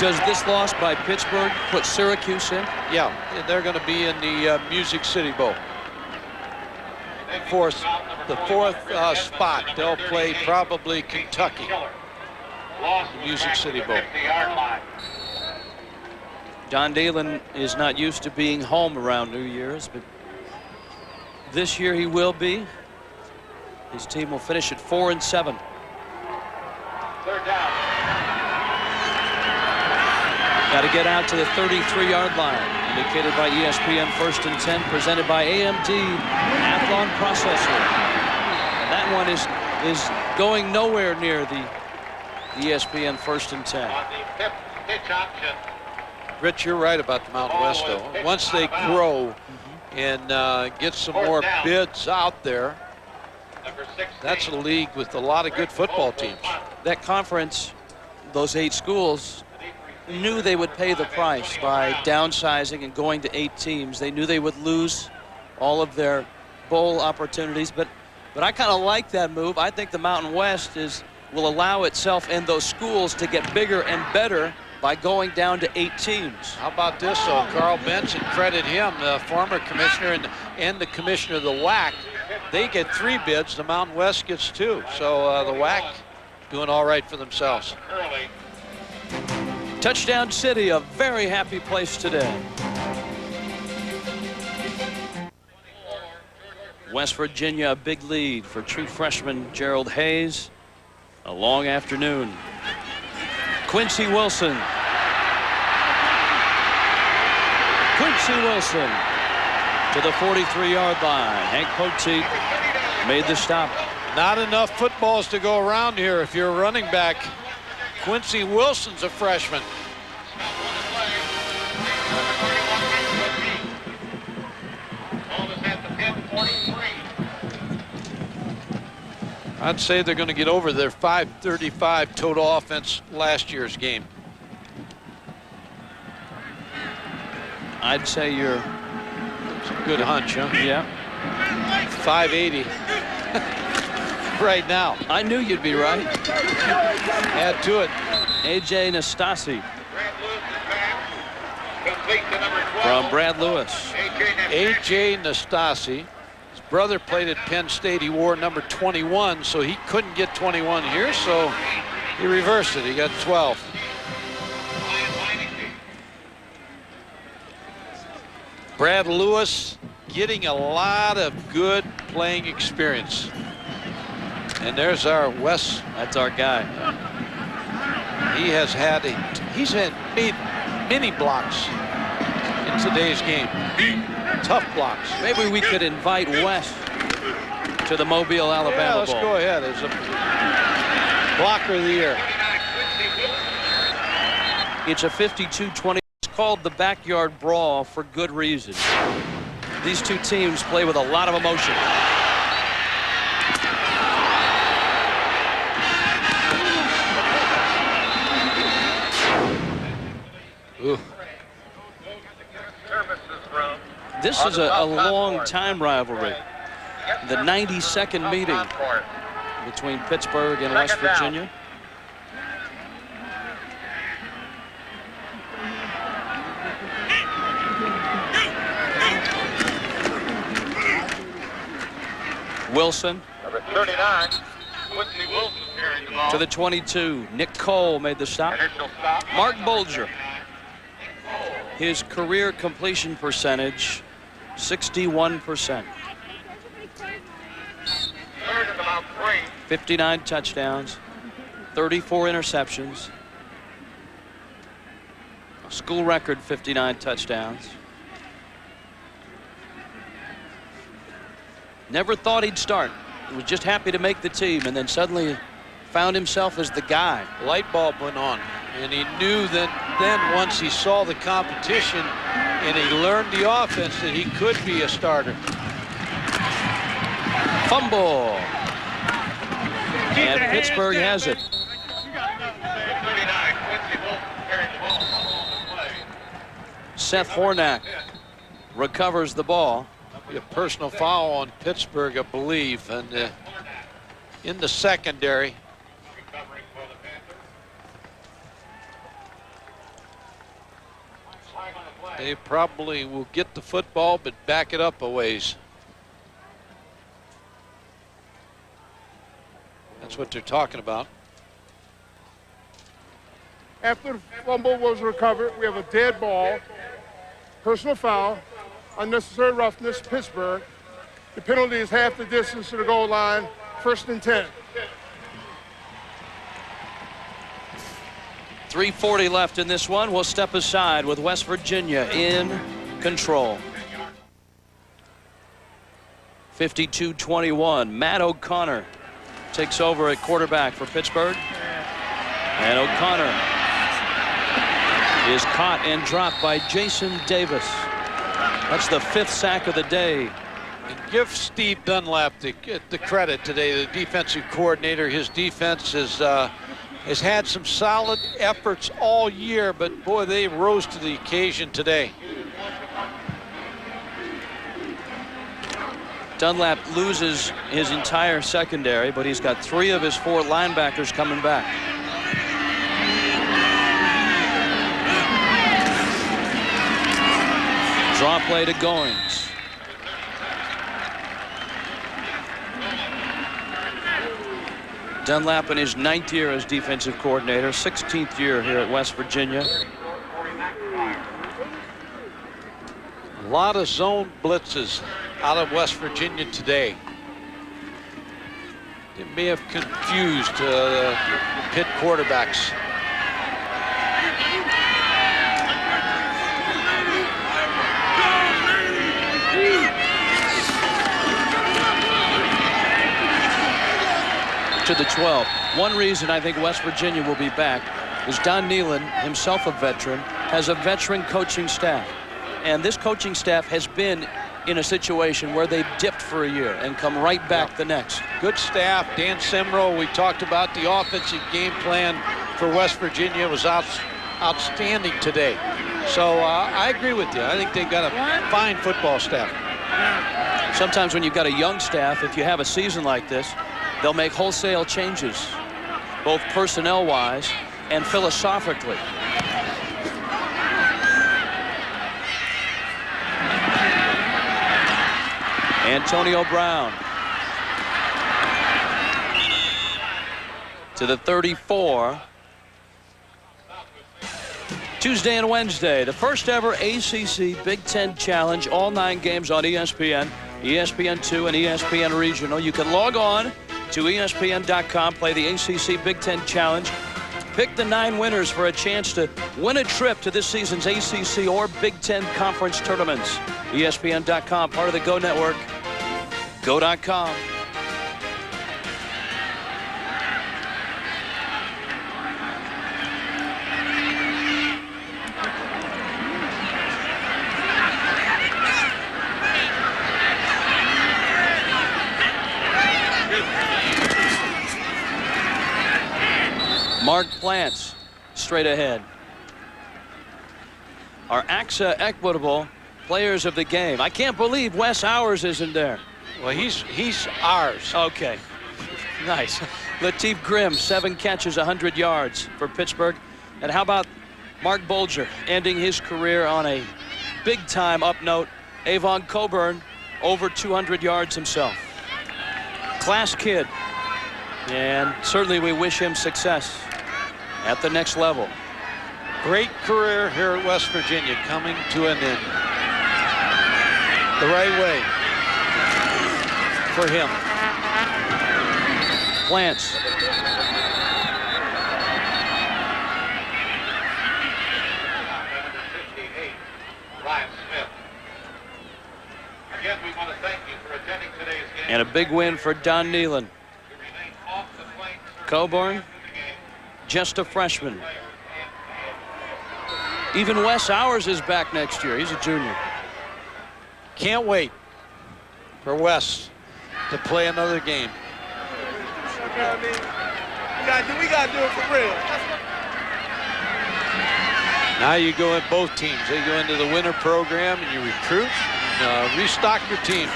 Does this loss by Pittsburgh put Syracuse in? Yeah, they're going to be in the Music City Bowl. The fourth spot. They'll play probably Kentucky. The Music City Bowl. Don Dalen is not used to being home around New Year's, but this year he will be. His team will finish at 4-7. Third down. Got to get out to the 33-yard line. Indicated by ESPN 1st and 10, presented by AMD Athlon Processor. And that one is going nowhere near the ESPN 1st and 10. On the pitch option. Rich, you're right about the Mountain West, though. Once they grow and get some more bids out there, that's a league with a lot of good football teams. That conference, those 8 schools, knew they would pay the price by downsizing and going to 8 teams. They knew they would lose all of their bowl opportunities, but I kind of like that move. I think the Mountain West will allow itself and those schools to get bigger and better by going down to 8 teams. How about this, though? Carl Benson, credit him, the former commissioner and the commissioner of the WAC. They get 3 bids, the Mountain West gets 2. So the WAC doing all right for themselves. Touchdown City, a very happy place today. West Virginia, a big lead for true freshman Gerald Hayes. A long afternoon. Quincy Wilson. to the 43-yard line. Hank Poteet made the stop. Not enough footballs to go around here if you're a running back. Quincy Wilson's a freshman. I'd say they're going to get over their 535 total offense last year's game. I'd say you're It's a good hunch, huh? Yeah. 580 right now. I knew you'd be right. Add to it. A.J. Nastasi from Brad Lewis. A.J. Nastasi. His brother played at Penn State. He wore number 21, so he couldn't get 21 here, so he reversed it. He got 12. Brad Lewis getting a lot of good playing experience. And there's our Wes. That's our guy. He's had made many blocks in today's game. Tough blocks. Maybe we could invite Wes to the Mobile, Alabama let's Bowl. go ahead as a blocker of the year. It's a 52-20. It's called the backyard brawl for good reason. These two teams play with a lot of emotion. Ooh. This is a long time rivalry. The 92nd meeting between Pittsburgh and West Virginia. Wilson. Number 39, Quincy Wilson carrying the ball. To the 22. Nick Cole made the stop. Initial stop. Mark Bulger. His career completion percentage, 61%. Third and about 3. 59 touchdowns, 34 interceptions. A school record 59 touchdowns. Never thought he'd start. He was just happy to make the team, and then suddenly found himself as the guy. Light bulb went on, and he knew that then once he saw the competition and he learned the offense that he could be a starter. Fumble. And Pittsburgh has it. 39, Quincy Wilson carrying the ball. Seth Hornack recovers the ball. A personal foul on Pittsburgh, I believe, and in the secondary. Recovering for the Panthers. They probably will get the football, but back it up a ways. That's what they're talking about. After the fumble was recovered, we have a dead ball, personal foul, unnecessary roughness, Pittsburgh. The penalty is half the distance to the goal line, 1st and 10. 3:40 left in this one. We'll step aside with West Virginia in control. 52-21. Matt O'Connor takes over at quarterback for Pittsburgh. And O'Connor is caught and dropped by Jason Davis. That's the 5th sack of the day. And give Steve Dunlap the credit today, the defensive coordinator. His defense has had some solid efforts all year, but boy, they rose to the occasion today. Dunlap loses his entire secondary, but he's got 3 of his 4 linebackers coming back. Draw play to Goings. Dunlap in his 9th year as defensive coordinator, 16th year here at West Virginia. A lot of zone blitzes out of West Virginia today. It may have confused the Pitt quarterbacks. to the 12. One reason I think West Virginia will be back is Don Nehlen, himself a veteran, has a veteran coaching staff. And this coaching staff has been in a situation where they've dipped for a year and come right back the next. Good staff. Dan Semro, we talked about the offensive game plan for West Virginia was outstanding today. So I agree with you. I think they've got a fine football staff. Sometimes when you've got a young staff, if you have a season like this, they'll make wholesale changes, both personnel-wise and philosophically. Antonio Brown to the 34. Tuesday and Wednesday, the first ever ACC Big Ten Challenge, all 9 games on ESPN, ESPN2 and ESPN Regional. You can log on to ESPN.com, play the ACC Big Ten Challenge, pick the 9 winners for a chance to win a trip to this season's ACC or Big Ten Conference tournaments. ESPN.com, part of the Go Network. Go.com. Mark Plants straight ahead. Our AXA Equitable players of the game. I can't believe Wes Hours isn't there. Well, he's ours. Okay. Nice. Latif Grimm, 7 catches, 100 yards for Pittsburgh. And how about Mark Bulger ending his career on a big-time up note? Avon Coburn, over 200 yards himself. Class kid. And certainly we wish him success at the next level. Great career here at West Virginia, coming to an end. The right way for him. Plants. Again, we want to thank you for attending today's game. And a big win for Don Nehlen. Coburn, just a freshman. Even Wes Hours is back next year. He's a junior. Can't wait for Wes to play another game. We gotta do it for real. Now you go in both teams. They go into the winter program and you recruit and restock your team.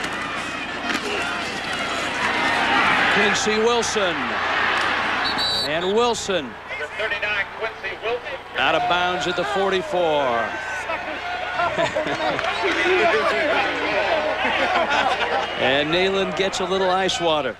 Quincy Wilson. And Wilson. Number 39, Quincy Wilson. Out of bounds at the 44. And Nehlen gets a little ice water.